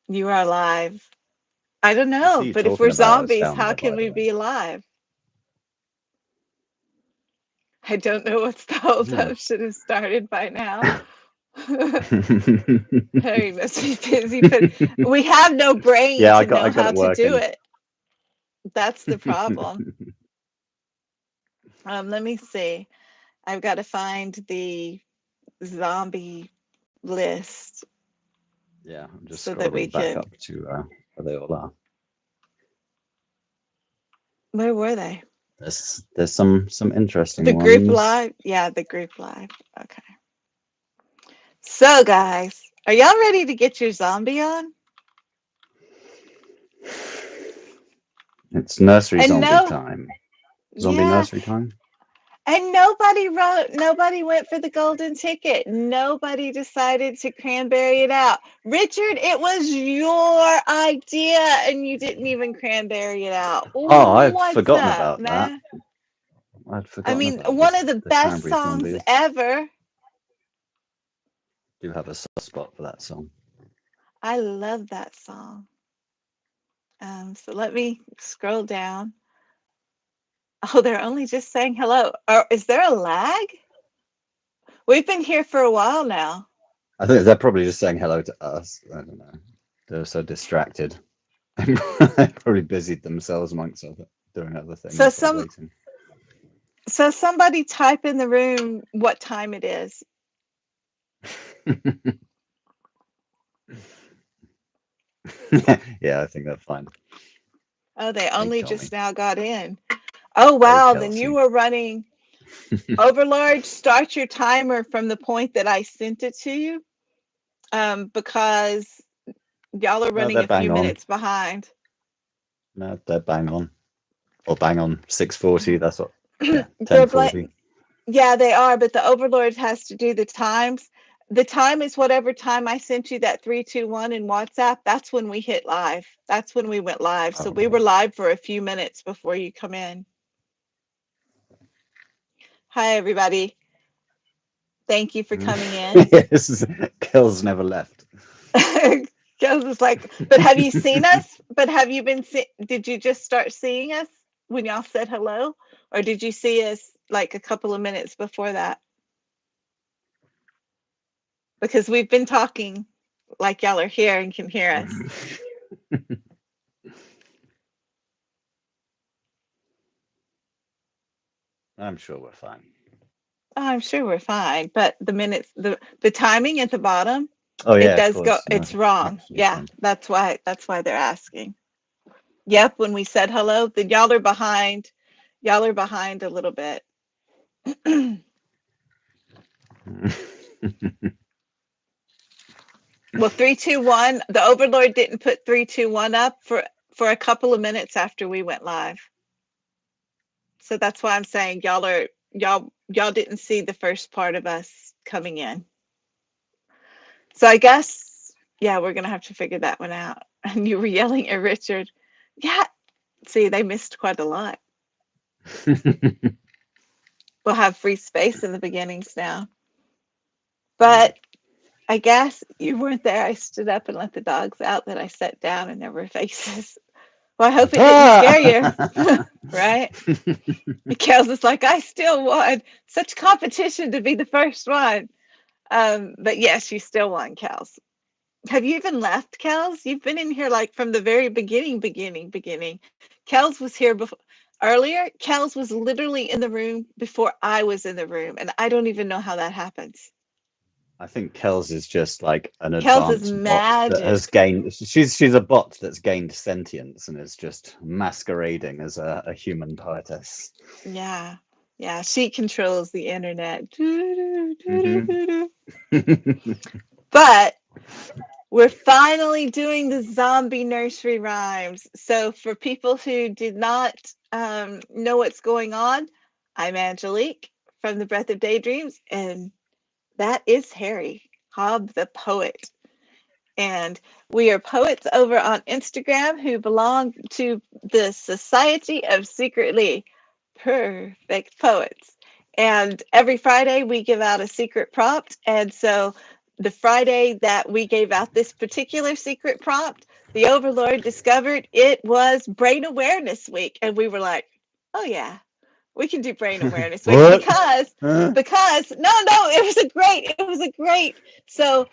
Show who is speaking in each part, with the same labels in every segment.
Speaker 1: You are alive. I don't
Speaker 2: I see
Speaker 1: know,
Speaker 2: you
Speaker 1: but if
Speaker 2: talking
Speaker 1: we're
Speaker 2: about us
Speaker 1: zombies,
Speaker 2: down
Speaker 1: how
Speaker 2: there,
Speaker 1: can
Speaker 2: by the
Speaker 1: we
Speaker 2: way.
Speaker 1: be alive? I don't know what's the hold
Speaker 2: Yeah.
Speaker 1: up. Should have started by now. Harry must be busy, but we have no brain
Speaker 2: Yeah,
Speaker 1: to
Speaker 2: I
Speaker 1: know
Speaker 2: got
Speaker 1: how
Speaker 2: it
Speaker 1: to do
Speaker 2: working.
Speaker 1: it. That's the problem. Let me see. I've got to find the zombie list
Speaker 2: Yeah, I'm just
Speaker 1: so that we
Speaker 2: scrolling back
Speaker 1: can.
Speaker 2: up to where they all are.
Speaker 1: Where were they?
Speaker 2: There's some interesting
Speaker 1: The group
Speaker 2: ones.
Speaker 1: live? Yeah, the group live. Okay. So, guys, are y'all ready to get your zombie on?
Speaker 2: It's nursery
Speaker 1: And
Speaker 2: zombie
Speaker 1: no,
Speaker 2: time. Zombie
Speaker 1: yeah,
Speaker 2: nursery time?
Speaker 1: and nobody went for the golden ticket. Nobody decided to cranberry it out. Richard, it was your idea and you didn't even cranberry it out.
Speaker 2: Oh, I'd
Speaker 1: What's
Speaker 2: forgotten
Speaker 1: up,
Speaker 2: about that.
Speaker 1: man?
Speaker 2: I'd
Speaker 1: I
Speaker 2: forgotten
Speaker 1: mean,
Speaker 2: about
Speaker 1: one of the
Speaker 2: the
Speaker 1: best
Speaker 2: cranberry
Speaker 1: songs
Speaker 2: zombies.
Speaker 1: ever.
Speaker 2: Do have a soft spot for that song.
Speaker 1: I love that song. So let me scroll down. Oh, they're only just saying hello. Is there a lag? We've been here for a while now.
Speaker 2: I think they're probably just saying hello to us. I don't know. They're so distracted. They probably busied themselves amongst doing other
Speaker 1: So
Speaker 2: things while
Speaker 1: some
Speaker 2: waiting.
Speaker 1: so somebody type in the room what time it is.
Speaker 2: Yeah, I think they're fine.
Speaker 1: Oh, they
Speaker 2: Hey,
Speaker 1: only
Speaker 2: Tommy.
Speaker 1: just now got in. Oh
Speaker 2: Hey,
Speaker 1: wow, then you
Speaker 2: Kelsey.
Speaker 1: were running Overlord, start your timer from the point that I sent it to you. Because y'all are
Speaker 2: No,
Speaker 1: running
Speaker 2: they're
Speaker 1: a few
Speaker 2: bang on.
Speaker 1: minutes behind.
Speaker 2: No, they're bang on. Or bang on 6:40. That's what. Yeah,
Speaker 1: They're
Speaker 2: 10:40.
Speaker 1: blank. Yeah, they are, but the overlord has to do the times. The time is whatever time I sent you that 321 in WhatsApp. That's when we hit live. That's when we went live. So
Speaker 2: Oh,
Speaker 1: we were live for a few minutes before you come in. Hi, everybody. Thank you for coming in.
Speaker 2: yes, Kel's never left.
Speaker 1: Kels is like, but have you seen us? But have you been? Did you just start seeing us when y'all said hello, or did you see us like a couple of minutes before that? Because we've been talking like y'all are here and can hear us.
Speaker 2: I'm sure we're fine.
Speaker 1: Oh, I'm sure we're fine, but the minutes, the timing at the bottom,
Speaker 2: Oh
Speaker 1: it
Speaker 2: yeah, of
Speaker 1: does go.
Speaker 2: course. No,
Speaker 1: It's wrong.
Speaker 2: absolutely
Speaker 1: Yeah,
Speaker 2: fine.
Speaker 1: that's why they're asking. Yep, when we said hello, then y'all are behind. Y'all are behind a little bit. Well, 321. The Overlord didn't put 321 up for a couple of minutes after we went live. So that's why I'm saying y'all didn't see the first part of us coming in. So I guess yeah, we're gonna have to figure that one out. And you were yelling at Richard. Yeah, see, they missed quite a lot. We'll have free space in the beginnings now.
Speaker 2: Mm.
Speaker 1: But I guess you weren't there. I stood up and let the dogs out. Then I sat down and there were faces. Well, I hope it didn't scare you,
Speaker 2: Ah!
Speaker 1: right? Kels is like, I still won. Such competition to be the first one. But yes, you still won, Kels. Have you even left, Kels? You've been in here like from the very beginning. Kels was here before earlier. Kels was literally in the room before I was in the room, and I don't even know how that happens.
Speaker 2: I think Kels is just like an
Speaker 1: Kels is
Speaker 2: advanced bot that has
Speaker 1: magic.
Speaker 2: gained. She's a bot that's gained sentience and is just masquerading as a human poetess.
Speaker 1: Yeah. Yeah, she controls the internet.
Speaker 2: Hmm.
Speaker 1: But we're finally doing the zombie nursery rhymes. So, for people who did not know what's going on, I'm Angelique from the Breath of Daydreams, and that is Harry, Hobb the poet. And we are poets over on Instagram who belong to the Society of Secretly Perfect Poets. And every Friday we give out a secret prompt. And so the Friday that we gave out this particular secret prompt, the Overlord discovered it was Brain Awareness Week. And we were like, oh, yeah, we can do Brain Awareness Week
Speaker 2: What?
Speaker 1: because no, it was a great. So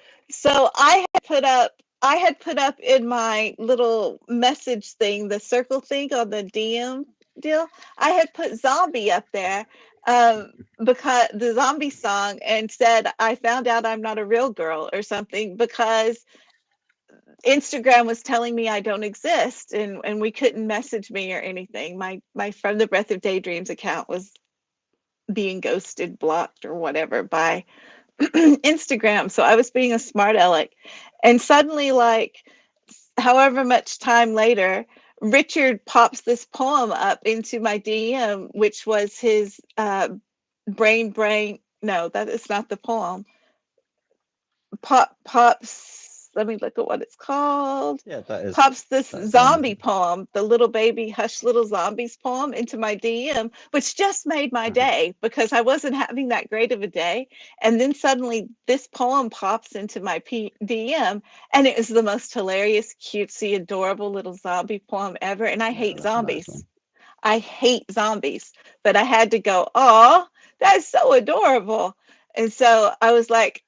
Speaker 1: I had put up in my little message thing, the circle thing on the DM deal. I had put zombie up there, because the zombie song, and said I found out I'm not a real girl or something, because Instagram was telling me I don't exist, and we couldn't message me or anything. My From the Breath of Daydreams account was being ghosted, blocked, or whatever by Instagram. So I was being a smart aleck. And suddenly, like, however much time later, Richard pops this poem up into my DM, which was his brain. No, that is not the poem. Pops. Let me look at what it's called.
Speaker 2: Yeah, that is
Speaker 1: Pops this
Speaker 2: that's
Speaker 1: zombie
Speaker 2: zombie.
Speaker 1: poem, the little baby hush little zombies poem, into my DM, which just made my day because I wasn't having that great of a day. And then suddenly this poem pops into my DM, and it is the most hilarious, cutesy, adorable little zombie poem ever. And I
Speaker 2: Yeah,
Speaker 1: hate
Speaker 2: that's a nice
Speaker 1: zombies.
Speaker 2: one.
Speaker 1: I hate zombies, but I had to go, oh, that's so adorable. And so I was like,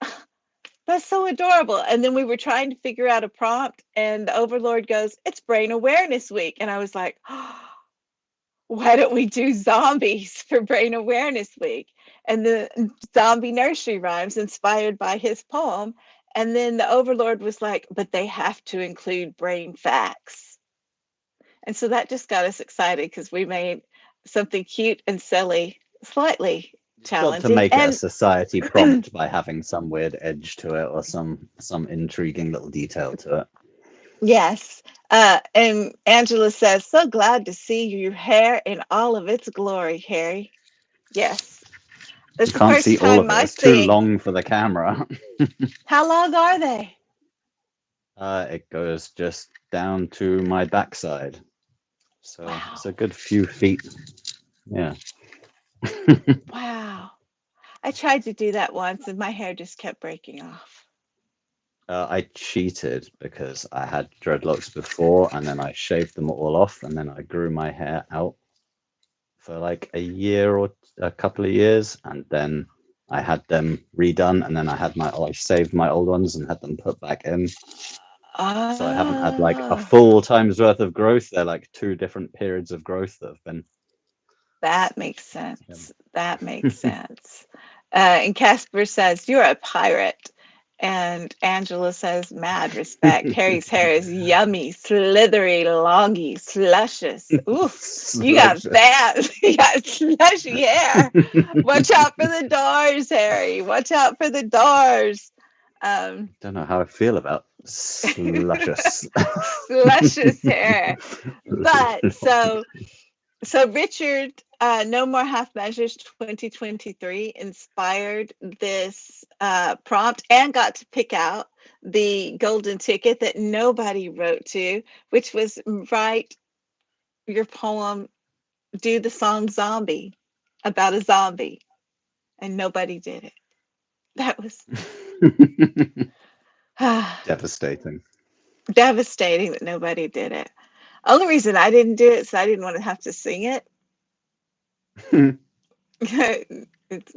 Speaker 1: that's so adorable. And then we were trying to figure out a prompt, and the Overlord goes, it's Brain Awareness Week. And I was like, oh, why don't we do zombies for Brain Awareness Week? And the zombie nursery rhymes inspired by his poem. And then the Overlord was like, but they have to include brain facts. And so that just got us excited because we made something cute and silly, slightly
Speaker 2: You've got to
Speaker 1: challenging.
Speaker 2: make it a
Speaker 1: And
Speaker 2: society prompt by having some weird edge to it or some intriguing little detail to it.
Speaker 1: yes. And Angela says, so glad to see your hair in all of its glory, Harry. Yes.
Speaker 2: You
Speaker 1: That's the
Speaker 2: can't see
Speaker 1: first
Speaker 2: all
Speaker 1: time
Speaker 2: of it.
Speaker 1: my
Speaker 2: It's too
Speaker 1: thing.
Speaker 2: long for the camera.
Speaker 1: How long are they?
Speaker 2: It goes just down to my backside. So it's a
Speaker 1: Wow.
Speaker 2: good few feet. Yeah.
Speaker 1: Wow. I tried to do that once and my hair just kept breaking off.
Speaker 2: I cheated because I had dreadlocks before and then I shaved them all off and then I grew my hair out for like a year or a couple of years and then I had them redone and then I saved my old ones and had them put back in. So I haven't had like a
Speaker 1: Oh,
Speaker 2: full time's worth of growth. They're like two different periods of growth that have been.
Speaker 1: that makes
Speaker 2: Yeah.
Speaker 1: sense. That makes sense. And Casper says, you're a pirate. And Angela says, mad respect. Harry's hair is yummy, slithery, longy, sluscious. Ooh, you got
Speaker 2: Luscious.
Speaker 1: that. You got slushy hair. Watch out for the doors, Harry. Watch out for the doors. Um,
Speaker 2: Don't know how I feel about sluscious.
Speaker 1: Luscious hair. But so Richard, No More Half Measures 2023 inspired this prompt and got to pick out the golden ticket that nobody wrote to, which was write your poem, do the song Zombie about a zombie. And nobody did it. That was
Speaker 2: Devastating.
Speaker 1: devastating that nobody did it. Only reason I didn't do it is I didn't want to have to sing it.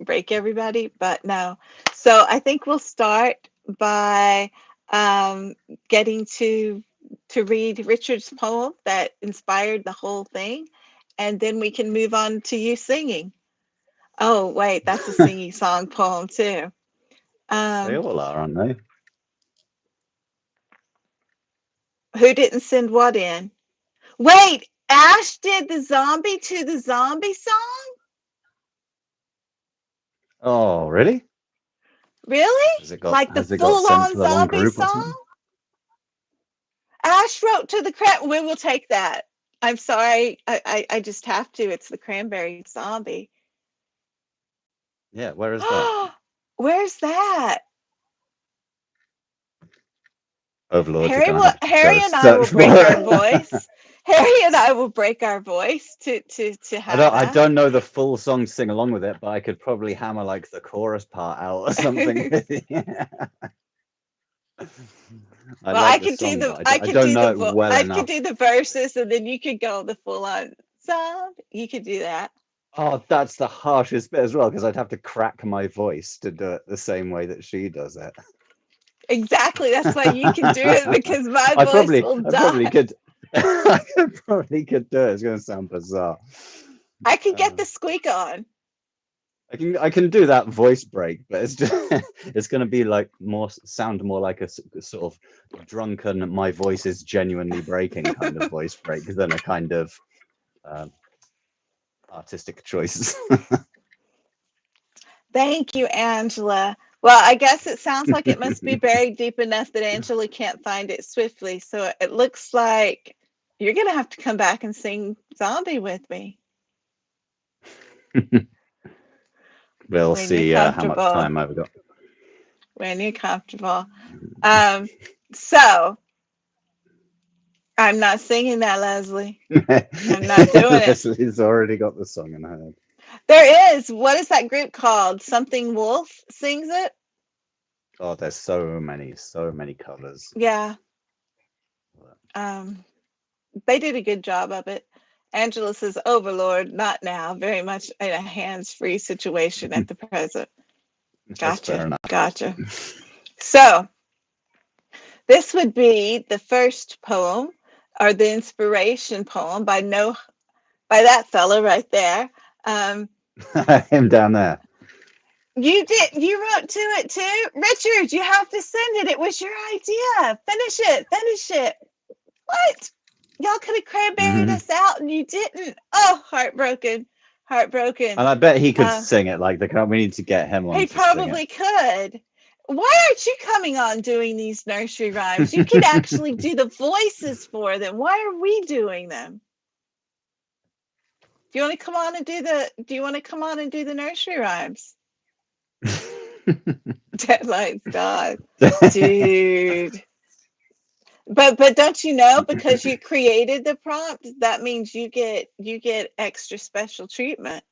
Speaker 1: Break everybody, but no. So I think we'll start by um, getting to read Richard's poem that inspired the whole thing, and then we can move on to you singing. Oh, wait, that's a singy song poem too.
Speaker 2: They
Speaker 1: Um,
Speaker 2: all are, aren't they?
Speaker 1: who didn't send what in? Wait, Ash did the zombie to the zombie song?
Speaker 2: Oh, really?
Speaker 1: Really? Like the
Speaker 2: Has it got
Speaker 1: full
Speaker 2: sent to
Speaker 1: on
Speaker 2: the wrong
Speaker 1: zombie
Speaker 2: group or
Speaker 1: song?
Speaker 2: something?
Speaker 1: Ash wrote to the we will take that. I'm sorry. I just have to. It's the cranberry zombie.
Speaker 2: Yeah, where is that?
Speaker 1: Where's that?
Speaker 2: Overlord, you're gonna have to
Speaker 1: Harry
Speaker 2: go
Speaker 1: and I will
Speaker 2: search for
Speaker 1: break our
Speaker 2: it.
Speaker 1: voice. Harry and I will break our voice to have
Speaker 2: I
Speaker 1: that.
Speaker 2: don't know the full song to sing along with it, but I could probably hammer like the chorus part out or something. Yeah. I
Speaker 1: Well,
Speaker 2: like the song, but
Speaker 1: I
Speaker 2: I
Speaker 1: could
Speaker 2: don't
Speaker 1: do
Speaker 2: know it well
Speaker 1: I could
Speaker 2: enough.
Speaker 1: do the verses, and then you could go the full on zombie. You could do that.
Speaker 2: Oh, that's the harshest bit as well, because I'd have to crack my voice to do it the same way that she does it.
Speaker 1: Exactly. That's why you can do it, because my voice will
Speaker 2: I probably
Speaker 1: die.
Speaker 2: could, I probably could do it. It's going to sound bizarre.
Speaker 1: I can get
Speaker 2: Uh,
Speaker 1: the squeak on.
Speaker 2: I can do that voice break, but it's just, it's going to be like sound more like a sort of drunken, my voice is genuinely breaking kind of voice break than a kind of um, artistic choice.
Speaker 1: Thank you, Angela. Well, I guess it sounds like it must be buried deep enough that Angela can't find it swiftly. So it looks like you're going to have to come back and sing Zombie with me
Speaker 2: We'll
Speaker 1: when you're
Speaker 2: see how much
Speaker 1: comfortable.
Speaker 2: time I've got.
Speaker 1: When you're comfortable. So I'm not singing that, Leslie. I'm not doing it.
Speaker 2: Leslie's already got the song in her head.
Speaker 1: There is. What is that group called? Something Wolf sings it?
Speaker 2: Oh, there's so many covers.
Speaker 1: Yeah. They did a good job of it. Angela says, Overlord, not now. Very much in a hands-free situation at the present.
Speaker 2: That's fair
Speaker 1: Gotcha.
Speaker 2: enough.
Speaker 1: Gotcha. So this would be the first poem, or the inspiration poem by that fellow right there.
Speaker 2: Him down there.
Speaker 1: You wrote to it too? Richard, you have to send it. It was your idea. Finish it. What? Y'all could have cranberried us out and you didn't. Oh, heartbroken.
Speaker 2: And I bet he could sing it like the we need to get him on
Speaker 1: He
Speaker 2: to sing it.
Speaker 1: probably could. Why aren't you coming on doing these nursery rhymes? You could actually do the voices for them. Why are we doing them? Do you want to come on and do the nursery rhymes? Deadline's gone. Dude. But don't you know, because you created the prompt, that means you get extra special treatment.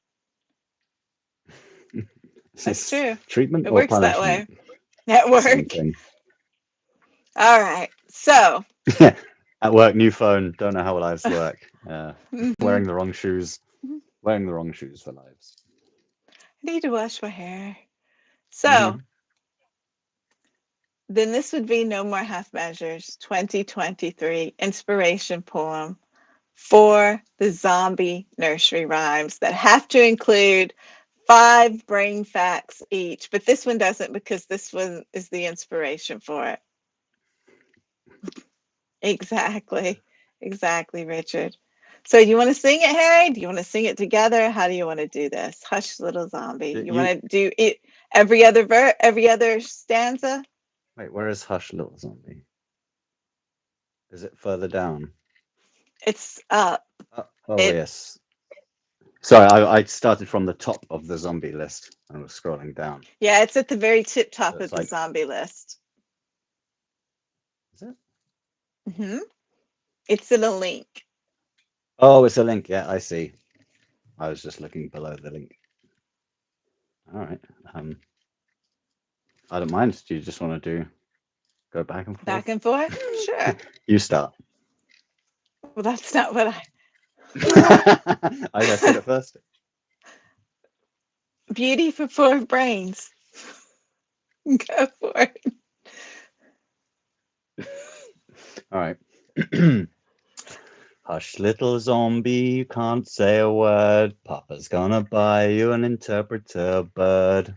Speaker 1: That's true.
Speaker 2: Treatment
Speaker 1: It
Speaker 2: or
Speaker 1: works that
Speaker 2: punishment?
Speaker 1: way. At work.
Speaker 2: Same thing.
Speaker 1: All right. So
Speaker 2: at work, new phone. Don't know how lives work. Wearing the wrong shoes. Wearing the wrong shoes for lives.
Speaker 1: I need to wash my hair. So then this would be No More Half Measures 2023 inspiration poem for the zombie nursery rhymes that have to include 5 brain facts each. But this one doesn't, because this one is the inspiration for it. Exactly, Richard. So you want to sing it, Harry? Do you want to sing it together? How do you want to do this? Hush, little zombie. You want to do it every other stanza?
Speaker 2: Wait, where is Hush, Little Zombie? Is it further down?
Speaker 1: It's up.
Speaker 2: Yes. Sorry, I started from the top of the zombie list and was scrolling down.
Speaker 1: Yeah, it's at the very top
Speaker 2: So
Speaker 1: of the zombie list.
Speaker 2: Is it?
Speaker 1: It's in a link.
Speaker 2: Oh, it's a link. Yeah, I see. I was just looking below the link. All right. I don't mind. Do you just want to go back and forth?
Speaker 1: Back and forth? Sure.
Speaker 2: You start.
Speaker 1: Well, that's not what
Speaker 2: I said it first.
Speaker 1: Beauty for 4 brains. Go for it.
Speaker 2: All right. Hush, little zombie, you can't say a word. Papa's gonna buy you an interpreter bird.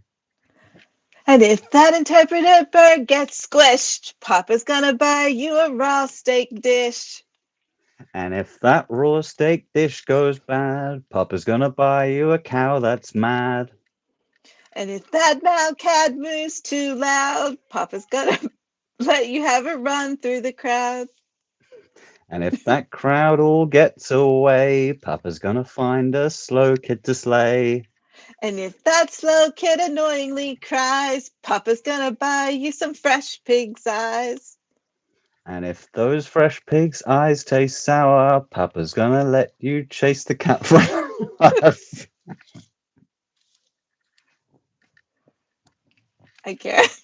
Speaker 1: And if that interpreter bird gets squished, Papa's gonna buy you a raw steak dish.
Speaker 2: And if that raw steak dish goes bad, Papa's gonna buy you a cow that's mad.
Speaker 1: And if that Malcad moves too loud, Papa's gonna let you have a run through the crowd.
Speaker 2: And if that crowd all gets away, Papa's gonna find a slow kid to slay.
Speaker 1: And if that slow kid annoyingly cries, Papa's gonna buy you some fresh pig's eyes.
Speaker 2: And if those fresh pig's eyes taste sour, Papa's gonna let you chase the cat for life.
Speaker 1: I can't.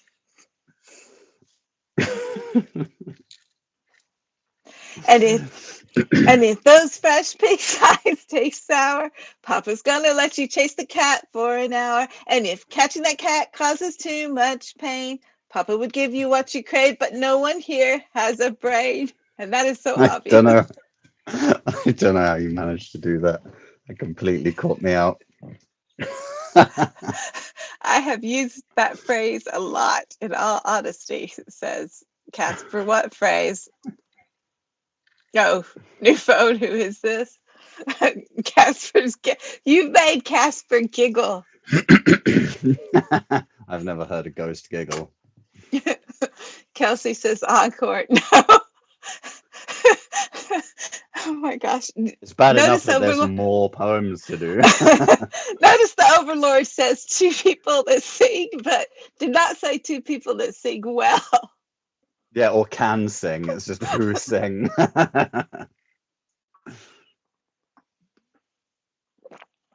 Speaker 1: And if those fresh pig eyes taste sour, Papa's gonna let you chase the cat for an hour. And if catching that cat causes too much pain, Papa would give you what you crave, but no one here has a brain. And that is so
Speaker 2: I
Speaker 1: obvious.
Speaker 2: don't know. I don't know how you managed to do that. It completely caught me out.
Speaker 1: I have used that phrase a lot, in all honesty, says Casper. What phrase? Oh, new phone, who is this? You've made Casper giggle.
Speaker 2: I've never heard a ghost giggle.
Speaker 1: Kelsey says encore. No. Oh my gosh.
Speaker 2: It's bad enough
Speaker 1: Notice
Speaker 2: that there's
Speaker 1: Overlord.
Speaker 2: more poems to do.
Speaker 1: Notice the Overlord says two people that sing, but did not say two people that sing well.
Speaker 2: Yeah, or can sing. It's just who sing.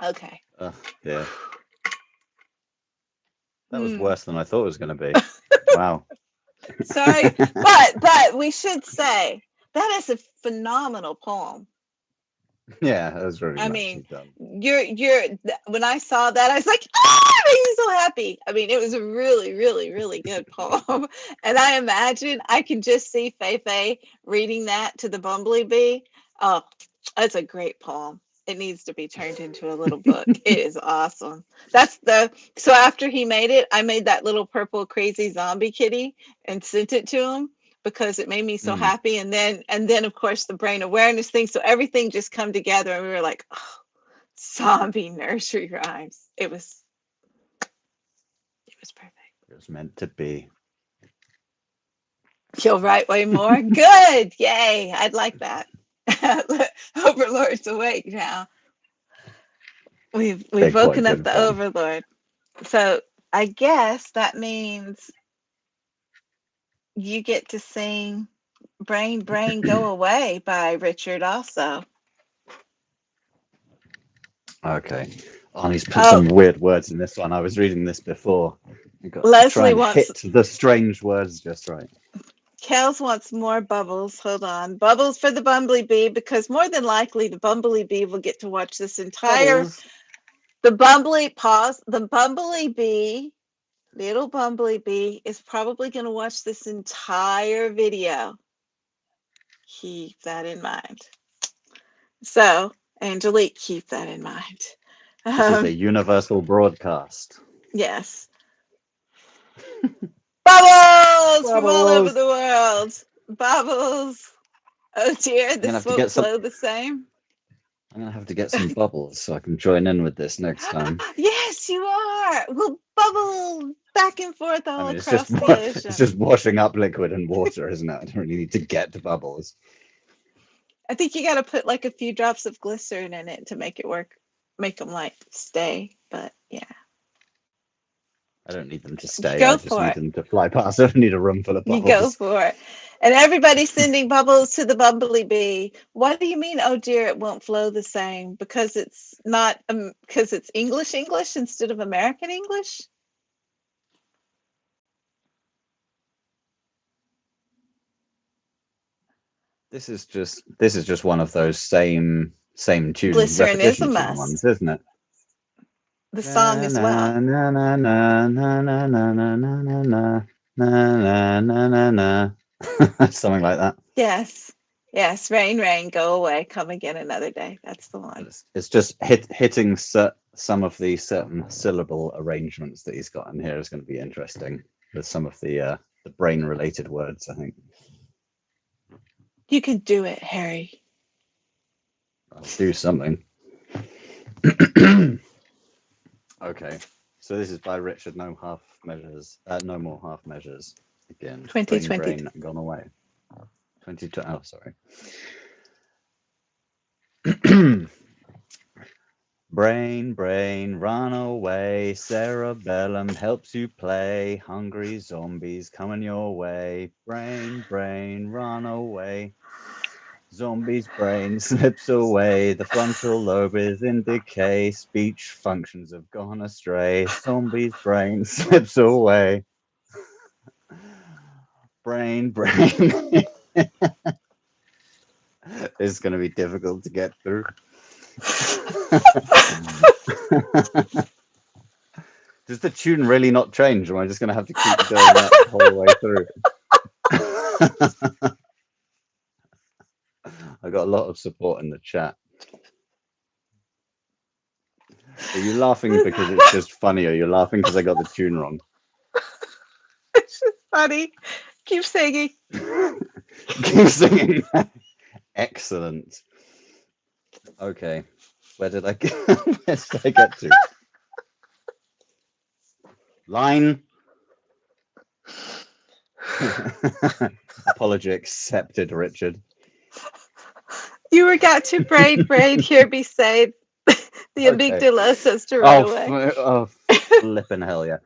Speaker 1: Okay.
Speaker 2: Yeah. That was
Speaker 1: Hmm.
Speaker 2: worse than I thought it was going to be. Wow.
Speaker 1: Sorry, but we should say that is a phenomenal poem.
Speaker 2: Yeah, that was really
Speaker 1: I mean,
Speaker 2: nicely done.
Speaker 1: when I saw that, I was like, ah, it made me so happy. I mean, it was a really, really, really good poem. And I imagine I can just see Fei reading that to the bumblebee. Oh, that's a great poem. It needs to be turned into a little book. It is awesome. So after he made it, I made that little purple crazy zombie kitty and sent it to him because it made me so
Speaker 2: Mm.
Speaker 1: happy. And then of course the brain awareness thing. So everything just come together and we were like, oh, zombie nursery rhymes. It was perfect.
Speaker 2: It was meant to be.
Speaker 1: You'll write way more. Good. Yay. I'd like that. Overlord's awake now. We've
Speaker 2: They're quite
Speaker 1: woken up
Speaker 2: good
Speaker 1: the
Speaker 2: fun.
Speaker 1: Overlord. So I guess that means you get to sing Brain Brain Go Away by Richard also.
Speaker 2: Okay. Arnie's put
Speaker 1: Oh,
Speaker 2: some weird words in this one. I was reading this before. You got to try
Speaker 1: Leslie
Speaker 2: and
Speaker 1: wants
Speaker 2: hit the strange words just right.
Speaker 1: Kels wants more bubbles. Hold on. Bubbles for the bumblebee because more than likely the bumblebee will get to watch this entire
Speaker 2: Bubbles.
Speaker 1: the bumblebee, little bumblebee is probably going to watch this entire video. Keep that in mind. So, Angelique, keep that in mind.
Speaker 2: This is a
Speaker 1: Um,
Speaker 2: universal broadcast.
Speaker 1: yes. Bubbles from all over
Speaker 2: Bubbles.
Speaker 1: the world. Bubbles. Oh dear,
Speaker 2: I'm gonna
Speaker 1: this
Speaker 2: have to
Speaker 1: won't
Speaker 2: get some.
Speaker 1: flow the same.
Speaker 2: I'm gonna have to get some bubbles so I can join in with this next time.
Speaker 1: Yes, you are. We'll bubble back and forth
Speaker 2: I
Speaker 1: all
Speaker 2: mean, it's just
Speaker 1: across the
Speaker 2: it's
Speaker 1: ocean.
Speaker 2: just washing up liquid and water, isn't it? I don't really need to get to bubbles.
Speaker 1: I think you got to put like a few drops of glycerin in it to make it work, make them like stay. But yeah,
Speaker 2: I don't need them to stay. I
Speaker 1: go
Speaker 2: just
Speaker 1: for
Speaker 2: need
Speaker 1: it.
Speaker 2: them to fly past. I don't need a room full of
Speaker 1: You go
Speaker 2: bubbles.
Speaker 1: for it. And everybody's sending bubbles to the bumblebee. What do you mean, oh dear, it won't flow the same? Because it's not, because it's English instead of American English?
Speaker 2: This is just one of those same tune
Speaker 1: Glycerin is a
Speaker 2: repetition tune
Speaker 1: must.
Speaker 2: ones, isn't it?
Speaker 1: The
Speaker 2: Na na
Speaker 1: song as
Speaker 2: na
Speaker 1: well.
Speaker 2: na na na na na na na na na na na na na na something like that.
Speaker 1: Yes. Yes. Rain, rain, go away. Come again another day. That's the one.
Speaker 2: It's just hitting some of the certain syllable arrangements that he's got in here is going to be interesting with some of the brain related words, I think.
Speaker 1: You can do it, Harry.
Speaker 2: I'll do something. Okay, so this is by Richard. No half measures. No more half measures. Again, brain
Speaker 1: 2020.
Speaker 2: drain gone away. 22. Oh, sorry. Brain, brain, run away. Cerebellum helps you play. Hungry zombies coming your way. Brain, brain, run away. Zombie's brain slips away. The frontal lobe is in decay. Speech functions have gone astray. Zombie's brain slips away. Brain, brain. It's going to be difficult to get through. Does the tune really not change, or am I just going to have to keep doing that the whole way through? I got a lot of support in the chat. Are you laughing because it's just funny, or you're laughing because I got the tune wrong?
Speaker 1: It's just funny. Keep singing.
Speaker 2: Keep singing. Excellent. Okay, where did I get? Where did I get to? Line. Apology accepted, Richard.
Speaker 1: You were got to brain, brain, hear me say. The
Speaker 2: Okay.
Speaker 1: amygdala says to run away.
Speaker 2: Oh, flipping hell yeah.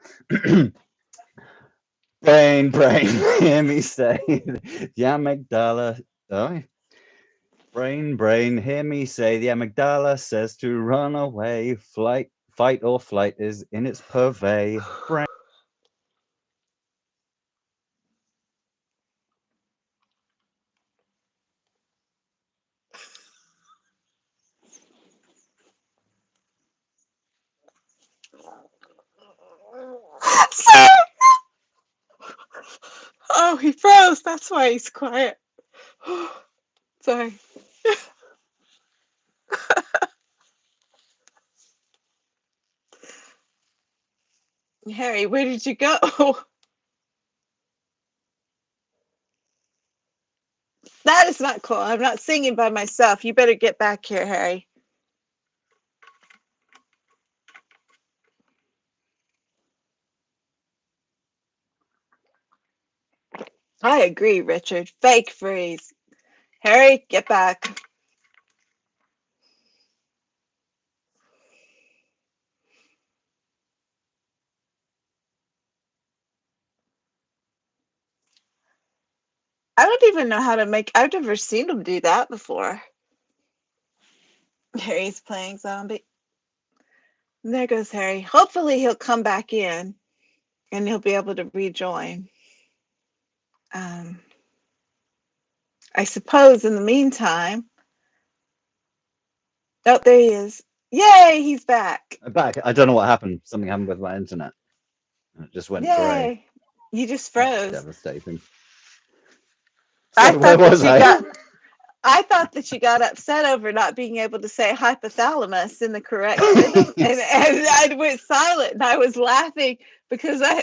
Speaker 2: Brain, brain, hear me say. The amygdala. Oh, brain, brain, hear me say. The amygdala says to run away. Flight, fight or flight is in its purvey. Brain.
Speaker 1: Oh, he froze. That's why he's quiet. Sorry. Harry, where did you go? That is not cool. I'm not singing by myself. You better get back here, Harry. I agree, Richard. Fake freeze. Harry, get back. I don't even know how to make. I've never seen him do that before. Harry's playing zombie. And there goes Harry. Hopefully he'll come back in and he'll be able to rejoin. I suppose in the meantime. Oh, there he is. Yay, he's back.
Speaker 2: I'm back. I don't know what happened. Something happened with my internet. It just went grey.
Speaker 1: Yay. You just
Speaker 2: That's
Speaker 1: froze.
Speaker 2: devastating.
Speaker 1: I
Speaker 2: So where
Speaker 1: thought that
Speaker 2: was
Speaker 1: you
Speaker 2: I?
Speaker 1: got I thought that you got upset over not being able to say hypothalamus in the correct rhythm, and I went silent, and I was laughing because I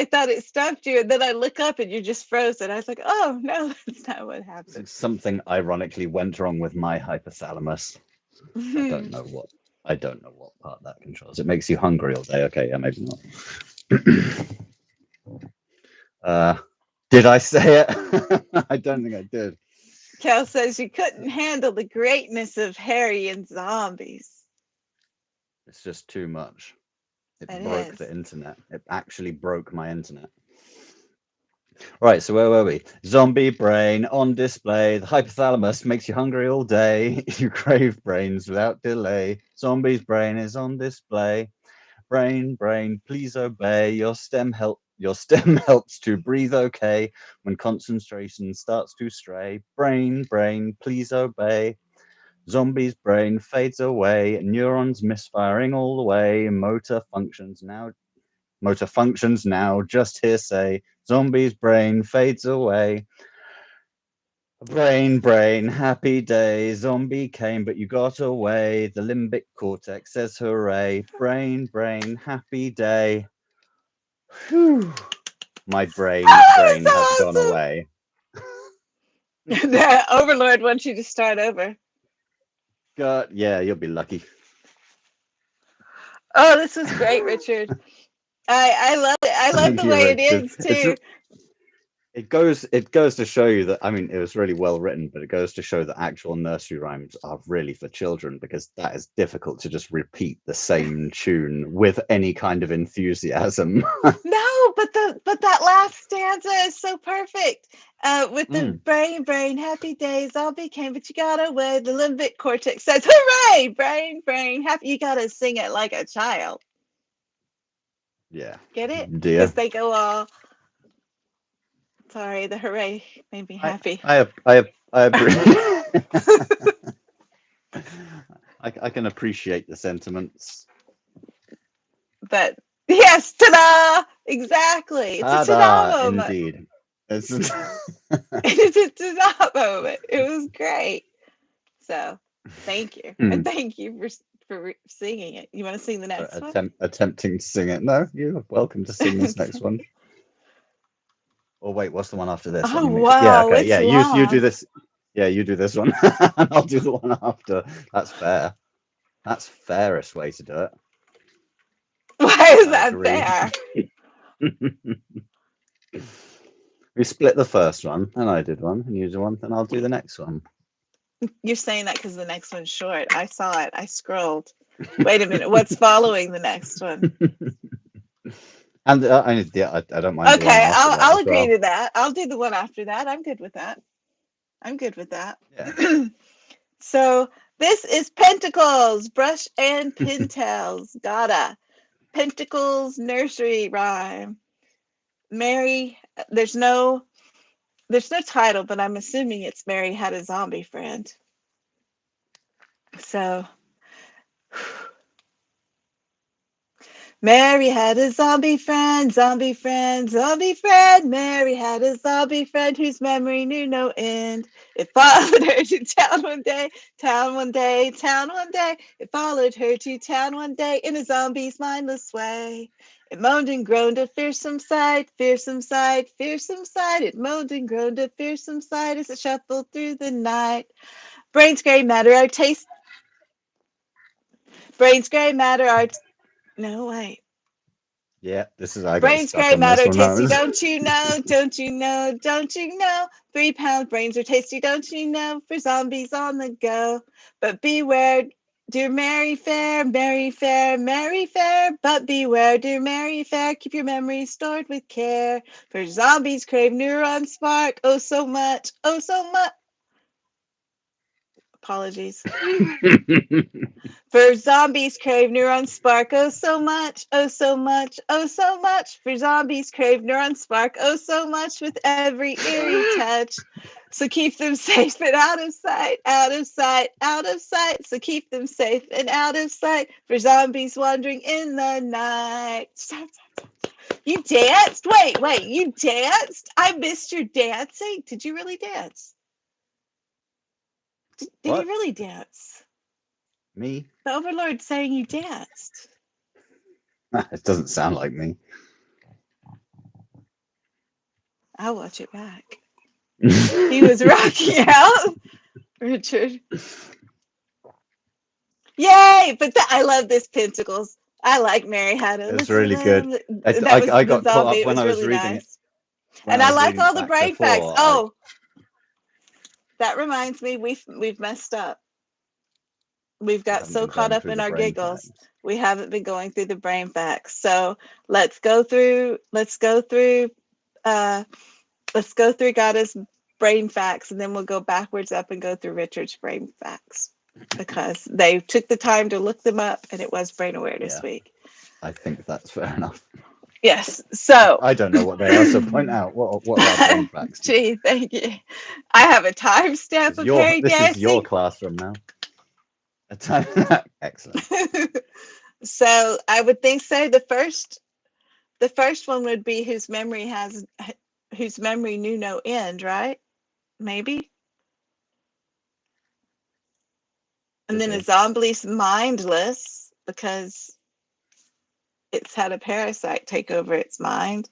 Speaker 1: thought it stumped you, and then I look up and you're just frozen. I was like, oh no, that's not what happened.
Speaker 2: Something ironically went wrong with my hypothalamus. I don't know what. I don't know what part that controls. It makes you hungry all day. Okay, yeah, maybe not. Did I say it? I don't think I did.
Speaker 1: Cal says you couldn't handle the greatness of Harry and zombies.
Speaker 2: It's just too much. It
Speaker 1: It
Speaker 2: broke
Speaker 1: is.
Speaker 2: the internet. It actually broke my internet. Right, so where were we? Zombie brain on display. The hypothalamus makes you hungry all day. You crave brains without delay. Zombie's brain is on display. Brain, brain, please obey. Your stem helps to breathe okay when concentration starts to stray. Brain, brain, please obey. Zombie's brain fades away. Neurons misfiring all the way. Motor functions now, just hearsay. Zombie's brain fades away. Brain, brain, happy day. Zombie came, but you got away. The limbic cortex says hooray. Brain, brain, happy day. Whew. My brain has gone
Speaker 1: Oh,
Speaker 2: away.
Speaker 1: the Overlord wants you to start over.
Speaker 2: God, yeah, you'll be lucky.
Speaker 1: Oh, this was great, Richard. I love it. I love
Speaker 2: Thank
Speaker 1: the
Speaker 2: you,
Speaker 1: way it
Speaker 2: Richard.
Speaker 1: ends too.
Speaker 2: It goes to show you that, I mean, it was really well written, but it goes to show that actual nursery rhymes are really for children, because that is difficult to just repeat the same tune with any kind of enthusiasm.
Speaker 1: No, but that last stanza is so perfect. With the
Speaker 2: Mm,
Speaker 1: brain, happy days all became, but you got away. The limbic cortex says, "Hooray! Brain, happy." You gotta sing it like a child.
Speaker 2: yeah,
Speaker 1: Get it?
Speaker 2: dear.
Speaker 1: Because they go all. Sorry, the hooray made me
Speaker 2: I
Speaker 1: happy.
Speaker 2: I I agree. I can appreciate the sentiments.
Speaker 1: But yes, ta-da! Exactly. It's a ta-da
Speaker 2: Ta-da!
Speaker 1: moment.
Speaker 2: Indeed. It's
Speaker 1: It's a ta-da moment. It was great. So thank you. And
Speaker 2: Hmm.
Speaker 1: thank you for singing it. You want to sing the next one?
Speaker 2: Attempting to sing it. No, you're welcome to sing this next one. Or wait, what's the one after this? Let
Speaker 1: Oh
Speaker 2: me make sure. Yeah,
Speaker 1: wow,
Speaker 2: okay,
Speaker 1: it's
Speaker 2: yeah. You do
Speaker 1: long.
Speaker 2: this. Yeah, you do this one, and I'll do the one after. That's fair. That's fairest way to do it.
Speaker 1: Why is
Speaker 2: I
Speaker 1: that
Speaker 2: agree.
Speaker 1: fair?
Speaker 2: We split the first one, and I did one, and you did one, and I'll do the next one.
Speaker 1: You're saying that because the next one's short. I saw it. I scrolled. Wait a minute. What's following the next one?
Speaker 2: And I don't mind the one
Speaker 1: Okay,
Speaker 2: after
Speaker 1: I'll
Speaker 2: that
Speaker 1: I'll
Speaker 2: as
Speaker 1: agree
Speaker 2: well.
Speaker 1: to that. I'll do the one after that. I'm good with that. I'm good with that.
Speaker 2: Yeah.
Speaker 1: So this is Pentacles, Brush and Pintels. Gotta. Pentacles nursery rhyme. Mary, there's no title, but I'm assuming it's Mary had a zombie friend. So Mary had a zombie friend, zombie friend, zombie friend. Mary had a zombie friend whose memory knew no end. It followed her to town one day, town one day, town one day. It followed her to town one day in a zombie's mindless way. It moaned and groaned a fearsome sight, fearsome sight, fearsome sight. It moaned and groaned a fearsome sight as it shuffled through the night. Brains, gray matter, our taste. Brains, gray matter, our. No, wait.
Speaker 2: Yeah, this is I got
Speaker 1: Brains,
Speaker 2: stuck
Speaker 1: gray
Speaker 2: on this
Speaker 1: matter,
Speaker 2: one. That
Speaker 1: tasty,
Speaker 2: was
Speaker 1: don't you know? Don't you know? Don't you know? 3 pound brains are tasty, don't you know? For zombies on the go. But beware, dear Mary Fair, Mary Fair, Mary Fair. But beware, dear Mary Fair, keep your memory stored with care. For zombies crave neuron spark, oh so much, oh so much. Apologies. For zombies crave neuron spark, oh so much, oh so much, oh so much. For zombies crave neuron spark, oh so much with every eerie touch. So keep them safe and out of sight, out of sight, out of sight. So keep them safe and out of sight for zombies wandering in the night. You danced? Wait, you danced? I missed your dancing. Did you really dance? Did you
Speaker 2: what?
Speaker 1: really dance?
Speaker 2: Me?
Speaker 1: The Overlord saying you danced.
Speaker 2: It doesn't sound like me.
Speaker 1: I'll watch it back. He was rocking out, Richard. Yay! But I love this Pentacles. I like Mary Had a
Speaker 2: It's
Speaker 1: Little
Speaker 2: really good.
Speaker 1: Lamb.
Speaker 2: I,
Speaker 1: That
Speaker 2: I,
Speaker 1: was
Speaker 2: I
Speaker 1: the
Speaker 2: got caught
Speaker 1: zombie.
Speaker 2: up
Speaker 1: It
Speaker 2: when
Speaker 1: was
Speaker 2: I was
Speaker 1: really
Speaker 2: reading it.
Speaker 1: nice.
Speaker 2: When
Speaker 1: And
Speaker 2: I
Speaker 1: I
Speaker 2: was
Speaker 1: like
Speaker 2: reading it
Speaker 1: all the
Speaker 2: back
Speaker 1: brain facts.
Speaker 2: before,
Speaker 1: Oh, that reminds me, we've messed up. We've
Speaker 2: we
Speaker 1: got
Speaker 2: haven't
Speaker 1: so
Speaker 2: been
Speaker 1: caught
Speaker 2: going
Speaker 1: up
Speaker 2: through
Speaker 1: in
Speaker 2: the
Speaker 1: our
Speaker 2: brain
Speaker 1: giggles.
Speaker 2: facts.
Speaker 1: We haven't been going through the brain facts. So let's go through. Uh, let's go through Goddess brain facts, and then we'll go backwards up and go through Richard's brain facts because they took the time to look them up, and it was Brain Awareness
Speaker 2: Yeah,
Speaker 1: Week.
Speaker 2: I think that's fair enough.
Speaker 1: Yes. So,
Speaker 2: I don't know what they are, so point out what are our brain facts.
Speaker 1: gee, thank you. I have a timestamp of Harry
Speaker 2: This is your
Speaker 1: dancing.
Speaker 2: classroom now. Excellent.
Speaker 1: So I would think so. The first one would be whose memory knew no end, right? Maybe. And
Speaker 2: Could
Speaker 1: then a
Speaker 2: be.
Speaker 1: zombie's mindless because it's had a parasite take over its mind.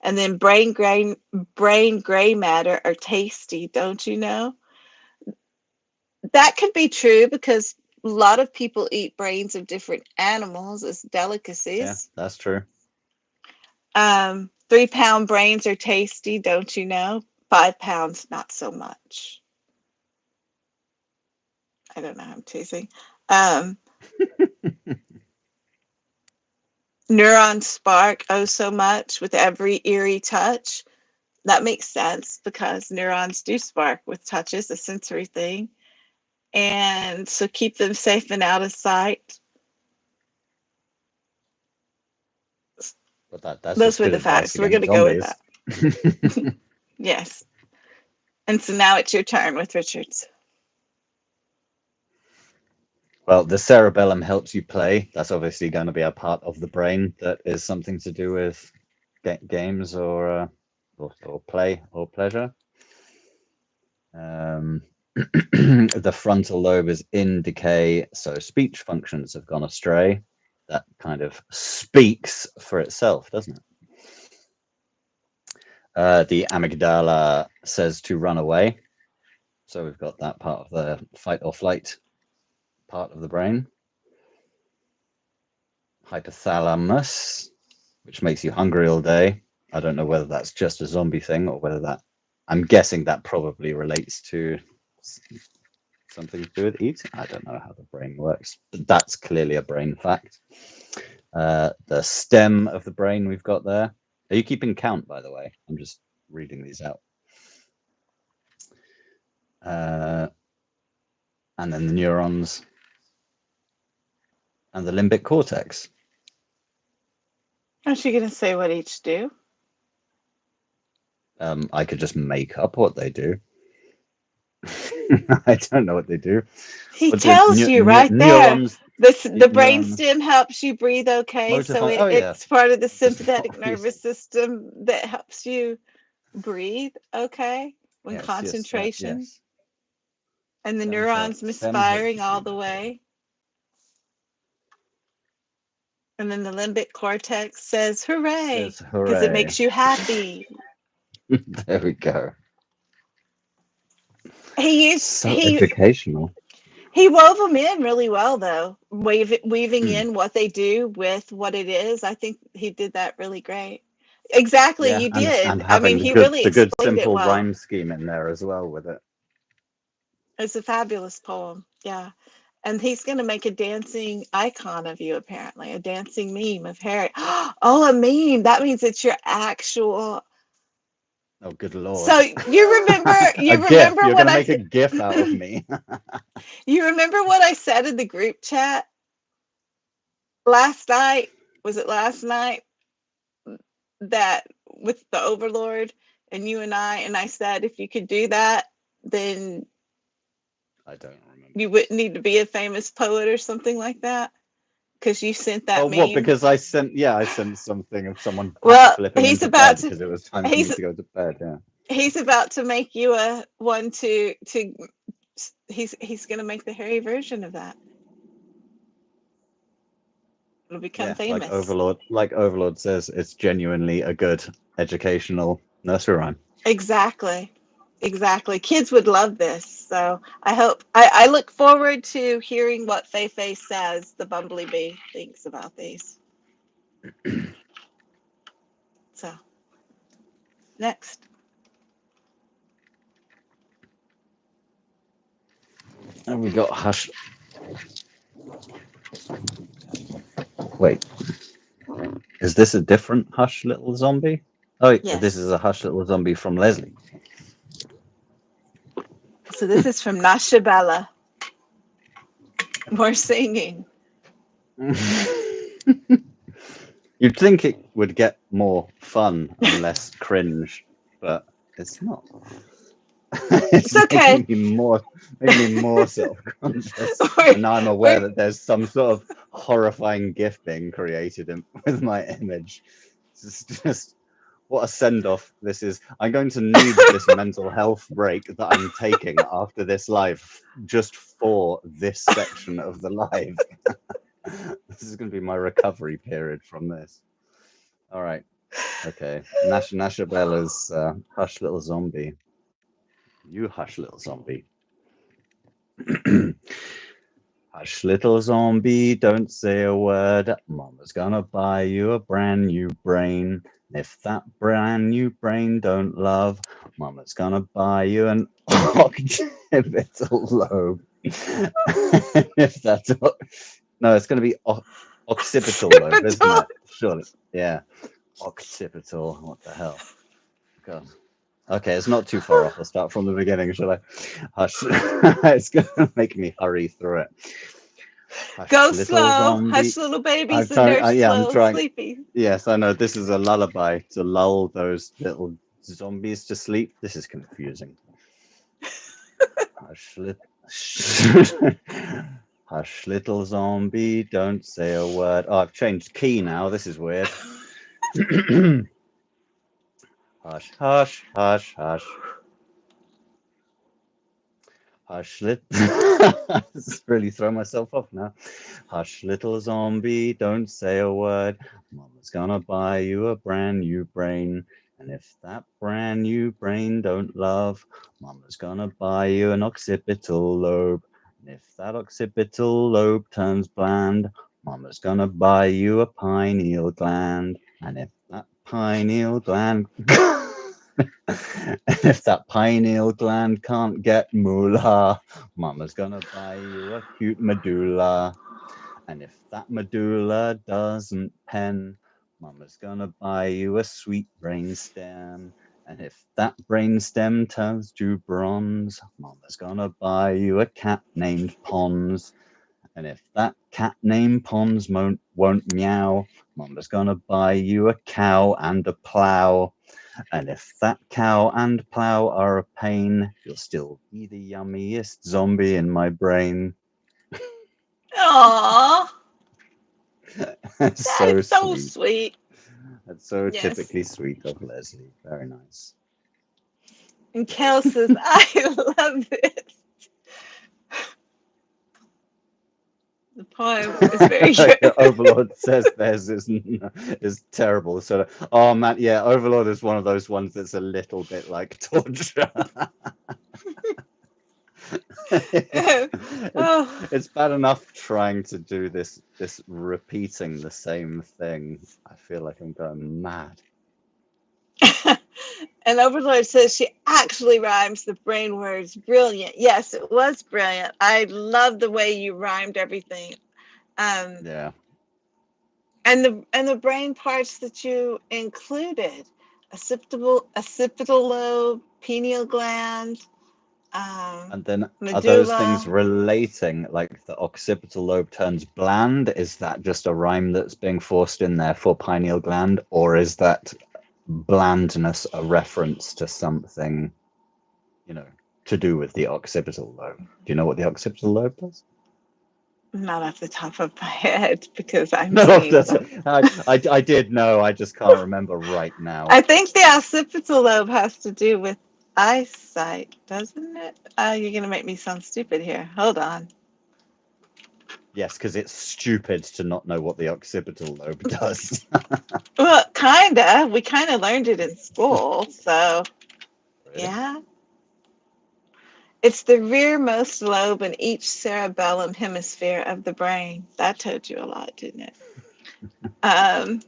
Speaker 1: And then brain gray matter are tasty, don't you know? That could be true because a lot of people eat brains of different animals as
Speaker 2: Yeah,
Speaker 1: delicacies.
Speaker 2: that's true.
Speaker 1: 3 pound brains are tasty, don't you know? 5 pounds, not so much. I don't know. I'm teasing. Um, Neurons spark oh so much with every eerie touch. That makes sense because neurons do spark with touch, is a sensory thing. And so keep them safe and out of sight.
Speaker 2: But that's
Speaker 1: Those
Speaker 2: just
Speaker 1: were
Speaker 2: good
Speaker 1: the
Speaker 2: advice
Speaker 1: facts. We're going
Speaker 2: against
Speaker 1: to go with
Speaker 2: zombies.
Speaker 1: that. Yes. And so now it's your turn with Richards.
Speaker 2: Well, the cerebellum helps you play. That's obviously going to be a part of the brain that is something to do with games or play or pleasure. The frontal lobe is in decay, so speech functions have gone astray. That kind of speaks for itself, doesn't it? The amygdala says to run away. So we've got that part of the fight or flight part of the brain. Hypothalamus, which makes you hungry all day. I don't know whether that's just a zombie thing or whether that, I'm guessing that probably relates to something to do with eating. I don't know how the brain works, but that's clearly a brain fact. The stem of the brain we've got there. Are you keeping count, by the way? I'm just reading these out. And then the neurons and the limbic cortex.
Speaker 1: Aren't you going to say what each do?
Speaker 2: I could just make up what they do. I don't know what they do.
Speaker 1: He
Speaker 2: What
Speaker 1: tells you right there.
Speaker 2: neurons?
Speaker 1: The
Speaker 2: Neurons.
Speaker 1: brainstem helps you breathe okay.
Speaker 2: Motor
Speaker 1: So
Speaker 2: oh yeah,
Speaker 1: it's part of the
Speaker 2: just
Speaker 1: sympathetic nervous
Speaker 2: obviously.
Speaker 1: system that helps you breathe okay when
Speaker 2: Yes,
Speaker 1: concentration.
Speaker 2: yes.
Speaker 1: And the
Speaker 2: Stem
Speaker 1: neurons
Speaker 2: helps
Speaker 1: misfiring
Speaker 2: you
Speaker 1: all
Speaker 2: breathe.
Speaker 1: the way. And then the limbic cortex says, hooray,
Speaker 2: Says
Speaker 1: because it
Speaker 2: hooray.
Speaker 1: makes you happy.
Speaker 2: There we go.
Speaker 1: He
Speaker 2: Educational.
Speaker 1: He wove them in really well, though, weaving in what they do with what it is. I think he did that really great. Exactly,
Speaker 2: Yeah,
Speaker 1: you
Speaker 2: and
Speaker 1: did. I mean,
Speaker 2: having
Speaker 1: he really
Speaker 2: the good
Speaker 1: explained it
Speaker 2: simple
Speaker 1: well.
Speaker 2: rhyme scheme in there as well with it.
Speaker 1: It's a fabulous poem. Yeah. And he's going to make a dancing icon of you, apparently, a dancing meme of Harry. Oh, a meme. That means it's your actual.
Speaker 2: Oh, good lord!
Speaker 1: So you remember?
Speaker 2: A
Speaker 1: You
Speaker 2: GIF.
Speaker 1: remember
Speaker 2: You're
Speaker 1: what
Speaker 2: gonna
Speaker 1: I?
Speaker 2: make a GIF out of me.
Speaker 1: You remember what I said in the group chat last night? Was it last night? That with the Overlord and you and I said if you could do that, then
Speaker 2: I don't remember.
Speaker 1: you wouldn't need to be a famous poet or something like that because you sent that
Speaker 2: Oh, what?
Speaker 1: meme.
Speaker 2: Because I sent something of someone
Speaker 1: Well,
Speaker 2: flipping
Speaker 1: he's
Speaker 2: into
Speaker 1: about
Speaker 2: bed
Speaker 1: to
Speaker 2: because it was time for me
Speaker 1: he's
Speaker 2: to go to bed. Yeah.
Speaker 1: he's about to make you a one to he's going to make the Harry version of that. It'll become
Speaker 2: Yeah,
Speaker 1: famous.
Speaker 2: Like Overlord says, it's genuinely a good educational nursery rhyme.
Speaker 1: Exactly. Exactly. Kids would love this. So I look forward to hearing what Fei says, the bumblebee, thinks about these. So next.
Speaker 2: And we got Hush. Wait, is this a different Hush Little Zombie? Oh, this is
Speaker 1: Yes.
Speaker 2: a Hush Little Zombie from Leslie.
Speaker 1: So this is from Nashabella. More singing.
Speaker 2: You'd think it would get more fun and less cringe, but it's not. It's
Speaker 1: It's okay.
Speaker 2: making me more self-conscious.
Speaker 1: we're,
Speaker 2: And now I'm aware
Speaker 1: we're,
Speaker 2: that there's some sort of horrifying GIF being created with my image. It's just what a send-off this is. I'm going to need this mental health break that I'm taking after this live just for this section of the live. This is going to be my recovery period from this. All right. Okay. Nashabella's Hush Little Zombie. You hush, little zombie. Hush, little zombie, don't say a word. Mama's gonna buy you a brand new brain. And if that brand new brain don't love, Mama's gonna buy you an occipital lobe. If that's no, it's gonna be occipital lobe, isn't it? Surely, yeah. Occipital. What the hell? God. Okay, it's not too far off. I'll start from the beginning, shall I? Hush. It's going to make me hurry through it. Hush,
Speaker 1: Go
Speaker 2: little
Speaker 1: slow.
Speaker 2: zombie.
Speaker 1: Hush, little babies,
Speaker 2: I'm
Speaker 1: and
Speaker 2: trying.
Speaker 1: nurse
Speaker 2: Yeah, I'm
Speaker 1: slow,
Speaker 2: trying.
Speaker 1: sleepy.
Speaker 2: Yes, I know. This is a lullaby to lull those little zombies to sleep. This is confusing. Hush, hush, little zombie, don't say a word. Oh, I've changed key now. This is weird. Hush, hush, hush, hush. Hush, Just really throw myself off now. Hush, little zombie, don't say a word. Mama's gonna buy you a brand new brain. And if that brand new brain don't love, Mama's gonna buy you an occipital lobe. And if that occipital lobe turns bland, Mama's gonna buy you a pineal gland. And if that pineal gland if that pineal gland can't get moolah, Mama's gonna buy you a cute medulla. And if that medulla doesn't pen, Mama's gonna buy you a sweet brain stem. And if that brain stem turns to bronze, Mama's gonna buy you a cat named Pons. And if that cat named Pons won't meow, Mama's gonna buy you a cow and a plow. And if that cow and plow are a pain, you'll still be the yummiest zombie in my brain.
Speaker 1: Aww,
Speaker 2: That's
Speaker 1: that
Speaker 2: so
Speaker 1: is so
Speaker 2: sweet.
Speaker 1: sweet.
Speaker 2: That's so
Speaker 1: Yes.
Speaker 2: typically sweet of Leslie. Very nice.
Speaker 1: And Kel says, I love this. The poem is very good.
Speaker 2: Overlord says theirs is terrible. So, oh man, yeah, Overlord is one of those ones that's a little bit like torture.
Speaker 1: Oh.
Speaker 2: It's bad enough trying to do this repeating the same thing. I feel like I'm going mad.
Speaker 1: And Overlord says she actually rhymes the brain words. Brilliant. Yes, it was brilliant. I love the way you rhymed everything.
Speaker 2: Yeah.
Speaker 1: And the brain parts that you included: occipital lobe, pineal gland,
Speaker 2: And then are those things
Speaker 1: medulla.
Speaker 2: relating? Like the occipital lobe turns bland? Is that just a rhyme that's being forced in there for pineal gland, or is that blandness a reference to something, you know, to do with the occipital lobe? Do you know what the occipital lobe does?
Speaker 1: Not off the top of my head because I'm
Speaker 2: No,
Speaker 1: seeing
Speaker 2: that's
Speaker 1: some.
Speaker 2: I did know. I just can't remember right now.
Speaker 1: I think the occipital lobe has to do with eyesight, doesn't it? You're gonna make me sound stupid here. Hold on.
Speaker 2: Yes, because it's stupid to not know what the occipital lobe does.
Speaker 1: Well, kinda. We kind of learned it in school, so
Speaker 2: Really?
Speaker 1: yeah. It's the rearmost lobe in each cerebellum hemisphere of the brain. That told you a lot, didn't it? Um,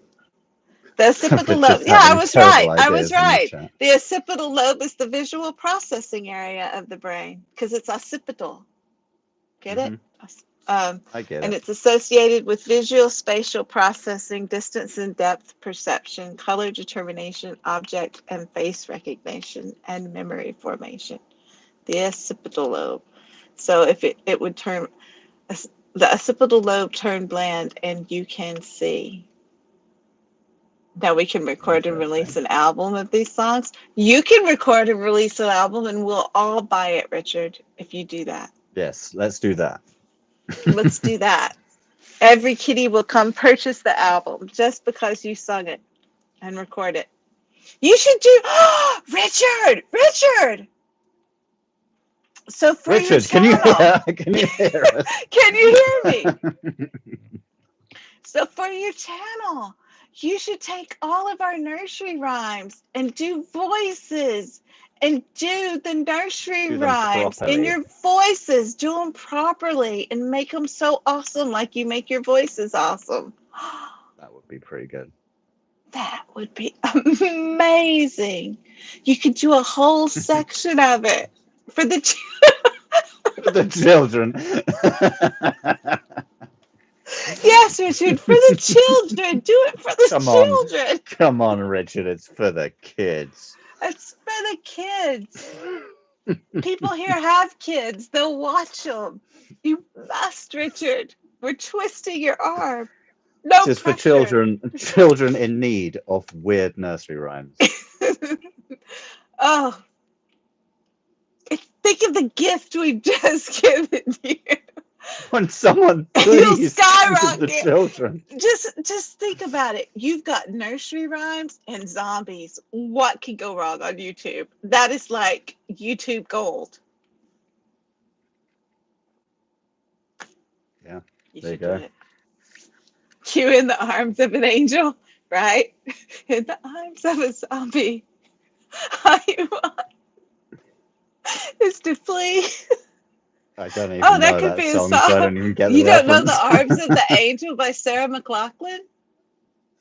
Speaker 1: the occipital
Speaker 2: For
Speaker 1: lobe.
Speaker 2: just
Speaker 1: Yeah, I
Speaker 2: having
Speaker 1: was
Speaker 2: terrible
Speaker 1: right. I was
Speaker 2: ideas in the
Speaker 1: right.
Speaker 2: chat.
Speaker 1: The occipital lobe is the visual processing area of the brain because it's occipital. Get it?
Speaker 2: Hmm.
Speaker 1: Um,
Speaker 2: I get
Speaker 1: and
Speaker 2: it.
Speaker 1: it's associated with visual spatial processing, distance and depth perception, color determination, object and face recognition, and memory formation. The occipital lobe. So if it would turn the occipital lobe turn bland, and you can see. Now we can record and release
Speaker 2: Interesting.
Speaker 1: an album of these songs. You can record and release an album, and we'll all buy it, Richard, if you do that.
Speaker 2: Yes, let's do that.
Speaker 1: Let's do that. Every kitty will come purchase the album just because you sung it and record it. You should do, Richard, Richard. So for your
Speaker 2: Richard, can you
Speaker 1: channel,
Speaker 2: hear? Can you hear us?
Speaker 1: can you hear me? So for your channel, you should take all of our nursery rhymes and do voices and do the nursery
Speaker 2: Do them
Speaker 1: rhymes in
Speaker 2: properly.
Speaker 1: your voices. Do them properly and make them so awesome, like you make your voices awesome.
Speaker 2: That would be pretty good.
Speaker 1: That would be amazing. You could do a whole section of it for the
Speaker 2: For the children.
Speaker 1: yes, Richard, for the children. Do it for the
Speaker 2: Come on.
Speaker 1: children.
Speaker 2: Come on, Richard. It's for the kids.
Speaker 1: It's for the kids. People here have kids. They'll watch them. You must, Richard. We're twisting your arm. No
Speaker 2: This is for
Speaker 1: pressure.
Speaker 2: children in need of weird nursery rhymes.
Speaker 1: Oh, think of the gift we've just given you.
Speaker 2: When someone
Speaker 1: You'll
Speaker 2: please sing to the
Speaker 1: skyrocket.
Speaker 2: children.
Speaker 1: Just think about it. You've got nursery rhymes and zombies. What could go wrong on YouTube? That is like YouTube gold.
Speaker 2: Yeah,
Speaker 1: You
Speaker 2: there you
Speaker 1: should do
Speaker 2: go.
Speaker 1: it. You in the arms of an angel, right? In the arms of a zombie. All you want is to flee.
Speaker 2: I don't
Speaker 1: Oh,
Speaker 2: even
Speaker 1: that
Speaker 2: know
Speaker 1: could
Speaker 2: that
Speaker 1: be a
Speaker 2: song, so I
Speaker 1: song.
Speaker 2: don't even get the
Speaker 1: You don't know The
Speaker 2: reference.
Speaker 1: Arms of the Angel by Sarah McLachlan?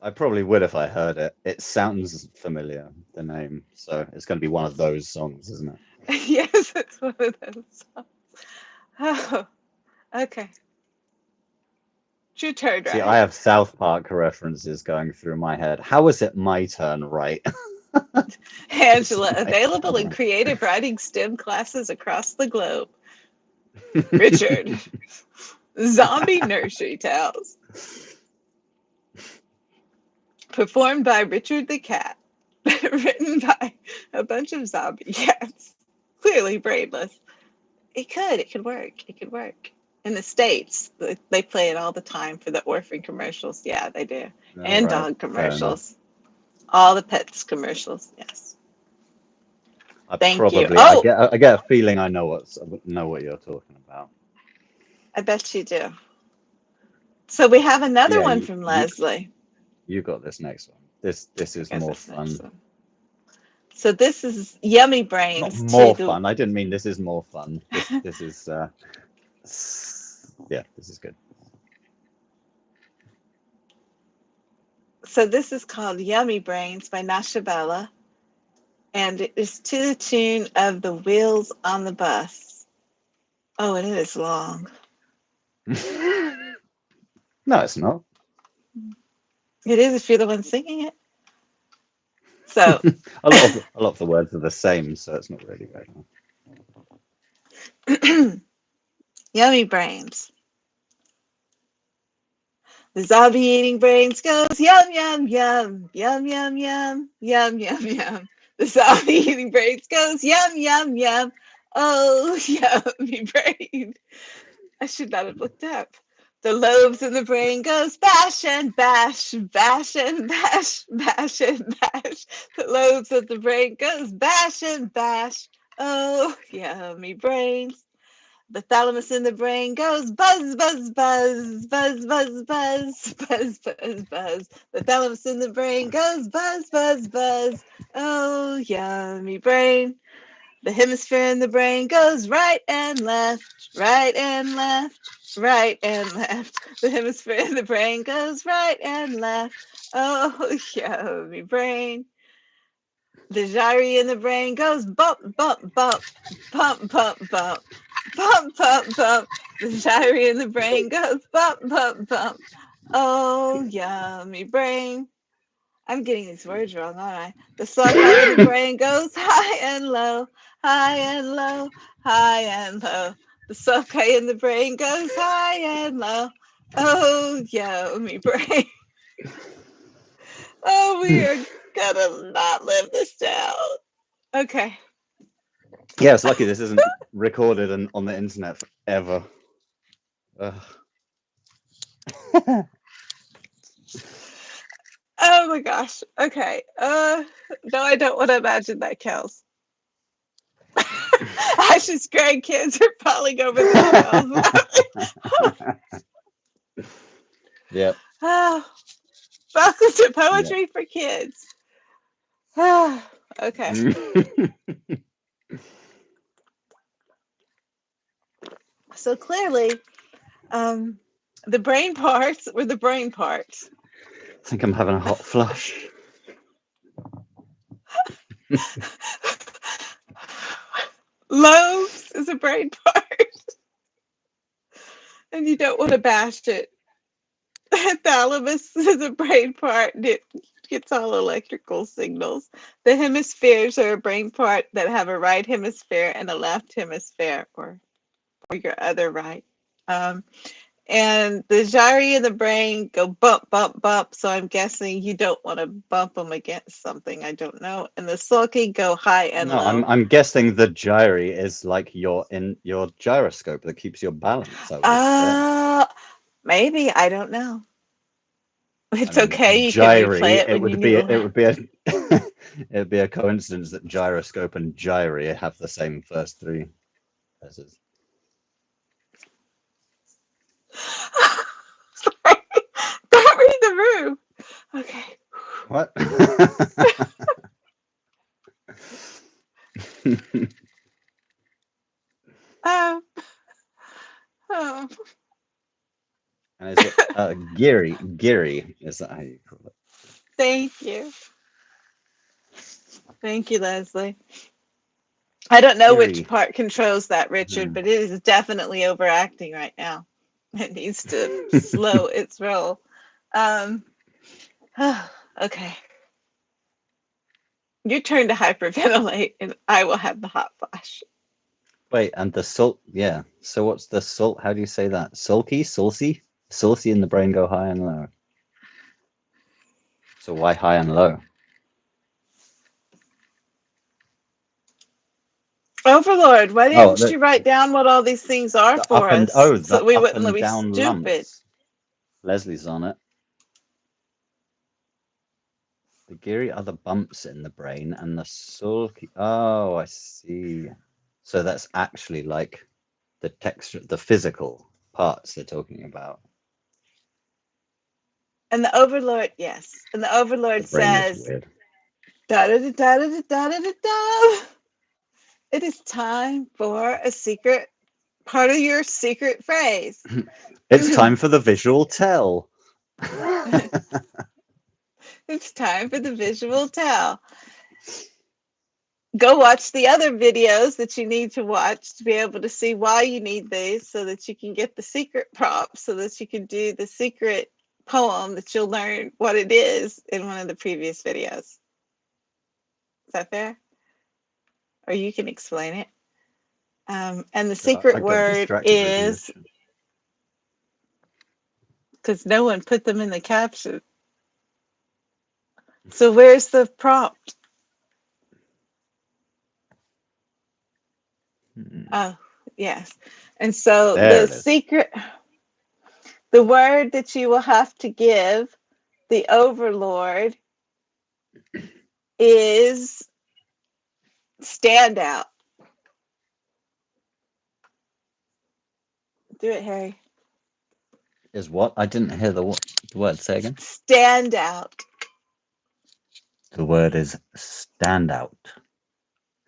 Speaker 2: I probably would if I heard it. It sounds familiar, the name. So it's going to be one of those songs, isn't it?
Speaker 1: Yes, it's one of those songs. Oh, okay. It's your turn,
Speaker 2: See, I
Speaker 1: right?
Speaker 2: have South Park references going through my head. How is it my turn, right? It's
Speaker 1: Angela,
Speaker 2: my
Speaker 1: available in
Speaker 2: turn.
Speaker 1: creative writing STEM classes across the globe. Richard, Zombie Nursery Tales. Performed by Richard the Cat. Written by a bunch of zombie cats. Clearly brainless. It could work. It could work. In the States, they play it all the time for the orphan commercials. Yeah, they do.
Speaker 2: All
Speaker 1: And
Speaker 2: right,
Speaker 1: dog
Speaker 2: fair enough.
Speaker 1: commercials. All the pets commercials. Yes.
Speaker 2: I
Speaker 1: Thank you.
Speaker 2: probably
Speaker 1: Oh,
Speaker 2: I get a feeling I know what you're talking about.
Speaker 1: I bet you do. So we have another
Speaker 2: Yeah,
Speaker 1: one from Leslie.
Speaker 2: you got this next one. This
Speaker 1: I
Speaker 2: is
Speaker 1: guess
Speaker 2: more
Speaker 1: this next
Speaker 2: fun.
Speaker 1: one. So this is Yummy
Speaker 2: Not
Speaker 1: Brains to
Speaker 2: more
Speaker 1: the
Speaker 2: fun. I didn't mean this is more fun. This is yeah, this is good.
Speaker 1: so this is called Yummy Brains by Nasha Bella, and it is to the tune of The Wheels on the Bus. Oh, and it is long.
Speaker 2: No, it's not.
Speaker 1: It is if you're the one singing it. So
Speaker 2: A lot of the words are the same, so it's not really very
Speaker 1: Yummy Brains. The zombie eating brains goes yum yum yum yum yum yum yum yum yum. The zombie eating brains goes yum yum yum. Oh yummy brain. I should not have looked up. The lobes in the brain goes bash and bash, bash and bash, bash and bash. The lobes of the brain goes bash and bash. Oh yummy brains. The thalamus in the brain goes buzz, buzz, buzz, buzz, buzz, buzz, buzz, buzz, buzz. The thalamus in the brain goes buzz, buzz, buzz. Oh, yummy brain. The hemisphere in the brain goes right and left, right and left, right and left. The hemisphere in the brain goes right and left. Oh, yummy brain. The gyre in the brain goes bump, bump, bump, bump, bump, bump, bump, bump, bump. The gyre in the brain goes bump, bump, bump. Oh, yummy brain. I'm getting these words wrong, aren't I? The sulci in the
Speaker 2: good.
Speaker 1: brain goes high and low, high and low, high and low. The sulci in the brain goes high and low. Oh, yummy brain. Oh, we are gonna not live this down. Okay.
Speaker 2: Yeah, it's lucky this isn't recorded and on the internet forever.
Speaker 1: Oh my gosh. Okay. No, I don't want to imagine that, Kels. Ash's grandkids are falling over themselves.
Speaker 2: Yep.
Speaker 1: Oh, welcome to
Speaker 2: Yep.
Speaker 1: Poetry for Kids. Oh, okay. So clearly, um, the brain parts were the brain parts.
Speaker 2: I think I'm having a hot flush.
Speaker 1: Lobes is a brain part, and you don't want to bash it. Thalamus is a brain part, and it gets all electrical signals. The hemispheres are a brain part that have a right hemisphere and a left hemisphere, or your other right. Um, And the gyri in the brain go bump, bump, bump. So I'm guessing you don't want to bump them against something. I don't know. And the sulky go high and
Speaker 2: No,
Speaker 1: low.
Speaker 2: I'm guessing the gyri is like your gyroscope that keeps your balance, I would say.
Speaker 1: Maybe. I don't know.
Speaker 2: I
Speaker 1: It's
Speaker 2: mean,
Speaker 1: okay. You can replay
Speaker 2: gyri,
Speaker 1: it when you need
Speaker 2: it
Speaker 1: to.
Speaker 2: would be a it'd be a coincidence that gyroscope and gyri have the same first three letters.
Speaker 1: Sorry. Don't read the room. Okay.
Speaker 2: What?
Speaker 1: Um, oh,
Speaker 2: And is it Giri? Giri, is that how you call it?
Speaker 1: thank you. Thank you, Leslie. I don't know which
Speaker 2: Giri.
Speaker 1: part controls that, Richard,
Speaker 2: Hmm.
Speaker 1: but it is definitely overacting right now. It needs to slow its roll. Um, okay. Your turn to hyperventilate, and I will have the hot flash.
Speaker 2: Wait, and the salt, yeah. So what's the salt? How do you say that? Sulky? Sulcy? Sulcy in the brain go high and low. So why high and low?
Speaker 1: Overlord, why
Speaker 2: Oh,
Speaker 1: didn't you write down what all these things are for us so
Speaker 2: the
Speaker 1: that we
Speaker 2: up
Speaker 1: wouldn't
Speaker 2: and
Speaker 1: be
Speaker 2: down
Speaker 1: stupid?
Speaker 2: lumps. Leslie's on it. The giri are the bumps in the brain, and the sulky. Oh, I see. So that's actually like the texture, the physical parts they're talking about.
Speaker 1: And the Overlord, yes. And the
Speaker 2: The
Speaker 1: Overlord
Speaker 2: brain is
Speaker 1: says,
Speaker 2: weird.
Speaker 1: da da da da da da da da da. It is time for a secret part of your secret phrase.
Speaker 2: It's time for the visual tell.
Speaker 1: It's time for the visual tell. Go watch the other videos that you need to watch to be able to see why you need these so that you can get the secret prop so that you can do the secret poem that you'll learn what it is in one of the previous videos. Is that fair? Or you can explain it. And the secret
Speaker 2: I got
Speaker 1: word
Speaker 2: distracted reading the
Speaker 1: is because no one put them in the caption. So where's the prompt? Oh, yes. And so
Speaker 2: There
Speaker 1: the
Speaker 2: it is.
Speaker 1: secret, the word that you will have to give the overlord is standout. Do it, Harry.
Speaker 2: Is what? I didn't hear the word. Say again.
Speaker 1: Standout.
Speaker 2: The word is standout.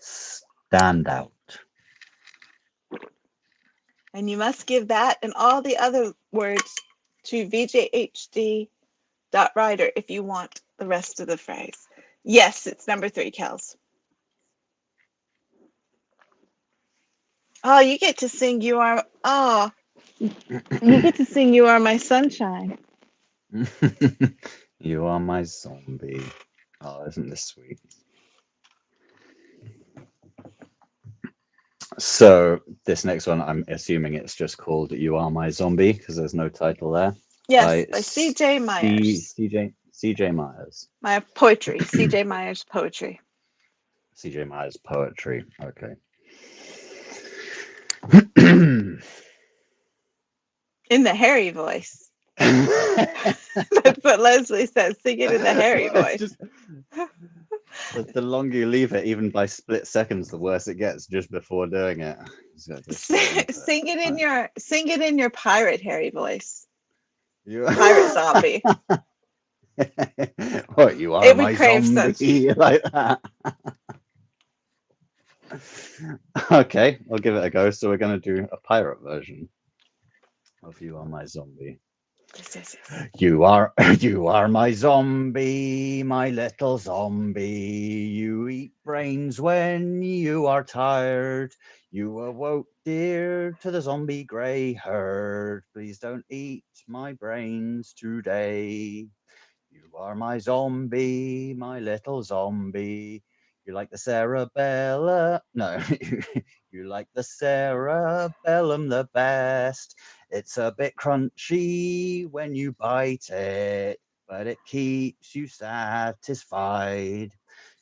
Speaker 2: Standout.
Speaker 1: And you must give that and all the other words to VJHD.writer if you want the rest of the phrase. Yes, it's number 3, Kels. Oh, you get to sing You Are. Oh, you get to sing You Are My Sunshine.
Speaker 2: You are my zombie. Oh, isn't this sweet? So this next one, I'm assuming it's just called "You Are My Zombie" because there's no title there.
Speaker 1: Yes,
Speaker 2: By
Speaker 1: by CJ Myers.
Speaker 2: CJ Myers.
Speaker 1: My poetry, CJ Myers poetry.
Speaker 2: CJ Myers poetry. Okay.
Speaker 1: In the Harry voice. That's what Leslie says. Sing it in the Harry
Speaker 2: It's
Speaker 1: voice.
Speaker 2: just the longer you leave it, even by split seconds, the worse it gets just before doing it. So just waiting for
Speaker 1: Sing it in your pirate Harry voice.
Speaker 2: you.
Speaker 1: Pirate zombie.
Speaker 2: What, you are
Speaker 1: It would
Speaker 2: my
Speaker 1: crave such.
Speaker 2: zombie like that. Okay, I'll give it a go. So we're gonna do a pirate version of "You Are My Zombie."
Speaker 1: Yes, yes, yes.
Speaker 2: You are my zombie, my little zombie. You eat brains when you are tired. You awoke, dear, to the zombie grey herd. Please don't eat my brains today. You are my zombie, my little zombie. You like the cerebellum? No, you like the cerebellum the best. It's a bit crunchy when you bite it, but it keeps you satisfied.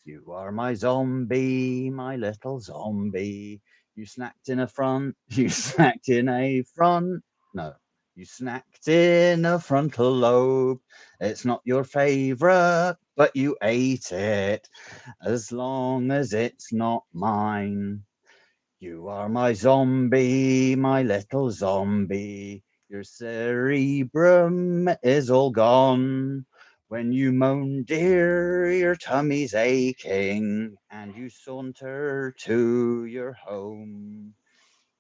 Speaker 2: You are my zombie, my little zombie. You snacked in a front, you snacked in a front. No, you snacked in a frontal lobe. It's not your favorite, but you ate it. As long as it's not mine. You are my zombie, my little zombie. Your cerebrum is all gone. When you moan, dear, your tummy's aching, and you saunter to your home.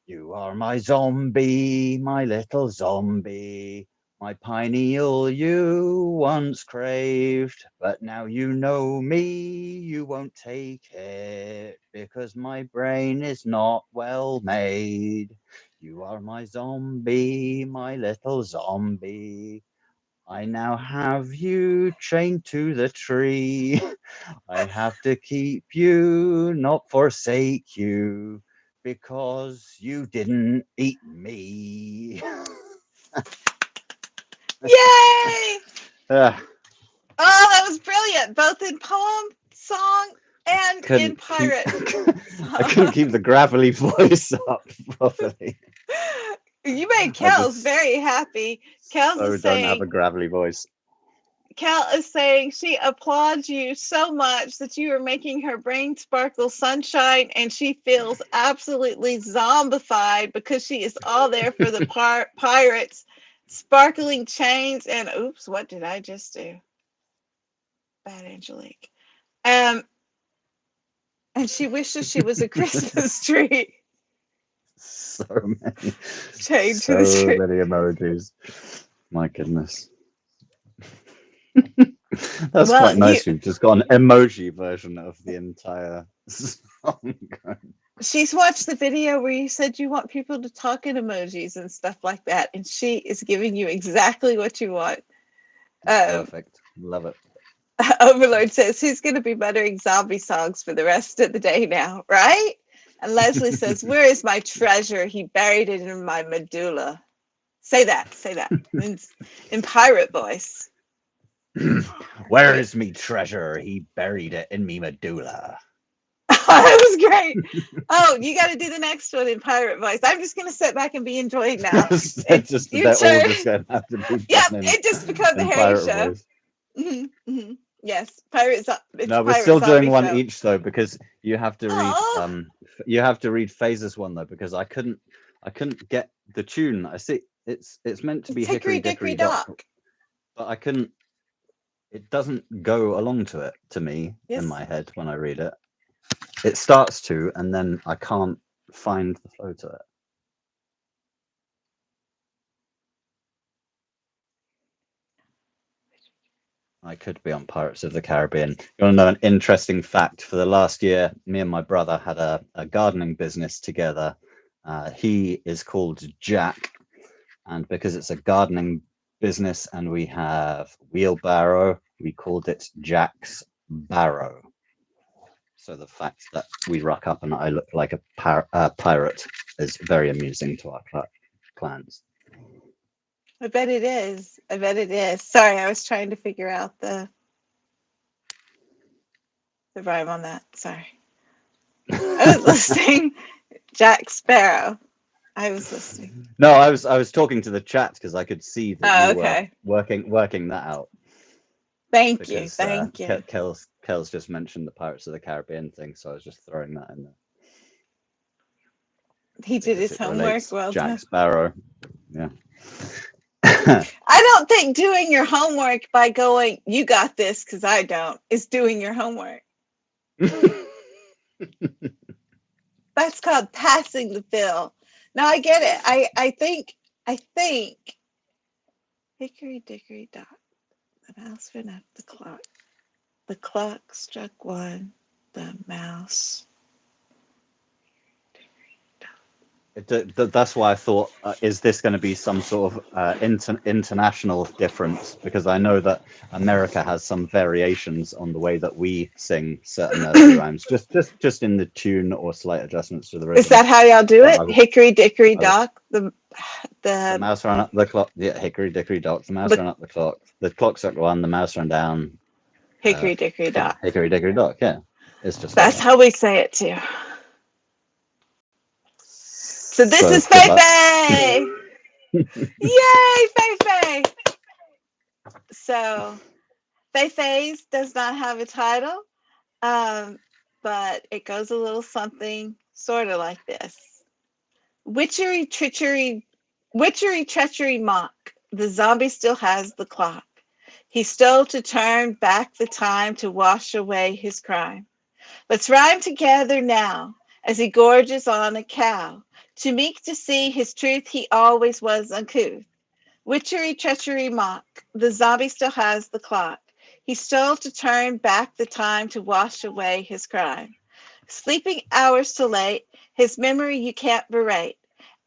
Speaker 2: You are my zombie, my little zombie. My pineal you once craved, but now you know me, you won't take it, because my brain is not well made. You are my zombie, my little zombie. I now have you chained to the tree. I have to keep you, not forsake you, because you didn't eat me.
Speaker 1: Yay!
Speaker 2: Ah,
Speaker 1: Oh, that was brilliant, both in poem, song, and in
Speaker 2: couldn't keep
Speaker 1: pirate
Speaker 2: I couldn't
Speaker 1: song.
Speaker 2: keep the gravelly voice up properly.
Speaker 1: You made
Speaker 2: I
Speaker 1: Kels
Speaker 2: just
Speaker 1: very happy. Kels
Speaker 2: so
Speaker 1: is
Speaker 2: don't have
Speaker 1: saying,
Speaker 2: a gravelly voice.
Speaker 1: Cal is saying she applauds you so much that you are making her brain sparkle sunshine, and she feels absolutely zombified because she is all there for the pirates, sparkling chains, and oops, what did I just do? Bad Angelique. Um, and she wishes she was a Christmas tree
Speaker 2: So many,
Speaker 1: chained to the
Speaker 2: so
Speaker 1: tree.
Speaker 2: many emojis. My goodness. That's
Speaker 1: Well,
Speaker 2: quite nice. You've just got an emoji version of the entire song.
Speaker 1: she's watched the video where you said you want people to talk in emojis and stuff like that, and she is giving you exactly what you want. Um,
Speaker 2: Perfect. Love it.
Speaker 1: Overlord says, who's going to be muttering zombie songs for the rest of the day now, right? And Leslie says, where is my treasure? He buried it in my medulla. Say that in pirate voice.
Speaker 2: Where
Speaker 1: Great.
Speaker 2: is me treasure? He buried it in me medulla.
Speaker 1: That was great. Oh, you got to do the next one in pirate voice. I'm just going to sit back and be enjoyed now. It's your
Speaker 2: They're all
Speaker 1: turn.
Speaker 2: just going to have to be
Speaker 1: Yep,
Speaker 2: done
Speaker 1: it just becomes a
Speaker 2: in
Speaker 1: Harry
Speaker 2: pirate
Speaker 1: show.
Speaker 2: voice.
Speaker 1: Yes, pirate. It's
Speaker 2: No,
Speaker 1: a
Speaker 2: we're
Speaker 1: pirate
Speaker 2: still doing
Speaker 1: zombie
Speaker 2: one
Speaker 1: show.
Speaker 2: each though, because
Speaker 1: Oh,
Speaker 2: you have to read Phaser's one though, because I couldn't get the tune. I see it's meant to be
Speaker 1: it's
Speaker 2: Hickory
Speaker 1: Hickory
Speaker 2: Dickory
Speaker 1: Dickory
Speaker 2: Dock,
Speaker 1: Dock.
Speaker 2: but I couldn't. It doesn't go along to it to me in
Speaker 1: Yes,
Speaker 2: my head when I read it. It starts to, and then I can't find the flow to it. I could be on Pirates of the Caribbean. You want to know an interesting fact? For the last year, me and my brother had a gardening business together. He is called Jack, and because it's a gardening business and we have wheelbarrow, we called it Jack's Barrow. So the fact that we rock up and I look like a pirate is very amusing to our clans.
Speaker 1: I bet it is. I bet it is. Sorry, I was trying to figure out the rhyme on that. Sorry, I was listening. Jack Sparrow. I was listening.
Speaker 2: No, I was talking to the chat because I could see that
Speaker 1: Oh,
Speaker 2: you were
Speaker 1: okay.
Speaker 2: working that out.
Speaker 1: Thank you.
Speaker 2: Because
Speaker 1: Thank you.
Speaker 2: Kel's just mentioned the Pirates of the Caribbean thing, so I was just throwing that in there
Speaker 1: He did
Speaker 2: because
Speaker 1: his
Speaker 2: it
Speaker 1: homework.
Speaker 2: relates
Speaker 1: Well
Speaker 2: Jack
Speaker 1: done.
Speaker 2: Sparrow. Yeah.
Speaker 1: I don't think doing your homework by going, you got this because I don't, is doing your homework. That's called passing the bill. Now I get it. I think hickory dickory dock. The mouse went up the clock. The clock struck one. The mouse.
Speaker 2: That's why I thought, is this going to be some sort of international difference? Because I know that America has some variations on the way that we sing certain nursery rhymes, just in the tune or slight adjustments to the
Speaker 1: Is
Speaker 2: rhythm.
Speaker 1: that how y'all do
Speaker 2: But
Speaker 1: it? Hickory dickory
Speaker 2: I was
Speaker 1: dock.
Speaker 2: the
Speaker 1: The
Speaker 2: mouse ran up the clock. Yeah, hickory dickory dock. The mouse
Speaker 1: the
Speaker 2: ran up the clock. The clock struck one. The mouse ran down.
Speaker 1: hickory dickory
Speaker 2: Yeah,
Speaker 1: dock.
Speaker 2: hickory dickory dock. Yeah, it's just like
Speaker 1: That's
Speaker 2: that.
Speaker 1: how we say it too. So this
Speaker 2: So
Speaker 1: is
Speaker 2: good
Speaker 1: Fei
Speaker 2: luck.
Speaker 1: Fei. Yay, Fei Fei. So Fei Fei's does not have a title, um, but it goes a little something sort of like this. Witchery, treachery, witchery, treachery, mock. The zombie still has the clock. He stole to turn back the time to wash away his crime. Let's rhyme together now as he gorges on a cow. Too meek to see his truth, he always was uncouth. Witchery, treachery, mock. The zombie still has the clock. He stole to turn back the time to wash away his crime. Sleeping hours too late, his memory you can't berate,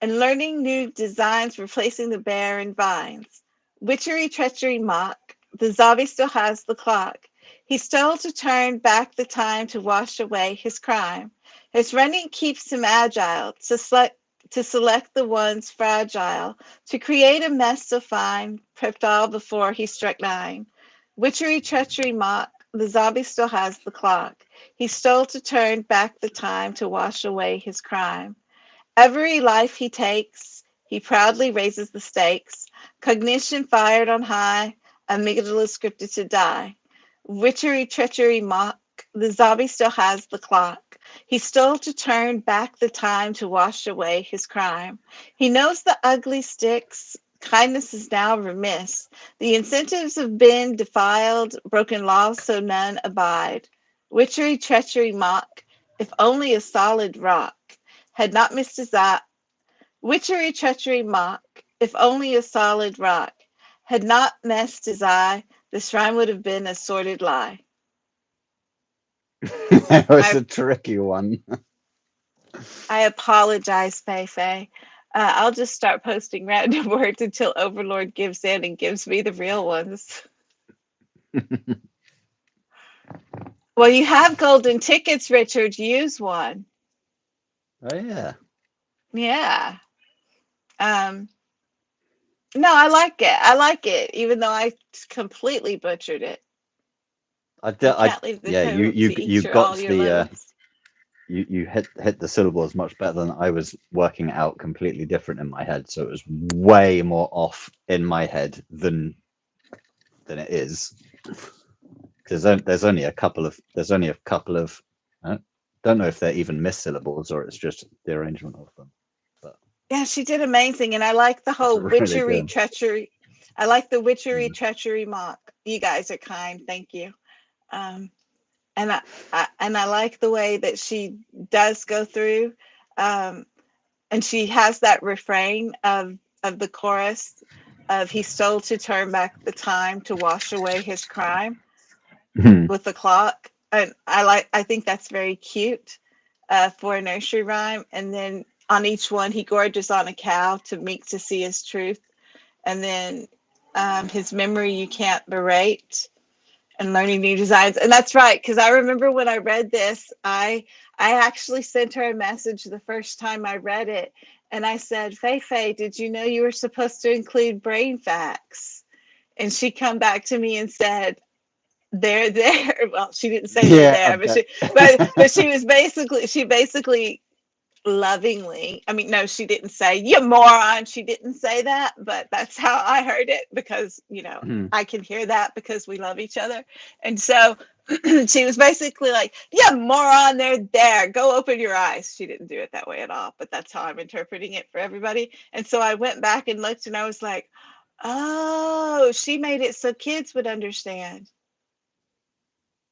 Speaker 1: and learning new designs replacing the barren vines. Witchery, treachery, mock. The zombie still has the clock. He stole to turn back the time to wash away his crime. His running keeps him agile to select the ones fragile, to create a mess so fine, prepped all before he struck nine. Witchery, treachery, mock. The zombie still has the clock. He stole to turn back the time to wash away his crime. Every life he takes, he proudly raises the stakes. Cognition fired on high, amygdala scripted to die. Witchery, treachery, mock. The zombie still has the clock. He stole to turn back the time to wash away his crime. He knows the ugly sticks. Kindness is now remiss. The incentives have been defiled, broken laws so none abide. Witchery, treachery, mock. If only a solid rock had not missed his eye. Witchery, treachery, mock. If only a solid rock had not messed his eye, this rhyme would have been a sordid lie.
Speaker 2: It was
Speaker 1: I
Speaker 2: a tricky one.
Speaker 1: I apologize, Fei Fei. I'll just start posting random words until Overlord gives in and gives me the real ones. Well, you have golden tickets, Richard. Use one.
Speaker 2: Oh yeah.
Speaker 1: Yeah. Um, no, I like it. I like it, even though I completely butchered it. You can't leave the
Speaker 2: Yeah.
Speaker 1: table to eat
Speaker 2: You
Speaker 1: your
Speaker 2: got
Speaker 1: all your
Speaker 2: the
Speaker 1: loads.
Speaker 2: you hit the syllables much better than I was working it out. Completely different in my head, so it was way more off in my head than it is. Because there's only a couple of I don't know if they're even missed syllables or it's just the arrangement of them. But
Speaker 1: Yeah, she did amazing, and I like the
Speaker 2: it's
Speaker 1: whole
Speaker 2: really
Speaker 1: witchery
Speaker 2: good.
Speaker 1: treachery. I like the witchery
Speaker 2: Mm.
Speaker 1: treachery mock. You guys are kind, thank you. Um, and I like the way that she does go through, um, and she has that refrain of the chorus of he stole to turn back the time to wash away his crime with the clock, and I think that's very cute for a nursery rhyme. And then on each one, he gorges on a cow to meek to see his truth, and then his memory you can't berate, and learning new designs. And that's right, because I remember when I read this, I actually sent her a message the first time I read it, and I said, Fei Fei, did you know you were supposed to include brain facts? And she come back to me and said, they're there. Well, she didn't say they're
Speaker 2: Yeah, I
Speaker 1: there, but
Speaker 2: bet.
Speaker 1: she basically lovingly, I mean, no, she didn't say you moron, she didn't say that, but that's how I heard it, because I can hear that because we love each other. And so she was basically like, yeah, moron, they're there, go open your eyes. She didn't do it that way at all, but that's how I'm interpreting it for everybody. And so I went back and looked, and I was like, oh, she made it so kids would understand,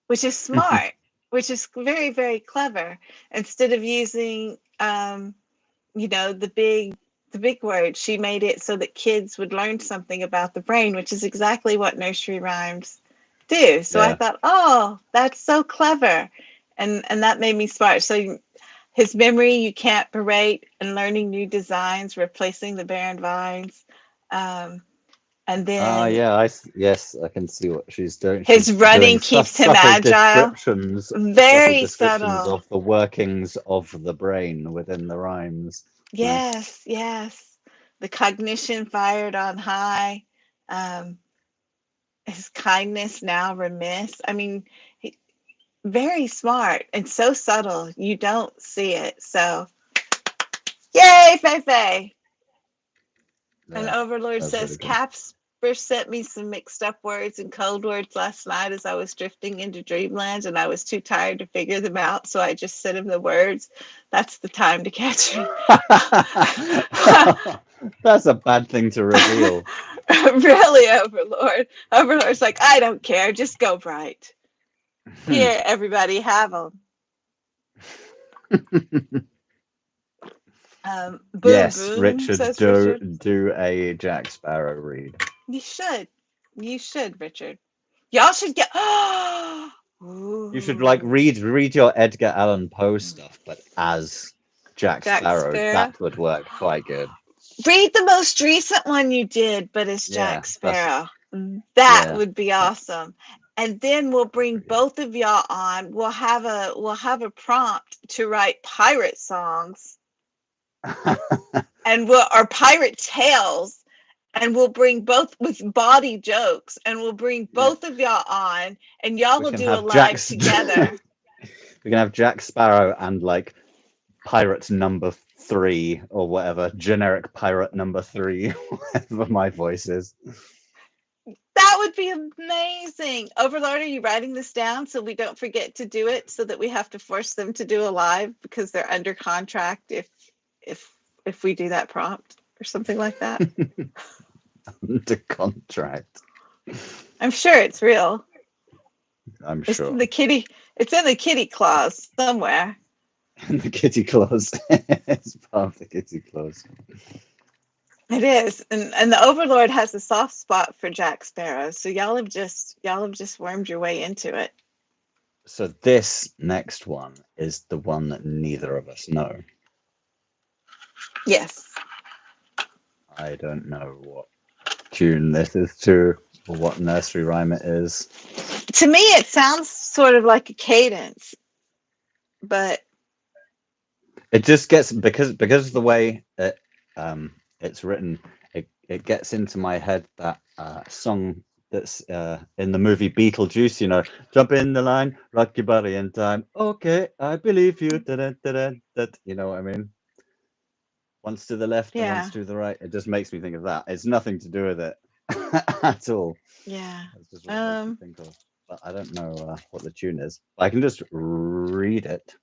Speaker 1: which is smart, which is very, very clever. Instead of using the big word, she made it so that kids would learn something about the brain, which is exactly what nursery rhymes do. So I
Speaker 2: Yeah.
Speaker 1: thought, oh, that's so clever, and that made me smart. So His memory you can't berate, and learning new designs, replacing the barren vines. Um, and then
Speaker 2: Yeah, yes, I can see what she's doing.
Speaker 1: his
Speaker 2: She's doing
Speaker 1: running keeps him agile.
Speaker 2: subtle
Speaker 1: Very
Speaker 2: descriptions
Speaker 1: subtle.
Speaker 2: of the workings of the brain within the rhymes. Nice.
Speaker 1: Yes, yes. The cognition fired on high. Um, his kindness now remiss. I mean, very smart and so subtle. You don't see it. So, yay, Fei Fei. And
Speaker 2: Yeah,
Speaker 1: Overlord
Speaker 2: that's
Speaker 1: says,
Speaker 2: really good.
Speaker 1: Casper sent me some mixed up words and code words last night as I was drifting into dreamland, and I was too tired to figure them out, so I just sent him the words. That's the time to catch me.
Speaker 2: That's a bad thing to reveal.
Speaker 1: Really, Overlord. Overlord's like, I don't care. Just go bright. Here, everybody, have them. Boom,
Speaker 2: Yes,
Speaker 1: boom,
Speaker 2: Richard,
Speaker 1: says Richard.
Speaker 2: do a Jack Sparrow read.
Speaker 1: You should. You should, Richard. Y'all should get.
Speaker 2: You should like
Speaker 1: Ooh.
Speaker 2: read your Edgar Allan Poe stuff, but as Jack
Speaker 1: Jack
Speaker 2: Sparrow.
Speaker 1: Sparrow.
Speaker 2: That would work quite good.
Speaker 1: Read the most recent one you did, but it's
Speaker 2: Yeah,
Speaker 1: Jack
Speaker 2: that's
Speaker 1: Sparrow. That
Speaker 2: yeah,
Speaker 1: would be
Speaker 2: that's
Speaker 1: awesome. And then we'll bring
Speaker 2: pretty
Speaker 1: both of y'all on. We'll have a prompt to write pirate songs,
Speaker 2: good.
Speaker 1: and or pirate tales, and we'll bring both with body jokes, and we'll bring
Speaker 2: Yeah,
Speaker 1: both of y'all on, and y'all
Speaker 2: we
Speaker 1: will
Speaker 2: can
Speaker 1: do a
Speaker 2: have
Speaker 1: live together.
Speaker 2: we can have Jack Sparrow and like pirate number 3 or whatever, generic pirate number 3, whatever my voice is.
Speaker 1: That would be amazing. Overlord, are you writing this down so we don't forget to do it, so that we have to force them to do a live because they're under contract if if we do that prompt or something like that?
Speaker 2: Under contract.
Speaker 1: I'm sure it's real.
Speaker 2: I'm
Speaker 1: It's in
Speaker 2: sure.
Speaker 1: the kitty clause somewhere.
Speaker 2: And the kitty claus. It's part of the kitty claus.
Speaker 1: It is. And the Overlord has a soft spot for Jack Sparrow. So y'all have just wormed your way into it.
Speaker 2: So this next one is the one that neither of us know.
Speaker 1: Yes.
Speaker 2: I don't know what tune this is to or what nursery rhyme it is.
Speaker 1: To me it sounds sort of like a cadence, but
Speaker 2: It just gets because of the way it's written, it gets into my head that song that's in the movie Beetlejuice, you know, jump in the line, rock your body in time. Okay, I believe you. You know what I mean? Once to the left and once
Speaker 1: yeah.
Speaker 2: to the right. It just makes me think of that. It's nothing to do with it at all.
Speaker 1: Yeah.
Speaker 2: That's just what it makes me think of. But I don't know what the tune is. I can just read it.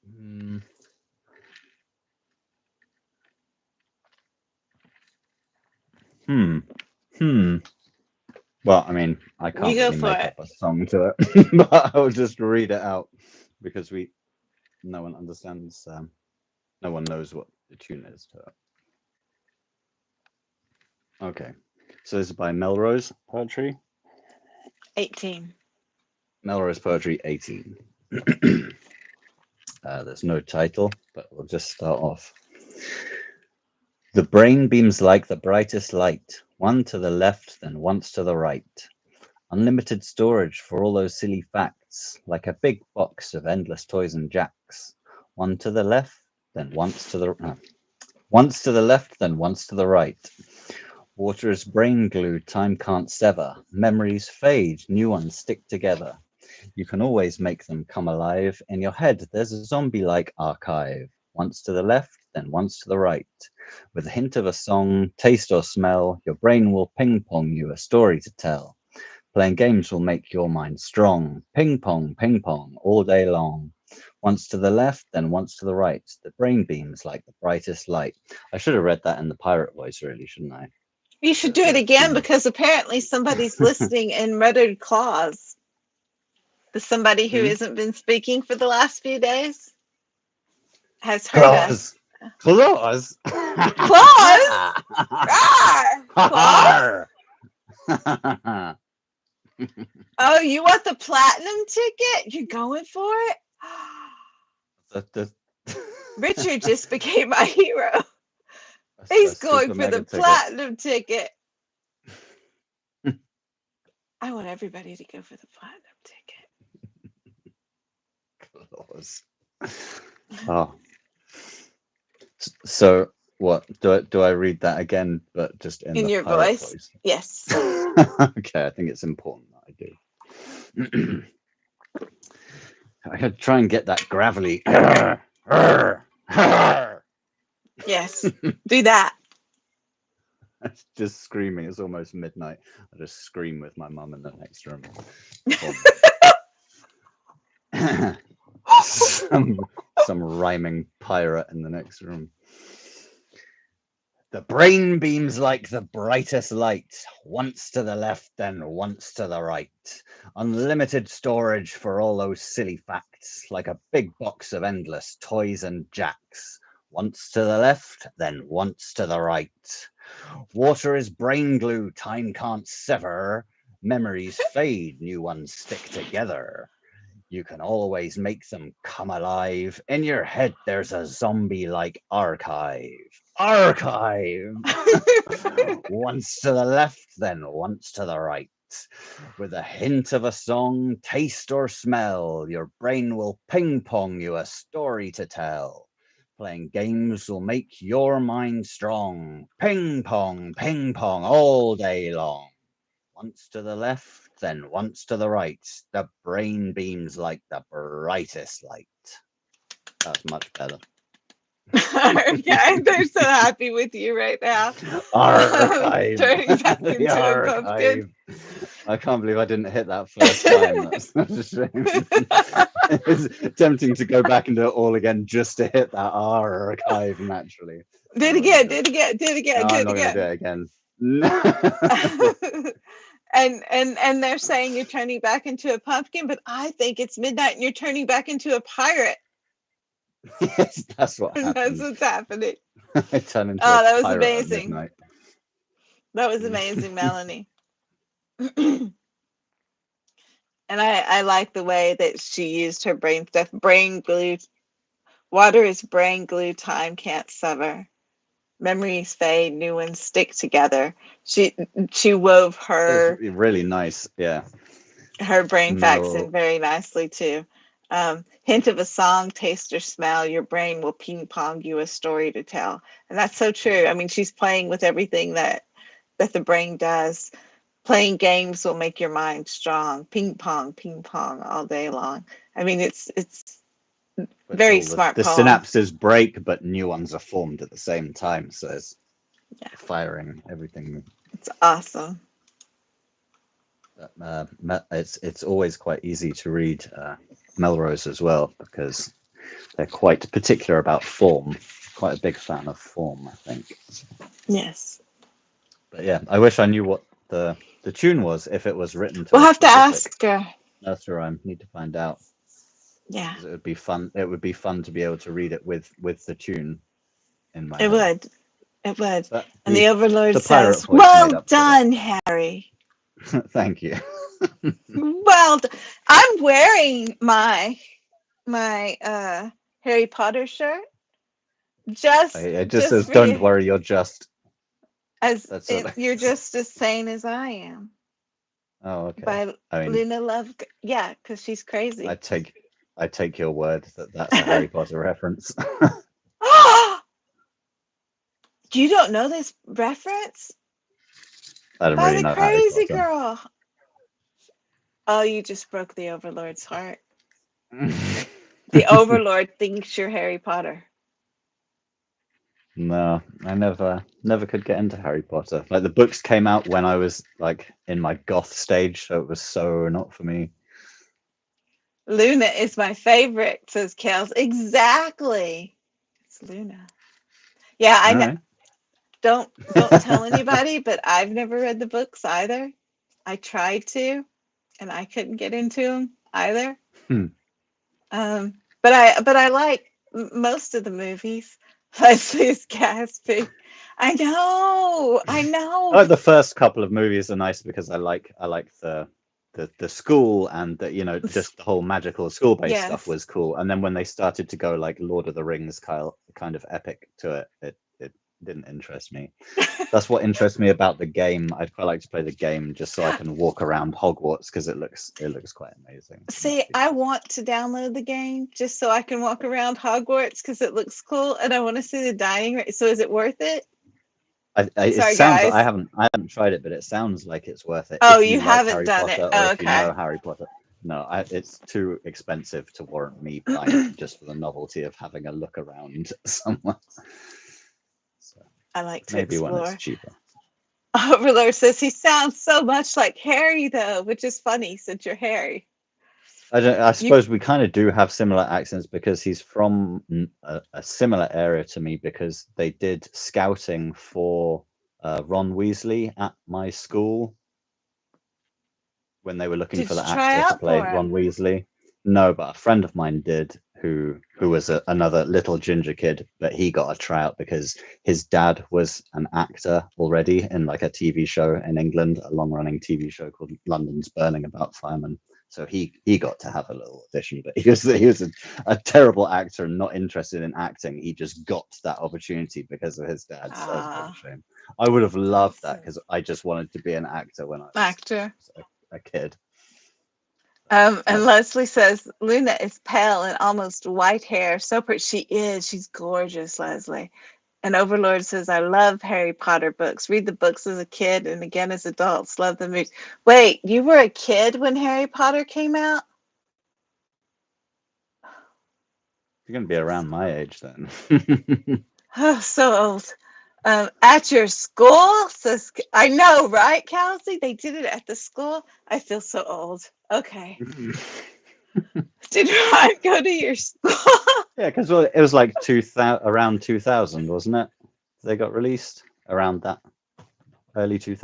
Speaker 2: Mm. Hmm. Hmm. Well, I mean, I
Speaker 1: You
Speaker 2: can't
Speaker 1: go
Speaker 2: really
Speaker 1: for
Speaker 2: make
Speaker 1: it.
Speaker 2: up a song to it, but I'll just read it out because no one understands. No one knows what the tune is to it. Okay, so this is by Melrose Poetry.
Speaker 1: 18.
Speaker 2: Melrose Poetry 18. There's no title, but we'll just start off. The brain beams like the brightest light, one to the left, then once to the right. Unlimited storage for all those silly facts, like a big box of endless toys and jacks. One to the left, then once to the left, then once to the right. Water is brain glue, time can't sever. Memories fade, new ones stick together. You can always make them come alive. In your head, there's a zombie-like archive. Once to the left, then once to the right. With a hint of a song, taste or smell, your brain will ping-pong you a story to tell. Playing games will make your mind strong. Ping pong, all day long. Once to the left, then once to the right. The brain beams like the brightest light. I should have read that in the pirate voice, really, shouldn't I?
Speaker 1: You should do it
Speaker 2: It's too
Speaker 1: again
Speaker 2: much.
Speaker 1: because apparently somebody's listening in muttered claws. The somebody who
Speaker 2: Hmm?
Speaker 1: hasn't been speaking for the last few days has heard us.
Speaker 2: Claws! Claws!
Speaker 1: Claws? Rawr! Claws? Oh, you want the platinum ticket? You're going for it?
Speaker 2: The
Speaker 1: Richard just became my hero.
Speaker 2: a
Speaker 1: He's going
Speaker 2: super
Speaker 1: for
Speaker 2: mega
Speaker 1: the
Speaker 2: ticket.
Speaker 1: platinum ticket. I want everybody to go for the platinum ticket.
Speaker 2: Claws. Oh. So what do I read that again, but just in
Speaker 1: In
Speaker 2: the
Speaker 1: your
Speaker 2: pirate
Speaker 1: voice?
Speaker 2: voice?
Speaker 1: Yes.
Speaker 2: Okay, I think it's important that I do. I could try and get that gravelly.
Speaker 1: Yes. Do that.
Speaker 2: Just screaming. It's almost midnight. I just scream with my mum in the next room. some rhyming pirate in the next room. The brain beams like the brightest light, once to the left, then once to the right. Unlimited storage for all those silly facts, like a big box of endless toys and jacks. Once to the left, then once to the right. Water is brain glue, time can't sever. Memories fade, new ones stick together. You can always make them come alive. In your head, there's a zombie-like archive. Archive! Once to the left, then once to the right. With a hint of a song, taste or smell, your brain will ping-pong you a story to tell. Playing games will make your mind strong. Ping-pong, all day long. Once to the left, then once to the right. The brain beams like the brightest light. That's much better.
Speaker 1: Okay, they're so happy with you right now.
Speaker 2: Archive.
Speaker 1: Turning back
Speaker 2: The
Speaker 1: into a pumpkin.
Speaker 2: archive. I can't believe I didn't hit that first time. That's such a shame. It's tempting to go back and do it all again just to hit that archive naturally.
Speaker 1: Do it again, do it again, do it again,
Speaker 2: No,
Speaker 1: do
Speaker 2: I'm
Speaker 1: it
Speaker 2: not going to do
Speaker 1: again.
Speaker 2: it again.
Speaker 1: And they're saying you're turning back into a pumpkin, but I think it's midnight and you're turning back into a pirate.
Speaker 2: Yes, that's what
Speaker 1: That's
Speaker 2: happened.
Speaker 1: what's happening.
Speaker 2: I turn into
Speaker 1: Oh,
Speaker 2: a
Speaker 1: that was
Speaker 2: pirate at
Speaker 1: amazing.
Speaker 2: midnight.
Speaker 1: That was amazing, Melanie. And I like the way that she used her brain stuff. Brain glue. Water is brain glue. Time can't sever. Memories fade. New ones stick together. She wove
Speaker 2: It's
Speaker 1: her
Speaker 2: really nice. Yeah.
Speaker 1: brain facts in
Speaker 2: No.
Speaker 1: very nicely too. Hint of a song, taste or smell, your brain will ping pong you a story to tell. And that's so true. I mean, she's playing with everything that the brain does. Playing games will make your mind strong. Ping pong all day long. I mean, it's
Speaker 2: It's
Speaker 1: very
Speaker 2: all
Speaker 1: smart
Speaker 2: the
Speaker 1: poem.
Speaker 2: synapses break, but new ones are formed at the same time. So it's
Speaker 1: Yeah,
Speaker 2: firing everything.
Speaker 1: it's awesome.
Speaker 2: It's always quite easy to read Melrose as well because they're quite particular about form. Quite a big fan of form, I think.
Speaker 1: Yes.
Speaker 2: But yeah, I wish I knew what the tune was if it was written to
Speaker 1: We'll
Speaker 2: a
Speaker 1: have to
Speaker 2: specific
Speaker 1: ask her.
Speaker 2: nursery rhyme. Need to find out.
Speaker 1: Yeah.
Speaker 2: Because it would be fun. It would be fun to be able to read it with the tune in my
Speaker 1: It
Speaker 2: head.
Speaker 1: would. It would.
Speaker 2: But
Speaker 1: And the Overlord
Speaker 2: the pirate
Speaker 1: says,
Speaker 2: voice made
Speaker 1: "Well
Speaker 2: up for
Speaker 1: done, Harry.
Speaker 2: it. Thank you.
Speaker 1: Well, I'm wearing my Harry Potter shirt
Speaker 2: It just
Speaker 1: just
Speaker 2: says,
Speaker 1: for
Speaker 2: "Don't
Speaker 1: you,
Speaker 2: worry, you're just."
Speaker 1: as
Speaker 2: That's what.
Speaker 1: you're just as sane as I am.
Speaker 2: Oh, okay.
Speaker 1: By
Speaker 2: I mean,
Speaker 1: Luna Love. Yeah, because she's
Speaker 2: I
Speaker 1: crazy.
Speaker 2: take your word that that's a Harry Potter reference.
Speaker 1: You don't know this reference?
Speaker 2: I don't
Speaker 1: By
Speaker 2: really
Speaker 1: the
Speaker 2: know Harry
Speaker 1: crazy
Speaker 2: Potter.
Speaker 1: girl. Oh, you just broke the Overlord's heart. The Overlord thinks you're Harry Potter.
Speaker 2: No, I never could get into Harry Potter. Like the books came out when I was like in my goth stage, so it was so not for me.
Speaker 1: Luna is my favorite, says Kels. Exactly. It's Luna. Yeah, I
Speaker 2: All
Speaker 1: know.
Speaker 2: right.
Speaker 1: Don't tell anybody, but I've never read the books either. I tried to, and I couldn't get into them either.
Speaker 2: Hmm.
Speaker 1: But I like most of the movies. Leslie's gasping. I
Speaker 2: I
Speaker 1: know.
Speaker 2: like the first couple of movies are nice because I like the the school and the, just the whole magical school-based stuff
Speaker 1: Yes.
Speaker 2: was cool. And then when they started to go like Lord of the Rings kind of epic to it didn't interest me. That's what interests me about the game. I'd quite like to play the game just so I can walk around Hogwarts because it looks quite amazing.
Speaker 1: See, I want to download the game just so I can walk around Hogwarts because it looks cool, and I want to see the dining rate. So is it worth it?
Speaker 2: It
Speaker 1: Sorry,
Speaker 2: sounds like
Speaker 1: guys.
Speaker 2: I haven't tried it, but it sounds like it's worth it
Speaker 1: Oh,
Speaker 2: if you
Speaker 1: you
Speaker 2: like
Speaker 1: haven't
Speaker 2: Harry
Speaker 1: done it.
Speaker 2: Potter or
Speaker 1: Oh,
Speaker 2: if you
Speaker 1: okay.
Speaker 2: know Harry Potter. No, it's too expensive to warrant me buying it just for the novelty of having a look around somewhere. So
Speaker 1: I like to
Speaker 2: maybe when it's
Speaker 1: explore.
Speaker 2: cheaper.
Speaker 1: Overlord says he sounds so much like Harry, though, which is funny since you're Harry.
Speaker 2: I
Speaker 1: You
Speaker 2: suppose we kind of do have similar accents because he's from a similar area to me because they did scouting for Ron Weasley at my school when they were looking
Speaker 1: did
Speaker 2: for
Speaker 1: you
Speaker 2: the
Speaker 1: try
Speaker 2: actor to
Speaker 1: out
Speaker 2: play
Speaker 1: for
Speaker 2: Ron
Speaker 1: him?
Speaker 2: Weasley. No, but a friend of mine did who was another little ginger kid, but he got a tryout because his dad was an actor already in like a TV show in England, a long-running TV show called London's Burning about firemen. So he got to have a little audition, but he was a terrible actor and not interested in acting. He just got that opportunity because of his dad. So that's a bit of a
Speaker 1: Ah,
Speaker 2: shame. I would have loved that
Speaker 1: awesome.
Speaker 2: because I just wanted to be an actor when I was
Speaker 1: Actor.
Speaker 2: a kid. How
Speaker 1: And
Speaker 2: about
Speaker 1: Leslie says Luna is pale and almost white hair. So pretty. She is. She's gorgeous, Leslie. And Overlord says, I love Harry Potter books. Read the books as a kid and again as adults. Love the movies. Wait, you were a kid when Harry Potter came out?
Speaker 2: you're going to be around my age then?
Speaker 1: Oh, so old. At your school? Says, I know, right, Kelsey? They did it at the school. I feel so old. Okay. Did Ryan go to your school?
Speaker 2: Yeah, because it was like around 2000, wasn't it? They got released around that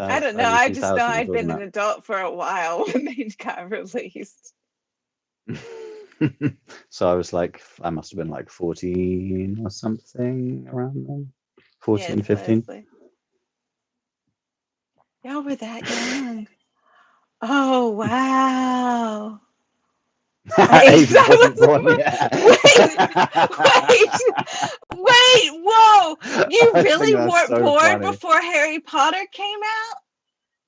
Speaker 1: I don't know.
Speaker 2: early
Speaker 1: I just know
Speaker 2: 2000s,
Speaker 1: I'd been
Speaker 2: wasn't
Speaker 1: an adult for a while when they got released.
Speaker 2: it? So I was like, I must have been like 14 or something around then.
Speaker 1: Yes,
Speaker 2: 14, 15.
Speaker 1: Leslie. Y'all were that young. Oh, wow. Wait,
Speaker 2: Abe
Speaker 1: that
Speaker 2: wasn't
Speaker 1: was
Speaker 2: born yet.
Speaker 1: wait, whoa! You
Speaker 2: I think
Speaker 1: really
Speaker 2: that's
Speaker 1: weren't
Speaker 2: so
Speaker 1: born
Speaker 2: funny.
Speaker 1: before Harry Potter came out?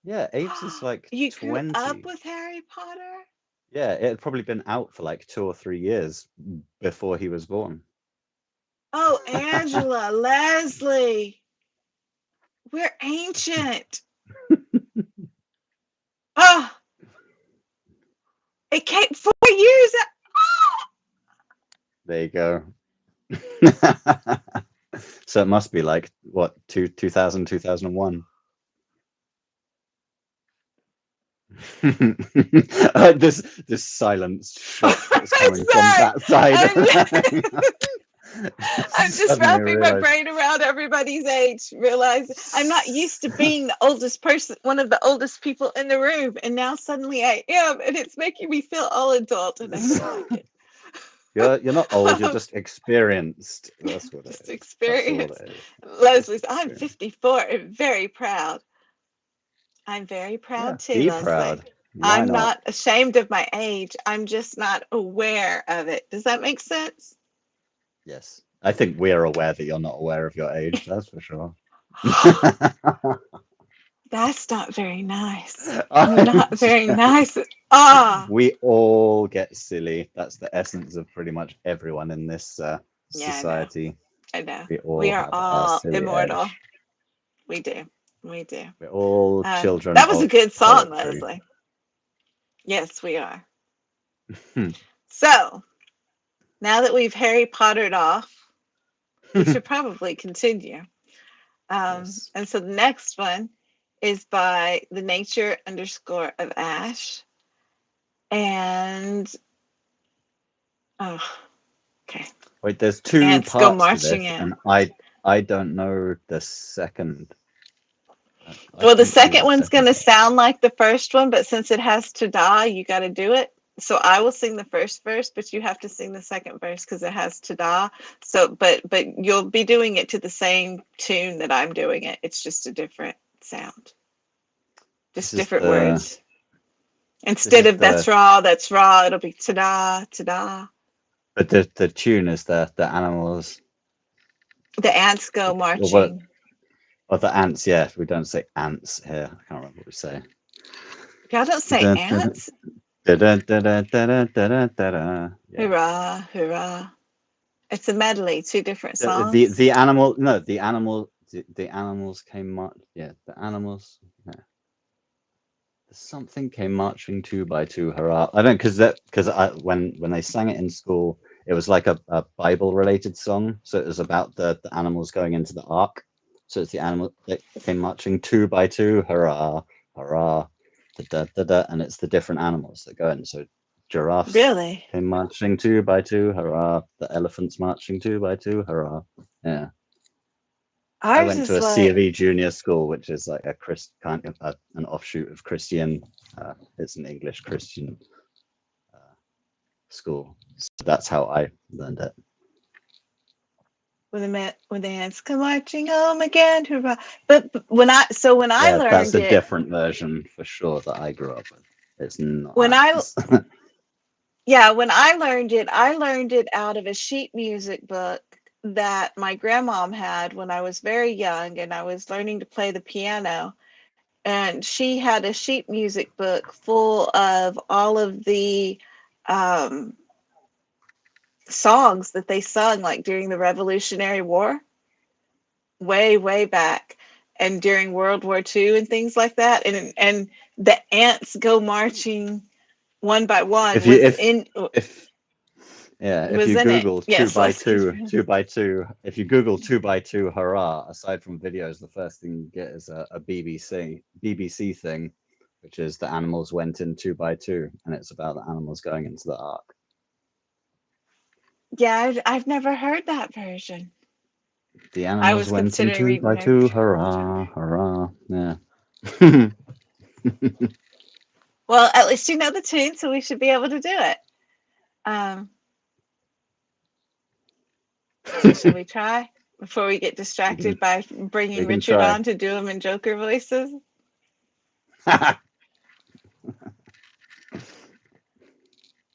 Speaker 2: Yeah, Abe's is like
Speaker 1: You grew up
Speaker 2: 20.
Speaker 1: with Harry Potter?
Speaker 2: Yeah, it had probably been out for like 2 or 3 years before he was born.
Speaker 1: Oh, Angela, Leslie, we're ancient. Oh, it came 4 years.
Speaker 2: There you go. So it must be like what 2000, 2001. This silenced shock that's
Speaker 1: I'm
Speaker 2: coming from
Speaker 1: sorry.
Speaker 2: that side.
Speaker 1: I'm, I'm just
Speaker 2: Suddenly
Speaker 1: wrapping my
Speaker 2: realized.
Speaker 1: brain around everybody's age, realizing I'm not used to being the oldest person, one of the oldest people in the room, and now suddenly I am, and it's making me feel all adult, and I don't like it.
Speaker 2: You're not old, you're just experienced. That's what it
Speaker 1: Just
Speaker 2: is. That's all
Speaker 1: experience.
Speaker 2: it is. Just
Speaker 1: Leslie's, I'm
Speaker 2: experience.
Speaker 1: 54 and very proud. I'm very
Speaker 2: Yeah,
Speaker 1: proud too,
Speaker 2: be
Speaker 1: Leslie.
Speaker 2: proud. Why
Speaker 1: I'm
Speaker 2: not?
Speaker 1: not ashamed of my age. I'm just not aware of it. Does that make sense?
Speaker 2: Yes. I think we're aware that you're not aware of your age, that's for sure.
Speaker 1: That's not very nice. Not very nice. Ah,
Speaker 2: We all get silly. That's the essence of pretty much everyone in this
Speaker 1: yeah, I know.
Speaker 2: society.
Speaker 1: I know.
Speaker 2: We
Speaker 1: We
Speaker 2: all
Speaker 1: are
Speaker 2: have our
Speaker 1: all
Speaker 2: silly
Speaker 1: immortal.
Speaker 2: edge.
Speaker 1: We do. We do.
Speaker 2: We're all children
Speaker 1: That was a
Speaker 2: of
Speaker 1: good song,
Speaker 2: poetry.
Speaker 1: Leslie. Yes, we are.
Speaker 2: Hmm.
Speaker 1: So now that we've Harry Pottered off, we should probably continue.
Speaker 2: Yes.
Speaker 1: And so the next one is by the nature underscore of Ash. And oh, okay.
Speaker 2: Wait, there's
Speaker 1: The
Speaker 2: two
Speaker 1: ants go
Speaker 2: parts to
Speaker 1: marching
Speaker 2: this,
Speaker 1: in.
Speaker 2: and I don't know the second. I
Speaker 1: Well, the
Speaker 2: couldn't see
Speaker 1: second
Speaker 2: the
Speaker 1: one's going
Speaker 2: second
Speaker 1: to
Speaker 2: part.
Speaker 1: sound like the first one, but since it has to die, you got to do it. So I will sing the first verse, but you have to sing the second verse because it has to die. So, but you'll be doing it to the same tune that I'm doing it. It's just a different sound,
Speaker 2: This
Speaker 1: just
Speaker 2: is
Speaker 1: different words.
Speaker 2: This
Speaker 1: Instead
Speaker 2: is
Speaker 1: of that's raw, it'll be ta-da, ta-da.
Speaker 2: but the tune is the animals.
Speaker 1: The ants go
Speaker 2: Or what?
Speaker 1: marching.
Speaker 2: Or the ants? Yeah, we don't say ants here. I can't remember what we say.
Speaker 1: Y'all don't say ants?
Speaker 2: Yeah.
Speaker 1: Hurrah, hurrah. It's a medley, two different songs.
Speaker 2: The animal. No, the animal. The animals came. Yeah, the animals. Yeah. Something came marching two by two, hurrah! I don't because when they sang it in school, it was like a Bible related song, so it was about the animals going into the ark. So it's the animal that came marching two by two, hurrah, hurrah, da da da da, and it's the different animals that go in. So giraffes
Speaker 1: Really?
Speaker 2: came marching two by two, hurrah! The elephants marching two by two, hurrah! Yeah. I
Speaker 1: Ours
Speaker 2: went to
Speaker 1: is
Speaker 2: a C of
Speaker 1: like,
Speaker 2: E junior school, which is like a kind of an offshoot of Christian. It's an English Christian uh, school, so that's how I learned it.
Speaker 1: when the ants come marching home again, hurrah. But when I
Speaker 2: Yeah, that's
Speaker 1: learned
Speaker 2: a
Speaker 1: it,
Speaker 2: different version for sure that I grew up with. It's not
Speaker 1: when I
Speaker 2: ants.
Speaker 1: yeah, when I learned it out of a sheet music book that my grandmom had when I was very young and I was learning to play the piano. And she had a sheet music book full of all of the um, songs that they sung like during the Revolutionary War, way, way back, and during World War II and things like that. And the ants go marching one by one
Speaker 2: if you if Yeah, if
Speaker 1: was
Speaker 2: you
Speaker 1: in it.
Speaker 2: Google
Speaker 1: Yes, let's continue.
Speaker 2: two by two, if you Google two by two, hurrah! Aside from videos, the first thing you get is a BBC thing, which is the animals went in two by two, and it's about the animals going into the ark.
Speaker 1: Yeah, I've never heard that version.
Speaker 2: The
Speaker 1: I
Speaker 2: animals
Speaker 1: was
Speaker 2: went in
Speaker 1: considering
Speaker 2: two
Speaker 1: reading
Speaker 2: by two,
Speaker 1: Nursery.
Speaker 2: hurrah, hurrah! Yeah.
Speaker 1: Well, at least you know the tune, so we should be able to do it. Um, so shall we try before we get
Speaker 2: we can
Speaker 1: distracted by bringing
Speaker 2: we can
Speaker 1: Richard
Speaker 2: try.
Speaker 1: on to do them in Joker voices?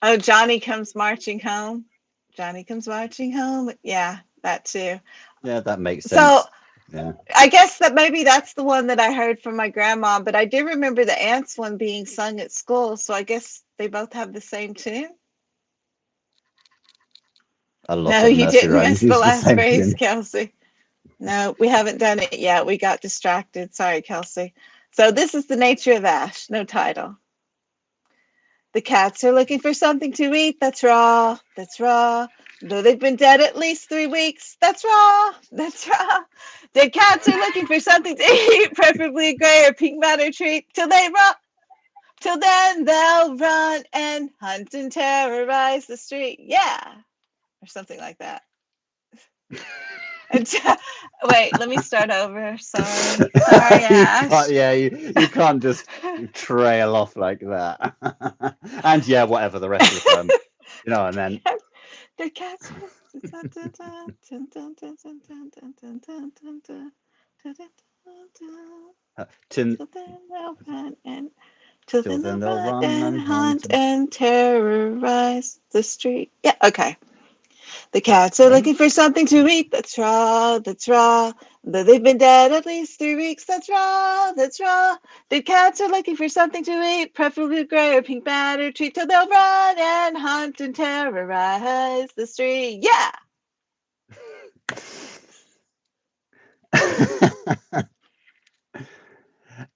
Speaker 1: Oh, Johnny comes marching home. Johnny comes marching home. Yeah, that too.
Speaker 2: Yeah, that makes
Speaker 1: So
Speaker 2: sense. Yeah.
Speaker 1: I guess that maybe that's the one that I heard from my grandma, but I do remember the ants one being sung at school. So I guess they both have the same tune.
Speaker 2: A lot
Speaker 1: No,
Speaker 2: of
Speaker 1: you
Speaker 2: nursery
Speaker 1: didn't
Speaker 2: rhymes
Speaker 1: miss the
Speaker 2: use the
Speaker 1: last
Speaker 2: same
Speaker 1: phrase,
Speaker 2: tune.
Speaker 1: Kelsey. No, we haven't done it yet. We got distracted. Sorry, Kelsey. So this is the nature of Ash. No title. The cats are looking for something to eat that's raw. That's raw. Though they've been dead at least 3 weeks. That's raw. That's raw. The cats are looking for something to eat, preferably a gray or pink matter treat, till they raw. Till then, they'll run and hunt and terrorize the street. Yeah, or something like that. Wait, let me start over. Sorry. Sorry,
Speaker 2: You can't,
Speaker 1: Ash.
Speaker 2: yeah, you can't just trail off like that. And yeah, whatever the rest of the poem, you know what I meant.
Speaker 1: The cats.
Speaker 2: Tin,
Speaker 1: Till then they'll run and till
Speaker 2: till
Speaker 1: then
Speaker 2: then
Speaker 1: they'll
Speaker 2: they'll
Speaker 1: run
Speaker 2: run
Speaker 1: and
Speaker 2: and hunt.
Speaker 1: hunt and terrorize the street. Yeah, okay. The
Speaker 2: That
Speaker 1: cats are
Speaker 2: right?
Speaker 1: looking for something to eat that's raw, that's raw. Though they've been dead at least 3 weeks, that's raw, that's raw. The cats are looking for something to eat, preferably gray or pink batter treat, till they'll run and hunt and terrorize the street. Yeah!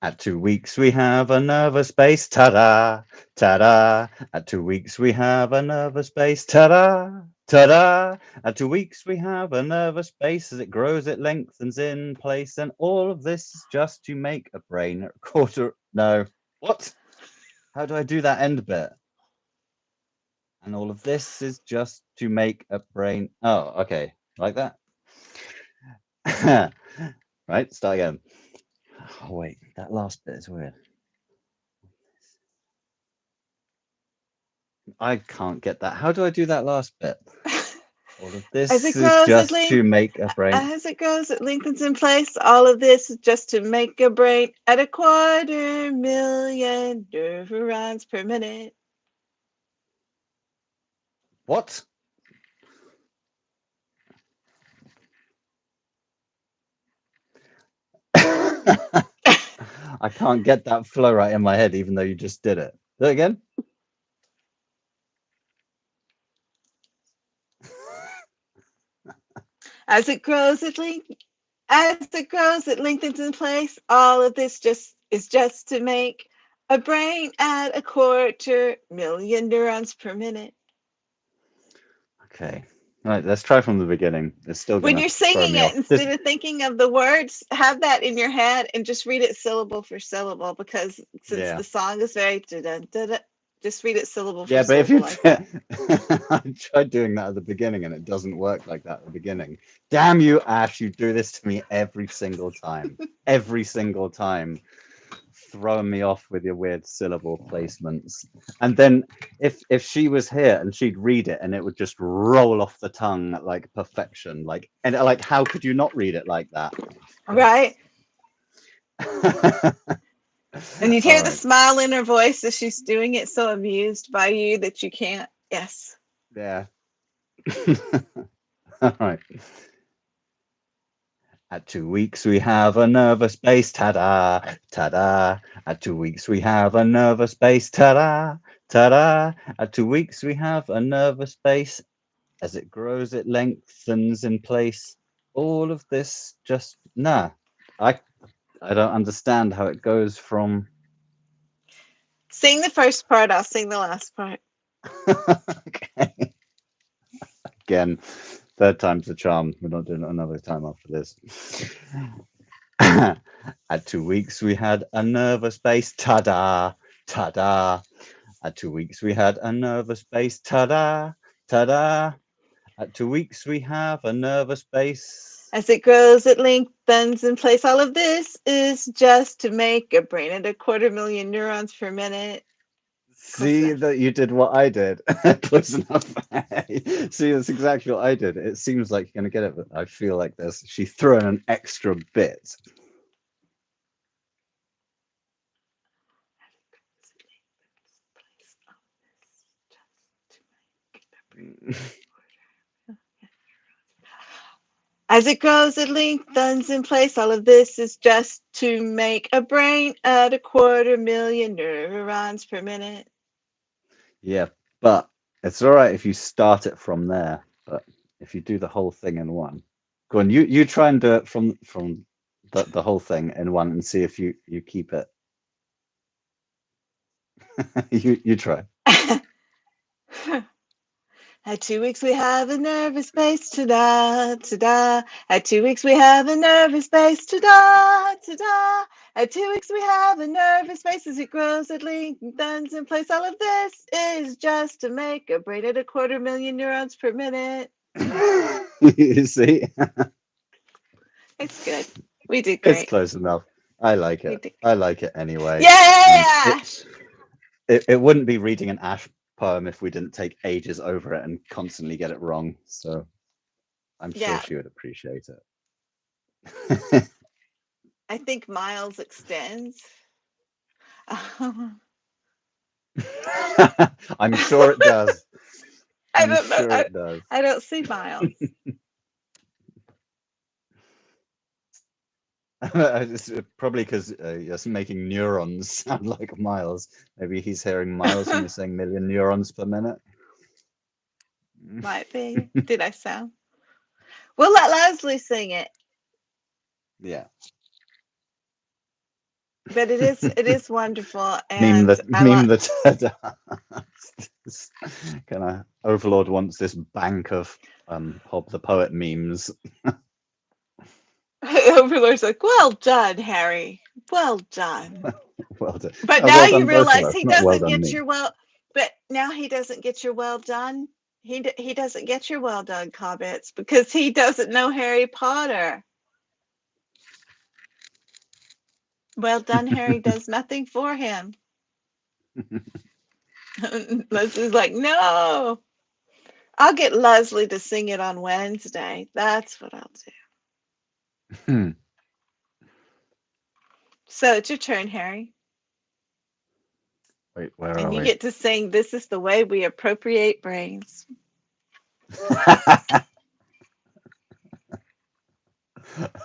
Speaker 2: At 2 weeks we have a nervous base, ta-da, ta-da. At 2 weeks we have a nervous base, ta-da, ta-da. At 2 weeks we have a nervous base. As it grows, it lengthens in place, and all of this is just to make a brain a quarter. No, what? How do I do that end bit? And all of this is just to make a brain. Oh, okay, like that. Right, start again. Oh wait, that last bit is weird. I can't get that. How do I do that last bit? All of
Speaker 1: As
Speaker 2: this
Speaker 1: it
Speaker 2: is
Speaker 1: grows,
Speaker 2: just to make a brain.
Speaker 1: as it grows, it lengthens in place. All of this is just to make a brain at 250,000 neurons per minute.
Speaker 2: What? I can't get that flow right in my head, even though you just did it. Do it again.
Speaker 1: As it grows, it lengthens in place. All of this is just to make a brain at 250,000 neurons per minute.
Speaker 2: Okay. Right, let's try from the beginning. It's still
Speaker 1: When
Speaker 2: gonna
Speaker 1: you're
Speaker 2: throw
Speaker 1: singing
Speaker 2: me
Speaker 1: it,
Speaker 2: off. This,
Speaker 1: instead of thinking of the words, have that in your head and just read it syllable for syllable, because since
Speaker 2: yeah.
Speaker 1: the song is very da-da-da-da, just read it syllable for
Speaker 2: Yeah, but if you
Speaker 1: syllable like that.
Speaker 2: I tried doing that at the beginning and it doesn't work like that at the beginning. Damn you, Ash, you do this to me every single time. Every single time. Throwing me off with your weird syllable placements. And then if she was here and she'd read it and it would just roll off the tongue like perfection. Like how could you not read it like that?
Speaker 1: Right? And you'd
Speaker 2: All
Speaker 1: hear the
Speaker 2: right.
Speaker 1: smile in her voice as she's doing it, so amused by you that you can't. Yes.
Speaker 2: Yeah. All right. At 2 weeks we have a nervous base, ta-da, ta-da. At 2 weeks we have a nervous base, ta-da, ta-da. At 2 weeks we have a nervous base. As it grows, it lengthens in place. All of this just I I don't understand how it goes from.
Speaker 1: Sing the first part, I'll sing the last part.
Speaker 2: Okay. Again, third time's the charm. We're not doing it another time after this. At 2 weeks, we had a nervous base. Ta-da, ta-da. At 2 weeks, we had a nervous base. Ta-da, ta-da. At 2 weeks, we have a nervous base.
Speaker 1: As it grows, it lengthens in place. All of this is just to make a brain at 250,000 neurons per minute.
Speaker 2: See that you did what I did. Close enough. See, that's exactly what I did. It seems like you're going to get it, but I feel like this. She threw in an extra bit.
Speaker 1: As it grows, it lengthens in place. All of this is just to make a brain at 250,000 neurons per minute.
Speaker 2: Yeah, but it's all right if you start it from there. But if you do the whole thing in one, go on. You try and do it from the whole thing in one and see if you keep it. You try.
Speaker 1: At 2 weeks, we have a nervous base, ta-da, ta-da. At 2 weeks, we have a nervous base, ta-da, ta-da. At 2 weeks, we have a nervous base. As it grows, it lengthens in place. All of this is just to make a brain at 250,000 neurons per minute.
Speaker 2: You see,
Speaker 1: It's good. We did
Speaker 2: it's
Speaker 1: great.
Speaker 2: close enough. I like
Speaker 1: We
Speaker 2: it.
Speaker 1: did.
Speaker 2: I like it anyway. And
Speaker 1: Yeah!
Speaker 2: it wouldn't be reading an Ash poem if we didn't take ages over it and constantly get it wrong. So I'm sure
Speaker 1: Yeah.
Speaker 2: she would appreciate it.
Speaker 1: I think Miles extends. I
Speaker 2: I'm sure it does. I'm
Speaker 1: don't know.
Speaker 2: sure it does.
Speaker 1: I don't see Miles.
Speaker 2: It's probably because you're making neurons sound like miles. Maybe he's hearing miles when you're saying million neurons per minute.
Speaker 1: Might be. Did I sound? We'll let Leslie sing it.
Speaker 2: Yeah.
Speaker 1: But it is wonderful,
Speaker 2: Meme
Speaker 1: and
Speaker 2: the
Speaker 1: I love.
Speaker 2: meme the kind of Overlord wants this bank of Hob the Poet memes.
Speaker 1: Overlord's like, well done, Harry. Well done.
Speaker 2: Well done.
Speaker 1: But
Speaker 2: Oh,
Speaker 1: now
Speaker 2: well
Speaker 1: you
Speaker 2: done both of
Speaker 1: realize
Speaker 2: us,
Speaker 1: he
Speaker 2: not well
Speaker 1: doesn't
Speaker 2: done
Speaker 1: get
Speaker 2: me.
Speaker 1: your well. But now he doesn't get your well done. He doesn't get your well done comments because he doesn't know Harry Potter. Well done, Harry does nothing for him. Leslie's like, no. I'll get Leslie to sing it on Wednesday. That's what I'll do. So it's your turn, Harry.
Speaker 2: Wait, where are
Speaker 1: And you
Speaker 2: we?
Speaker 1: get to sing This is the Way We Appropriate Brains.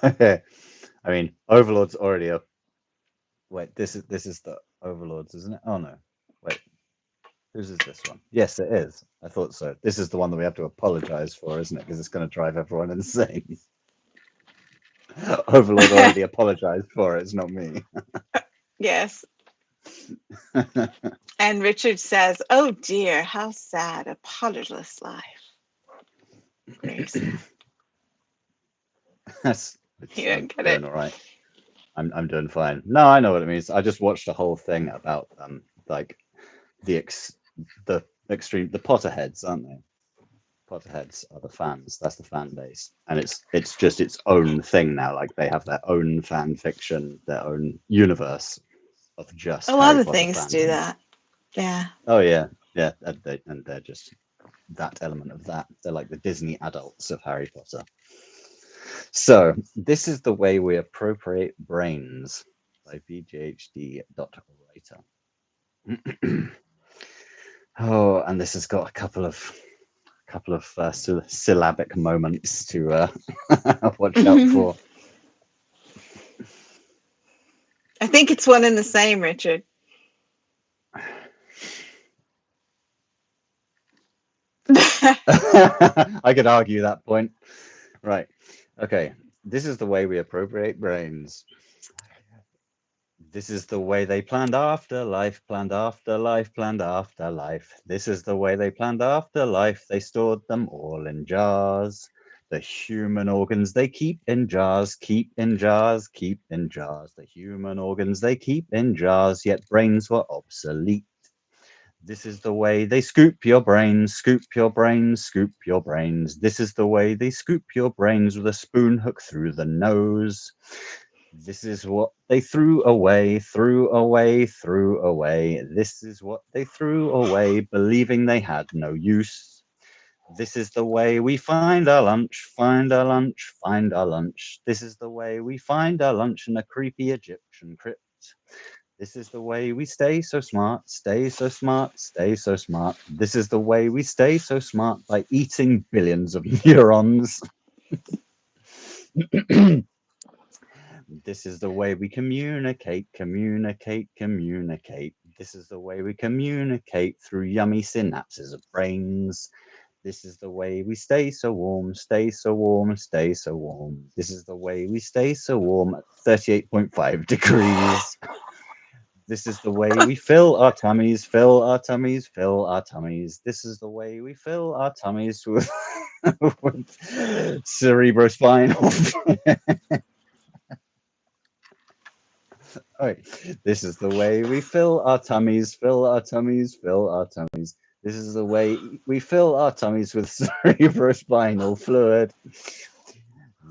Speaker 2: Okay. I mean, Overlord's already up. Wait, this is the Overlords, isn't it? Oh no. Wait, whose is this one? Yes, it is. I thought so. This is the one that we have to apologize for, isn't it? Because it's going to drive everyone insane. Overlord already apologized for it. It's not me.
Speaker 1: Yes. And Richard says, "Oh dear, how sad, a potterless life." Grace. You
Speaker 2: I'm
Speaker 1: don't get
Speaker 2: doing
Speaker 1: it.
Speaker 2: all right. I'm doing fine. No, I know what it means. I just watched a whole thing about like the extreme the Potterheads, aren't they? Potterheads are the fans. That's the fan base, and it's just its own thing now. Like they have their own fan fiction, their own universe of just
Speaker 1: A lot
Speaker 2: Harry
Speaker 1: of
Speaker 2: Potter
Speaker 1: things do
Speaker 2: fandom.
Speaker 1: that. Yeah.
Speaker 2: Oh yeah, yeah, and they're just that element of that. They're like the Disney adults of Harry Potter. So this is the way we appropriate brains by VJHD Writer. Oh, and this has got a couple of syllabic moments to watch out
Speaker 1: I
Speaker 2: for.
Speaker 1: think it's one and the same, Richard.
Speaker 2: I could argue that point. Right. Okay. This is the way we appropriate brains. This is the way they planned afterlife, planned afterlife, planned afterlife. This is the way they planned afterlife. They stored them all in jars. The human organs they keep in jars, keep in jars, keep in jars. The human organs they keep in jars, yet brains were obsolete. This is the way they scoop your brains, scoop your brains, scoop your brains. This is the way they scoop your brains with a spoon hook through the nose. This is what they threw away, threw away, threw away. This is what they threw away, believing they had no use. This is the way we find our lunch, find our lunch, find our lunch. This is the way we find our lunch in a creepy Egyptian crypt. This is the way we stay so smart, stay so smart, stay so smart. This is the way we stay so smart by eating billions of neurons. This is the way we communicate, communicate, communicate. This is the way we communicate through yummy synapses of brains. This is the way we stay so warm, stay so warm, stay so warm. This is the way we stay so warm at 38.5 degrees. This is the way we fill our tummies, fill our tummies, fill our tummies. This is the way we fill our tummies with, with cerebrospinal. Right. This is the way we fill our tummies, fill our tummies, fill our tummies. This is the way we fill our tummies with cerebrospinal fluid.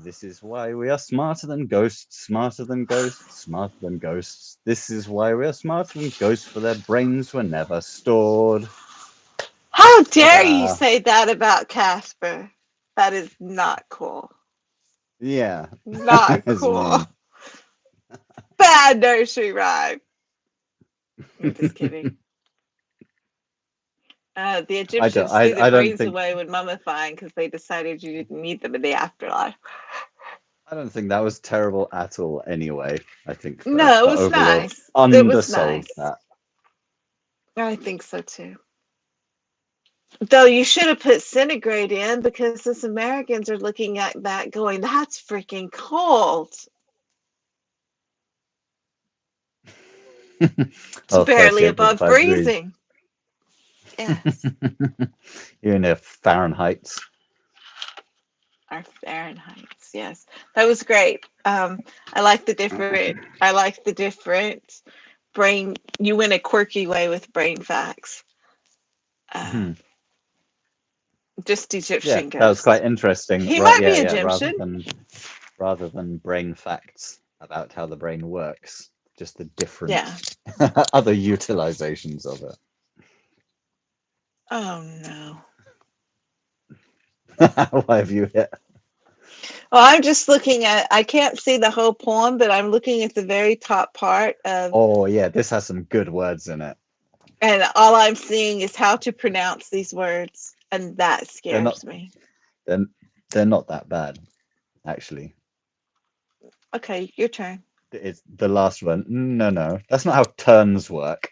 Speaker 2: This is why we are smarter than ghosts, smarter than ghosts, smarter than ghosts. This is why we are smarter than ghosts, for their brains were never stored.
Speaker 1: How dare you
Speaker 2: Ta-da.
Speaker 1: say that about Casper? That is not cool.
Speaker 2: Yeah,
Speaker 1: Not
Speaker 2: that's
Speaker 1: cool.
Speaker 2: mean.
Speaker 1: Bad nursery rhyme. I'm just kidding. The
Speaker 2: I don't.
Speaker 1: Egyptians threw the
Speaker 2: I don't
Speaker 1: brains
Speaker 2: think.
Speaker 1: away when mummifying because they decided you didn't need them in the afterlife.
Speaker 2: I don't think that was terrible at all. Anyway, I think
Speaker 1: No, it
Speaker 2: the
Speaker 1: was
Speaker 2: Overlord
Speaker 1: nice. It was
Speaker 2: undersold
Speaker 1: nice.
Speaker 2: that.
Speaker 1: I think so too. Though you should have put centigrade in because us Americans are looking at that going, that's freaking cold. It's
Speaker 2: Oh,
Speaker 1: barely
Speaker 2: thirty-eight point
Speaker 1: above
Speaker 2: five degrees.
Speaker 1: freezing. Yes,
Speaker 2: You're in a Fahrenheit.
Speaker 1: our Fahrenheits. Yes, that was great. I like the different. I like the different brain. You went a quirky way with brain facts. Uh, just
Speaker 2: Yeah,
Speaker 1: Egyptian
Speaker 2: that was
Speaker 1: ghosts.
Speaker 2: quite interesting.
Speaker 1: He
Speaker 2: Right?
Speaker 1: might be
Speaker 2: Yeah, yeah.
Speaker 1: Egyptian.
Speaker 2: Rather than brain facts about how the brain works, just the
Speaker 1: Yeah.
Speaker 2: different other utilizations of it.
Speaker 1: Oh no.
Speaker 2: Why have you hit?
Speaker 1: Well, I'm just looking at, I can't see the whole poem, but I'm looking at the very top part of,
Speaker 2: Oh yeah, this has some good words in it.
Speaker 1: and all I'm seeing is how to pronounce these words, and that
Speaker 2: They're not
Speaker 1: scares me.
Speaker 2: they're, they're not that bad, actually.
Speaker 1: Okay, your turn.
Speaker 2: It's the last one. No, no, that's not how turns work.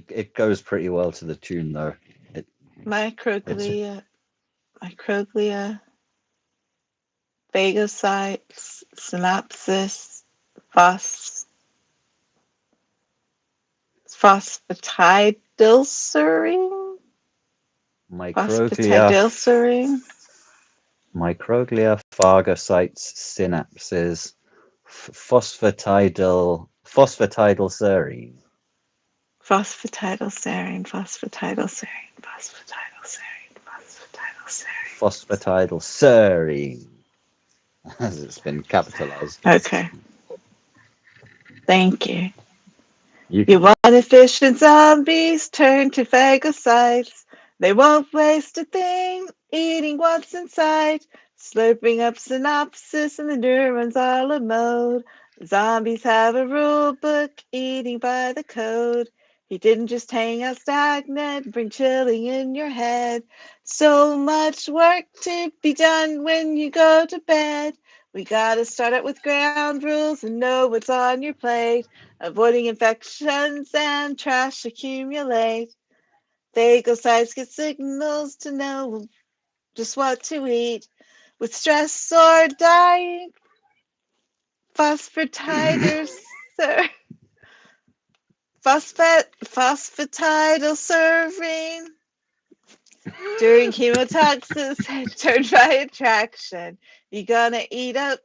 Speaker 2: It goes pretty well to the tune though. It it's
Speaker 1: Microglia, microglia, phagocytes, synapses, phos, phosphatidylserine,
Speaker 2: microglia,
Speaker 1: phosphatidylserine,
Speaker 2: microglia, phagocytes, synapses, phosphatidylserine,
Speaker 1: phosphatidylserine, phosphatidylserine, phosphatidylserine, phosphatidylserine.
Speaker 2: phosphatidylserine, as it's been capitalized.
Speaker 1: Okay, thank you.
Speaker 2: You
Speaker 1: You
Speaker 2: can.
Speaker 1: want efficient zombies turn to phagocytes. They won't waste a thing, eating what's inside, slurping up synopsis and the neurons all a mode. Zombies have a rule book, eating by the code. He didn't just hang out stagnant, bring chilling in your head. So much work to be done when you go to bed. We gotta start out with ground rules and know what's on your plate. Avoiding infections and trash accumulate. Phagocytes get signals to know just what to eat. With stress or dying, phosphatidylserine, phosphatidylserine during chemotoxins turned by attraction. You're gonna eat up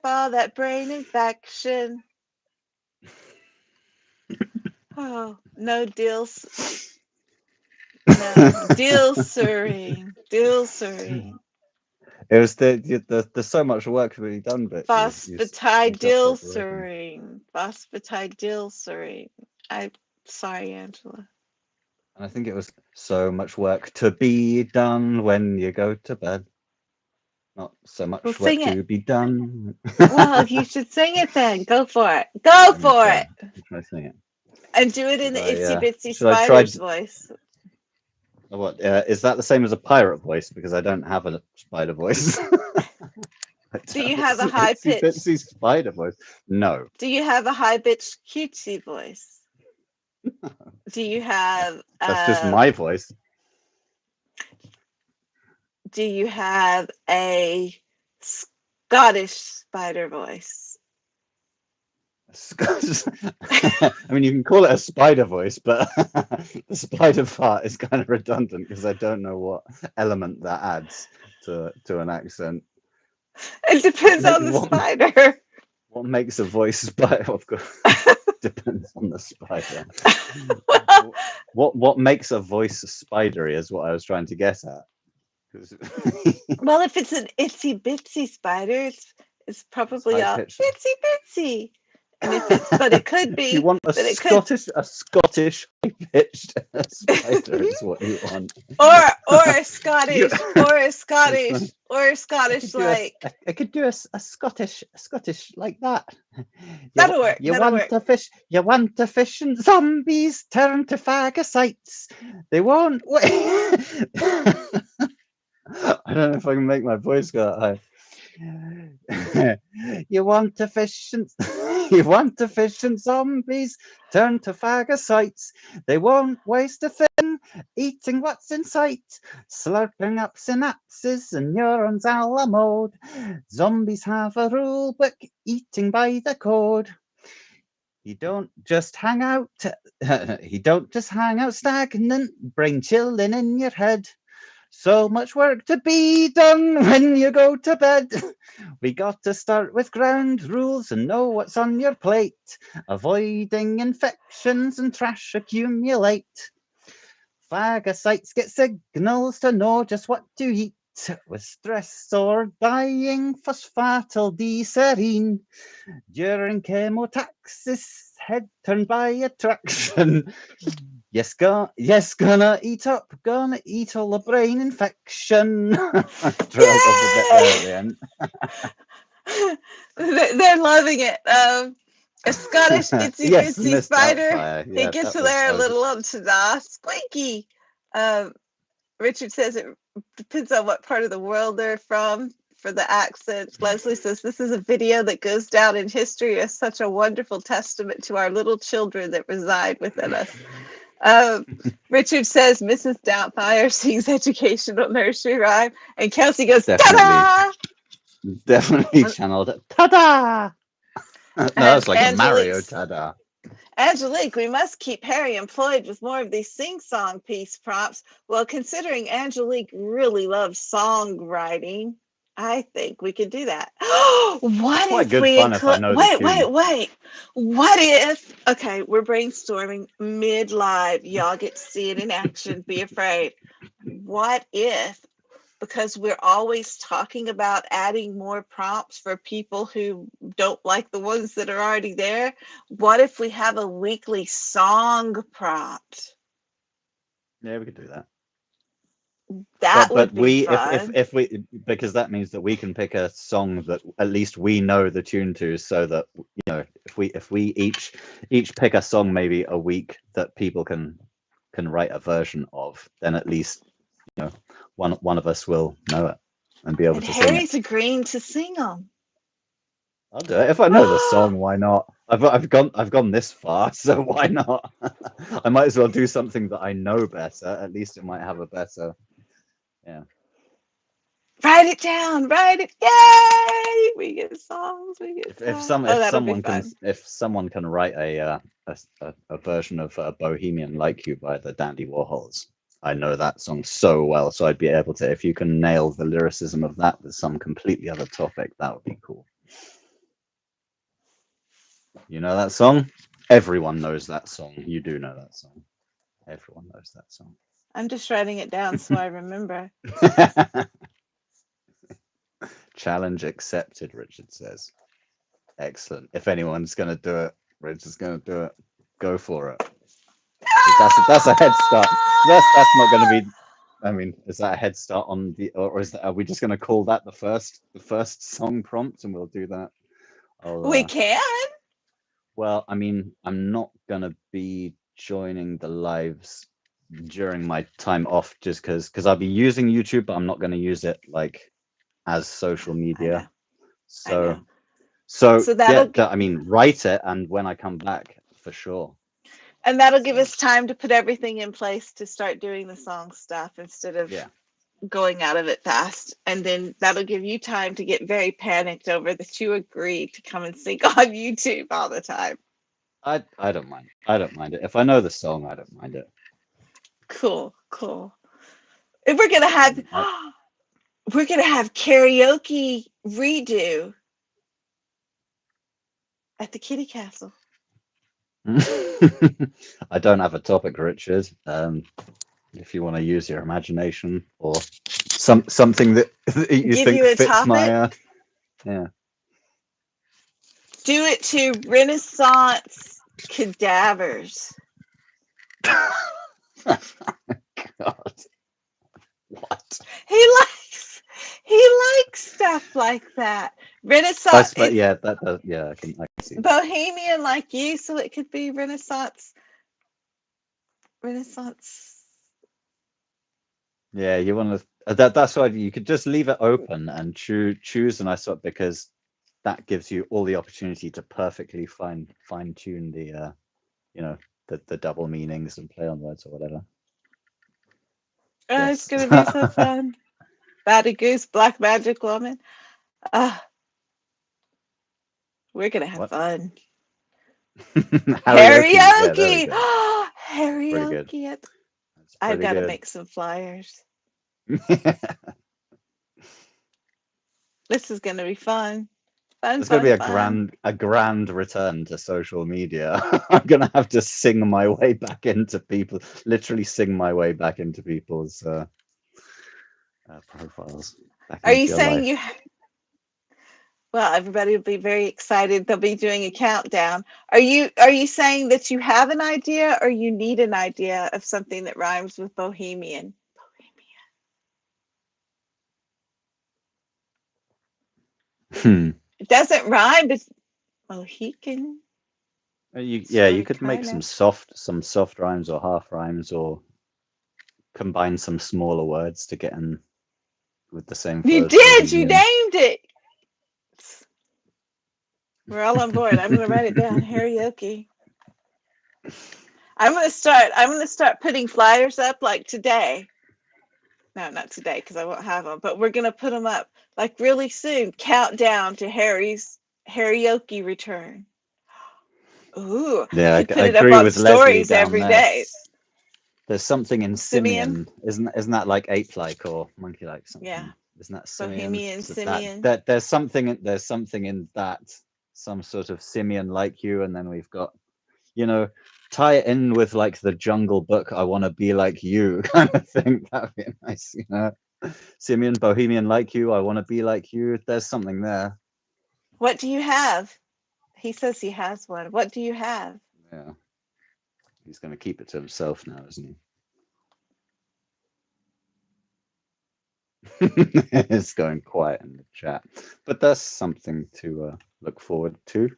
Speaker 1: all that brain infection. Oh, no deals. No, Dilsering.
Speaker 2: It was there's so much work to be done, but you just said the wrong.
Speaker 1: Phosphatidylserine. I'm sorry, Angela.
Speaker 2: And I think it was so much work to be done when you go to bed. Not so
Speaker 1: Well,
Speaker 2: much work
Speaker 1: sing it.
Speaker 2: to be done.
Speaker 1: Well, you should sing it then. Go for it. Go
Speaker 2: Let me
Speaker 1: for
Speaker 2: try.
Speaker 1: it.
Speaker 2: Sing it.
Speaker 1: And do it in the itsy bitsy
Speaker 2: Should I try?
Speaker 1: spider's voice.
Speaker 2: What is that the same as a pirate voice? Because I don't have a spider voice. I
Speaker 1: Do
Speaker 2: don't
Speaker 1: you
Speaker 2: have
Speaker 1: have a
Speaker 2: an
Speaker 1: high
Speaker 2: itsy
Speaker 1: pitched?
Speaker 2: bitsy spider voice. No.
Speaker 1: Do you have a high pitched cutesy voice? Do you have
Speaker 2: That's just my voice.
Speaker 1: do you have a Scottish spider voice?
Speaker 2: I mean, you can call it a spider voice, but the spider part is kind of redundant because I don't know what element that adds to an accent.
Speaker 1: It depends on the spider.
Speaker 2: What makes a voice spider? Of course, depends on the spider.
Speaker 1: Well,
Speaker 2: What makes a voice spidery is what I was trying to get at.
Speaker 1: well, if it's an itsy bitsy spider, it's
Speaker 2: It's
Speaker 1: probably
Speaker 2: high
Speaker 1: a
Speaker 2: pitched.
Speaker 1: itsy bitsy. And if it's, but it could
Speaker 2: You
Speaker 1: be,
Speaker 2: want
Speaker 1: but it could,
Speaker 2: A Scottish high pitched spider is what you want.
Speaker 1: or a
Speaker 2: You,
Speaker 1: Scottish, or a
Speaker 2: it's
Speaker 1: Scottish,
Speaker 2: like,
Speaker 1: or a
Speaker 2: I
Speaker 1: Scottish
Speaker 2: could do
Speaker 1: like
Speaker 2: I could do a Scottish like that.
Speaker 1: that'll work.
Speaker 2: You
Speaker 1: That'll
Speaker 2: want
Speaker 1: work.
Speaker 2: to fish? You want to fish and zombies turn to phagocytes. They won't wait. I don't know if I can make my voice go that high. You want to fish and you want to fish and zombies turn to phagocytes. They won't waste a thing, eating what's in sight, slurping up synapses and neurons a la mode. Zombies have a rule book, eating by the code. He don't just hang out. He don't just hang out stagnant, brain chilling in your head. So much work to be done when you go to bed. We got to start with ground rules and know what's on your plate. Avoiding infections and trash accumulate. Phagocytes get signals to know just what to eat. with stress or dying phosphatidylserine. During chemotaxis, head turned by attraction. Yes, gonna eat all the brain infection. Trailed off a bit there at the end.
Speaker 1: They're loving it. A Scottish itsy
Speaker 2: Yes,
Speaker 1: bitsy
Speaker 2: Miss
Speaker 1: spider.
Speaker 2: Doubtfire.
Speaker 1: He
Speaker 2: Yeah,
Speaker 1: gets
Speaker 2: that was.
Speaker 1: there
Speaker 2: I
Speaker 1: a
Speaker 2: was.
Speaker 1: little on ta-da. Squeaky. Richard says it depends on what part of the world they're from for the accent. Leslie says this is a video that goes down in history as such a wonderful testament to our little children that reside within us. Richard says Mrs. Doubtfire sings educational nursery rhyme, and Kelsey goes, ta-da!
Speaker 2: Definitely channeled it. Ta-da! No,
Speaker 1: And
Speaker 2: it's like a Mario ta-da.
Speaker 1: Angelique, we must keep Harry employed with more of these sing-song piece prompts. Well, considering Angelique really loves songwriting, I think we could do that.
Speaker 2: It's
Speaker 1: What
Speaker 2: quite
Speaker 1: if
Speaker 2: good
Speaker 1: we
Speaker 2: fun if I
Speaker 1: include...
Speaker 2: know the
Speaker 1: Wait.
Speaker 2: tune.
Speaker 1: What if... Okay, we're brainstorming mid-live. Y'all get to see it in action. Be afraid. What if, because we're always talking about adding more prompts for people who don't like the ones that are already there, what if we have a weekly song prompt?
Speaker 2: Yeah, we could do that.
Speaker 1: That would
Speaker 2: But
Speaker 1: be
Speaker 2: we
Speaker 1: fun.
Speaker 2: if we, because that means that we can pick a song that at least we know the tune to, so that if we each pick a song maybe a week that people can write a version of, then at least one of us will know it and be able
Speaker 1: And
Speaker 2: to sing it.
Speaker 1: Harry's agreeing to sing them.
Speaker 2: I'll do it if I know the song. Why not? I've gone this far, so why not? I might as well do something that I know better. At least it might have a better. Yeah.
Speaker 1: Write it down. Write it. Yay! We get songs. We get songs. Oh, that'll be fun.
Speaker 2: If someone can write a version of Bohemian Like You by the Dandy Warhols, I know that song so well, so I'd be able to, if you can nail the lyricism of that with some completely other topic, that would be cool. You know that song? Everyone knows that song. You do know that song. Everyone knows that song.
Speaker 1: I'm just writing it down so I remember.
Speaker 2: Challenge accepted, Richard says. Excellent. If anyone's going to do it, Richard's going to do it. Go for it. That's a head start. That's not going to be. I mean, is that a head start on the, or is that, are we just going to call that the first song prompt, and we'll do that?
Speaker 1: We can.
Speaker 2: Well, I mean, I'm not going to be joining the lives during my time off, just because I'll be using YouTube, but I'm not going to use it like as social media.
Speaker 1: I know.
Speaker 2: So yeah,
Speaker 1: that'll
Speaker 2: I mean, write it, and when I come back, for sure.
Speaker 1: and that'll give us time to put everything in place to start doing the song stuff instead of going out of it fast. And then that'll give you time to get very panicked over that you agreed to come and sing on YouTube all the time.
Speaker 2: I don't mind. I don't mind it. If I know the song, I don't mind it.
Speaker 1: Cool. If we're gonna have karaoke redo at the Kitty Castle.
Speaker 2: I don't have a topic, Richard. If you want to use your imagination or something that you
Speaker 1: Give
Speaker 2: think
Speaker 1: you a
Speaker 2: fits
Speaker 1: topic?
Speaker 2: my yeah.
Speaker 1: Do it to Renaissance cadavers.
Speaker 2: God. What?
Speaker 1: He likes stuff like that. Renaissance.
Speaker 2: Yeah, that does. Yeah, I can see that.
Speaker 1: Bohemian like you, so it could be Renaissance.
Speaker 2: Yeah, you want to. That's why you could just leave it open and choose a nice one, because that gives you all the opportunity to perfectly fine tune the the double meanings and play on words or whatever.
Speaker 1: It's gonna be so fun. Batty Goose, Black Magic Woman. We're gonna have fun. Karaoke.
Speaker 2: Yeah,
Speaker 1: Karaoke. I've got to make some flyers. This is gonna be fun.
Speaker 2: It's going to be a grand return to social media. I'm going to have to sing my way back into people, literally sing my way back into people's profiles back
Speaker 1: Are you
Speaker 2: into your
Speaker 1: saying
Speaker 2: life.
Speaker 1: you? Well, everybody will be very excited. They'll be doing a countdown. Are you saying that you have an idea or you need an idea of something that rhymes with bohemian?
Speaker 2: Hmm.
Speaker 1: It doesn't rhyme, but Mohican
Speaker 2: Yeah, you
Speaker 1: sort of
Speaker 2: could make
Speaker 1: kind of.
Speaker 2: some soft rhymes or half rhymes, or combine some smaller words to get in with the same flow
Speaker 1: You
Speaker 2: as
Speaker 1: did. You
Speaker 2: bohemian.
Speaker 1: named it. We're all on board. I'm going to write it down. Karaoke. I'm going to start putting flyers up like today. No, not today because I won't have them, but we're going to put them up like really soon. Countdown to Harry's karaoke return. Ooh, I
Speaker 2: Yeah,
Speaker 1: could
Speaker 2: I
Speaker 1: put it up
Speaker 2: agree
Speaker 1: on
Speaker 2: with Leslie
Speaker 1: stories
Speaker 2: down
Speaker 1: every
Speaker 2: there.
Speaker 1: day.
Speaker 2: There's something in
Speaker 1: Simeon.
Speaker 2: simian, isn't that like ape-like or monkey-like
Speaker 1: Yeah.
Speaker 2: something? Isn't that simian?
Speaker 1: Bohemian
Speaker 2: So
Speaker 1: Simeon.
Speaker 2: there's something in that, some sort of simian like you, and then we've got, you know, tie it in with like the Jungle Book, I want to be like you kind of thing. That'd be nice, you know. Simian, bohemian like you, I want to be like you. There's something there.
Speaker 1: What do you have? He says he has one. What do you have?
Speaker 2: Yeah, he's going to keep it to himself now, isn't he? It's going quiet in the chat, but that's something to look forward to.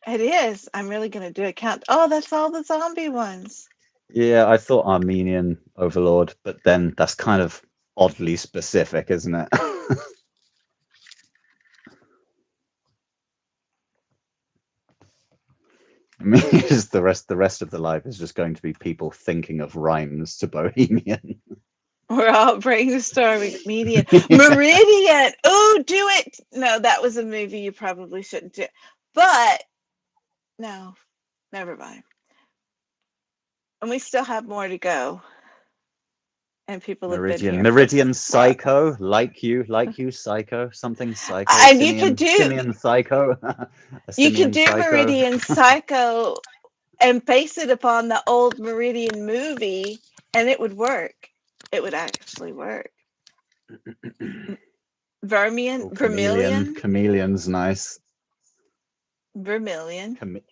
Speaker 1: It is. I'm really going to do a count. Oh, that's all the zombie ones.
Speaker 2: Yeah, I thought Armenian overlord, but then that's kind of oddly specific, isn't it? I mean, just the rest of the life is just going to be people thinking of rhymes to Bohemian.
Speaker 1: We're all brainstorming. Median.
Speaker 2: Yeah.
Speaker 1: Meridian. Oh, do it. No, that was a movie you probably shouldn't do. But no, never mind. And we still have more to go. And people have been
Speaker 2: Meridian,
Speaker 1: here for
Speaker 2: Meridian
Speaker 1: what?
Speaker 2: Psycho, like you, Psycho, something Psycho,
Speaker 1: And you could
Speaker 2: Simian,
Speaker 1: do
Speaker 2: Simian Psycho, a
Speaker 1: you could
Speaker 2: Simian
Speaker 1: do
Speaker 2: Psycho.
Speaker 1: Meridian Psycho and base it upon the old Meridian movie, and it would work. It would actually work.
Speaker 2: Oh, chameleon,
Speaker 1: Vermilion,
Speaker 2: chameleon's nice.
Speaker 1: vermilion.
Speaker 2: Chame-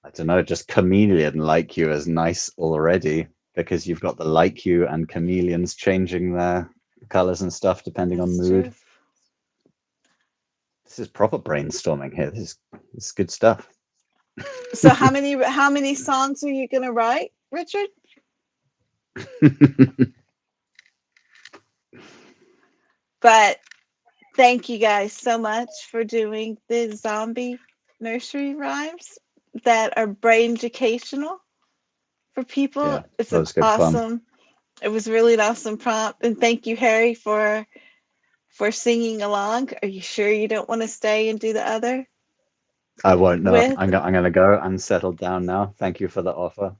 Speaker 2: I don't know, just chameleon like you is nice already because you've got the like you and chameleons changing their colors and stuff depending on
Speaker 1: That's
Speaker 2: mood.
Speaker 1: true.
Speaker 2: This is proper brainstorming here. This is good stuff.
Speaker 1: So how many songs are you gonna write, Richard? But thank you guys so much for doing the zombie nursery rhymes that are brain educational for people.
Speaker 2: Yeah,
Speaker 1: It's
Speaker 2: that
Speaker 1: an
Speaker 2: was good fun.
Speaker 1: awesome. It was really an awesome prompt, and thank you, Harry, for singing along. Are you sure you don't want to stay and do the other
Speaker 2: I won't know.
Speaker 1: with?
Speaker 2: I'm going to go and settle down now. Thank you for the offer.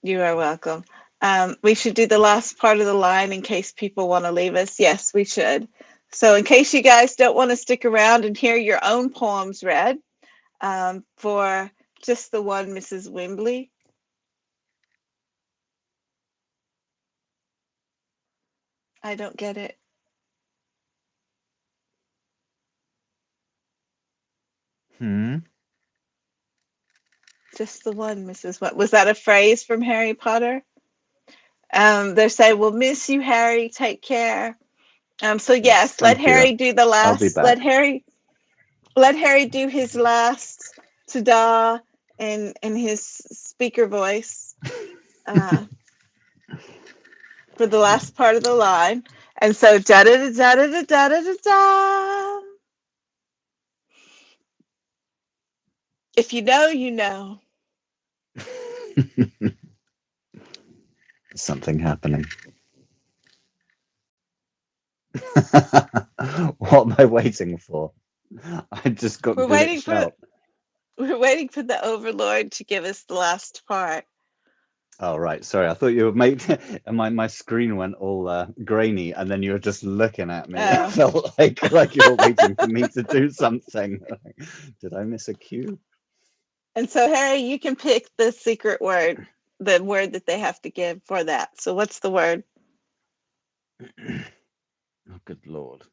Speaker 1: You are welcome. We should do the last part of the line in case people want to leave us. Yes, we should. So, in case you guys don't want to stick around and hear your own poems read, for just the one, Mrs. Wimbley. I don't get it.
Speaker 2: Hmm.
Speaker 1: Just the one, Mrs. What was that a phrase from Harry Potter? They say, "We'll miss you, Harry. Take care." So
Speaker 2: Yes,
Speaker 1: yes, let
Speaker 2: thank you.
Speaker 1: Harry do the
Speaker 2: I'll be
Speaker 1: last.
Speaker 2: back.
Speaker 1: Let Harry do his last ta-da in his speaker voice uh, for the last part of the line. And so da da da da da da da da da. If you know, you know.
Speaker 2: Something happening. What am I waiting for? I just got
Speaker 1: We're waiting
Speaker 2: glitched
Speaker 1: for
Speaker 2: out.
Speaker 1: we're waiting for the Overlord to give us the last part.
Speaker 2: Oh right, sorry. I thought you were making my screen went all grainy, and then you were just looking at me. It
Speaker 1: Oh.
Speaker 2: felt like you were waiting for me to do something. Did I miss a cue?
Speaker 1: And so Harry, you can pick the secret word, the word that they have to give for that. So what's the word?
Speaker 2: Oh, good Lord.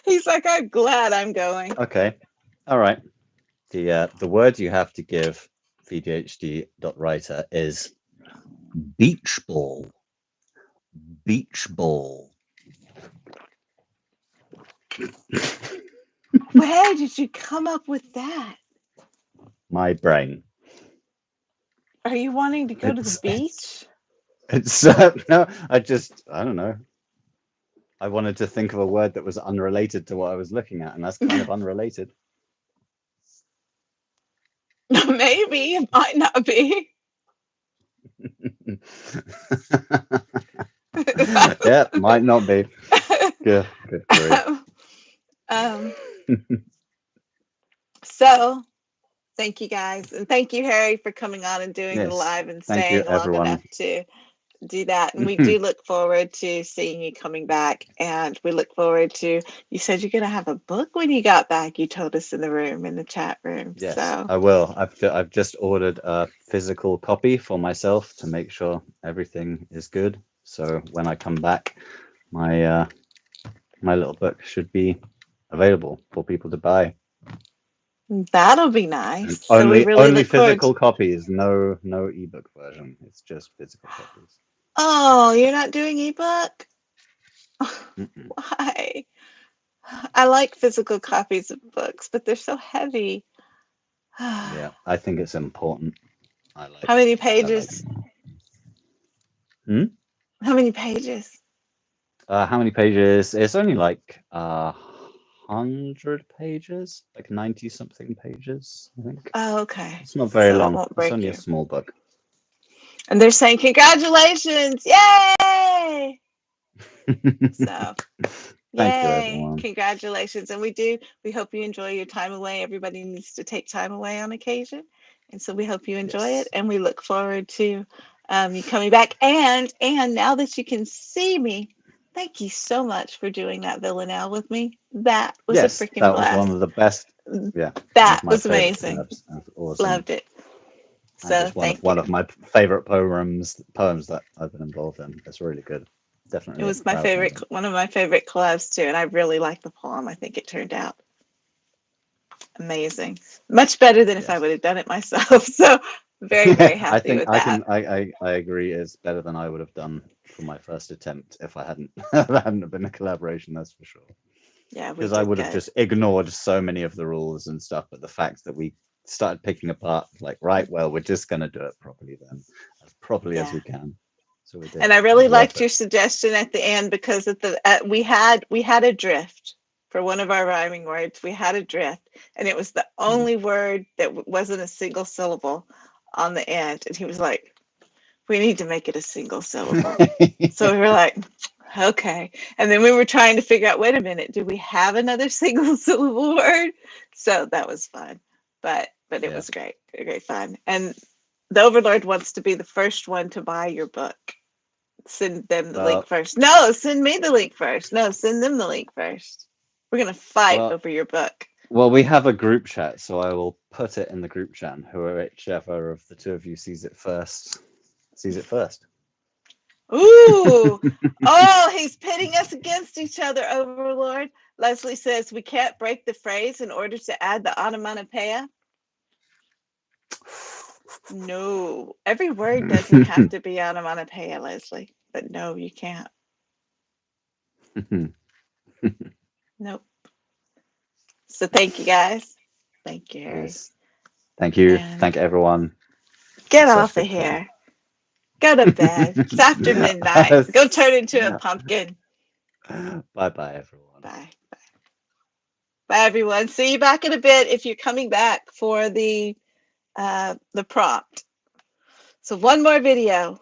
Speaker 1: He's like, I'm glad I'm going.
Speaker 2: Okay. All right. The word you have to give VJHD.writer is beach ball. Beach ball.
Speaker 1: Where did you come up with that?
Speaker 2: My brain.
Speaker 1: Are you wanting to go to the
Speaker 2: It's
Speaker 1: beach?
Speaker 2: no. I don't know. I wanted to think of a word that was unrelated to what I was looking at, and that's kind of unrelated.
Speaker 1: Maybe it might not be.
Speaker 2: Yeah, might not be. Good grief.
Speaker 1: um, so thank you guys, and thank you, Harry, for coming on and doing the
Speaker 2: Yes.
Speaker 1: live and
Speaker 2: Thank you,
Speaker 1: staying long
Speaker 2: everyone.
Speaker 1: enough to do that. And we do look forward to seeing you coming back, and we look forward to, you said you're going to have a book when you got back, you told us in the chat room.
Speaker 2: Yes,
Speaker 1: So
Speaker 2: I will. I've just ordered a physical copy for myself to make sure everything is good. So when I come back, my my little book should be available for people to buy.
Speaker 1: that'll be
Speaker 2: And
Speaker 1: nice. So we
Speaker 2: only
Speaker 1: really
Speaker 2: only
Speaker 1: look forward to,
Speaker 2: physical copies, no ebook version. It's just physical copies.
Speaker 1: oh, you're not doing ebook?
Speaker 2: Mm-mm.
Speaker 1: Why? I like physical copies of books, but they're so heavy.
Speaker 2: Yeah,
Speaker 1: How
Speaker 2: I think it's important.
Speaker 1: many
Speaker 2: I like.
Speaker 1: pages?
Speaker 2: Hmm?
Speaker 1: How many pages?
Speaker 2: How many pages? It's only like 100 pages, like 90 something pages, I think.
Speaker 1: Oh, okay.
Speaker 2: It's not very
Speaker 1: So it
Speaker 2: long.
Speaker 1: won't
Speaker 2: It's
Speaker 1: break
Speaker 2: only a
Speaker 1: you.
Speaker 2: small book.
Speaker 1: And they're saying, congratulations! Yay! So,
Speaker 2: Thank you,
Speaker 1: yay!
Speaker 2: everyone.
Speaker 1: Congratulations. And we hope you enjoy your time away. Everybody needs to take time away on occasion. And so we hope you enjoy it.
Speaker 2: Yes.
Speaker 1: And we look forward to you coming back. And now that you can see me, thank you so much for doing that Villanelle with me. That was a
Speaker 2: Yes,
Speaker 1: freaking
Speaker 2: that was one
Speaker 1: blast.
Speaker 2: of the best. Yeah, one
Speaker 1: That
Speaker 2: of my
Speaker 1: was
Speaker 2: favorite
Speaker 1: amazing.
Speaker 2: collabs. That was awesome.
Speaker 1: Loved it.
Speaker 2: And
Speaker 1: So
Speaker 2: just
Speaker 1: thank
Speaker 2: one
Speaker 1: you.
Speaker 2: of my favorite poems that I've been involved in. It's really good.
Speaker 1: It
Speaker 2: Definitely a
Speaker 1: was my
Speaker 2: proud
Speaker 1: favorite,
Speaker 2: moment.
Speaker 1: one of my favorite collabs too, and I really liked the poem. I think it turned out amazing, much better than if I
Speaker 2: Yes.
Speaker 1: would have done it myself. So very, very
Speaker 2: I
Speaker 1: happy
Speaker 2: think
Speaker 1: with that.
Speaker 2: I agree. It's better than I would have done for my first attempt if I hadn't if it hadn't been a collaboration. That's for sure.
Speaker 1: Yeah, we
Speaker 2: Because I
Speaker 1: did
Speaker 2: would have
Speaker 1: good.
Speaker 2: just ignored so many of the rules and stuff. But the fact that we started picking apart, like, right, well, we're just going to do it properly then, as properly as
Speaker 1: Yeah,
Speaker 2: we can. So we did.
Speaker 1: and I
Speaker 2: It
Speaker 1: really
Speaker 2: was worth
Speaker 1: liked
Speaker 2: it.
Speaker 1: your suggestion at the end because we had a drift for one of our rhyming words. We had a drift, and it was the
Speaker 2: Mm.
Speaker 1: only word that wasn't a single syllable on the end. And he was like, we need to make it a single syllable. So we were like, okay. And then we were trying to figure out, wait a minute, do we have another single syllable word? So that was fun. But it
Speaker 2: Yeah.
Speaker 1: was great, great fun. And the Overlord wants to be the first one to buy your book. Send them the link
Speaker 2: Well,
Speaker 1: first. No, send me the link first. No, send them the link first. We're gonna fight
Speaker 2: well,
Speaker 1: over your book.
Speaker 2: well, we have a group chat, so I will put it in the group chat. And whichever of the two of you sees it first, sees it first.
Speaker 1: Ooh. Oh, he's pitting us against each other, Overlord. Leslie says we can't break the phrase in order to add the onomatopoeia. No, every word doesn't have to be onomatopoeia, Leslie. But no, you can't. Nope. So thank you guys. Thank you, Harry.
Speaker 2: Yes. Thank you.
Speaker 1: And
Speaker 2: Thank everyone.
Speaker 1: get
Speaker 2: It's such
Speaker 1: off of
Speaker 2: good fun.
Speaker 1: here. Go to bed. It's after midnight. Go turn into a pumpkin.
Speaker 2: Bye bye, everyone.
Speaker 1: Bye. Bye, everyone. See you back in a bit if you're coming back for the prompt. So one more video.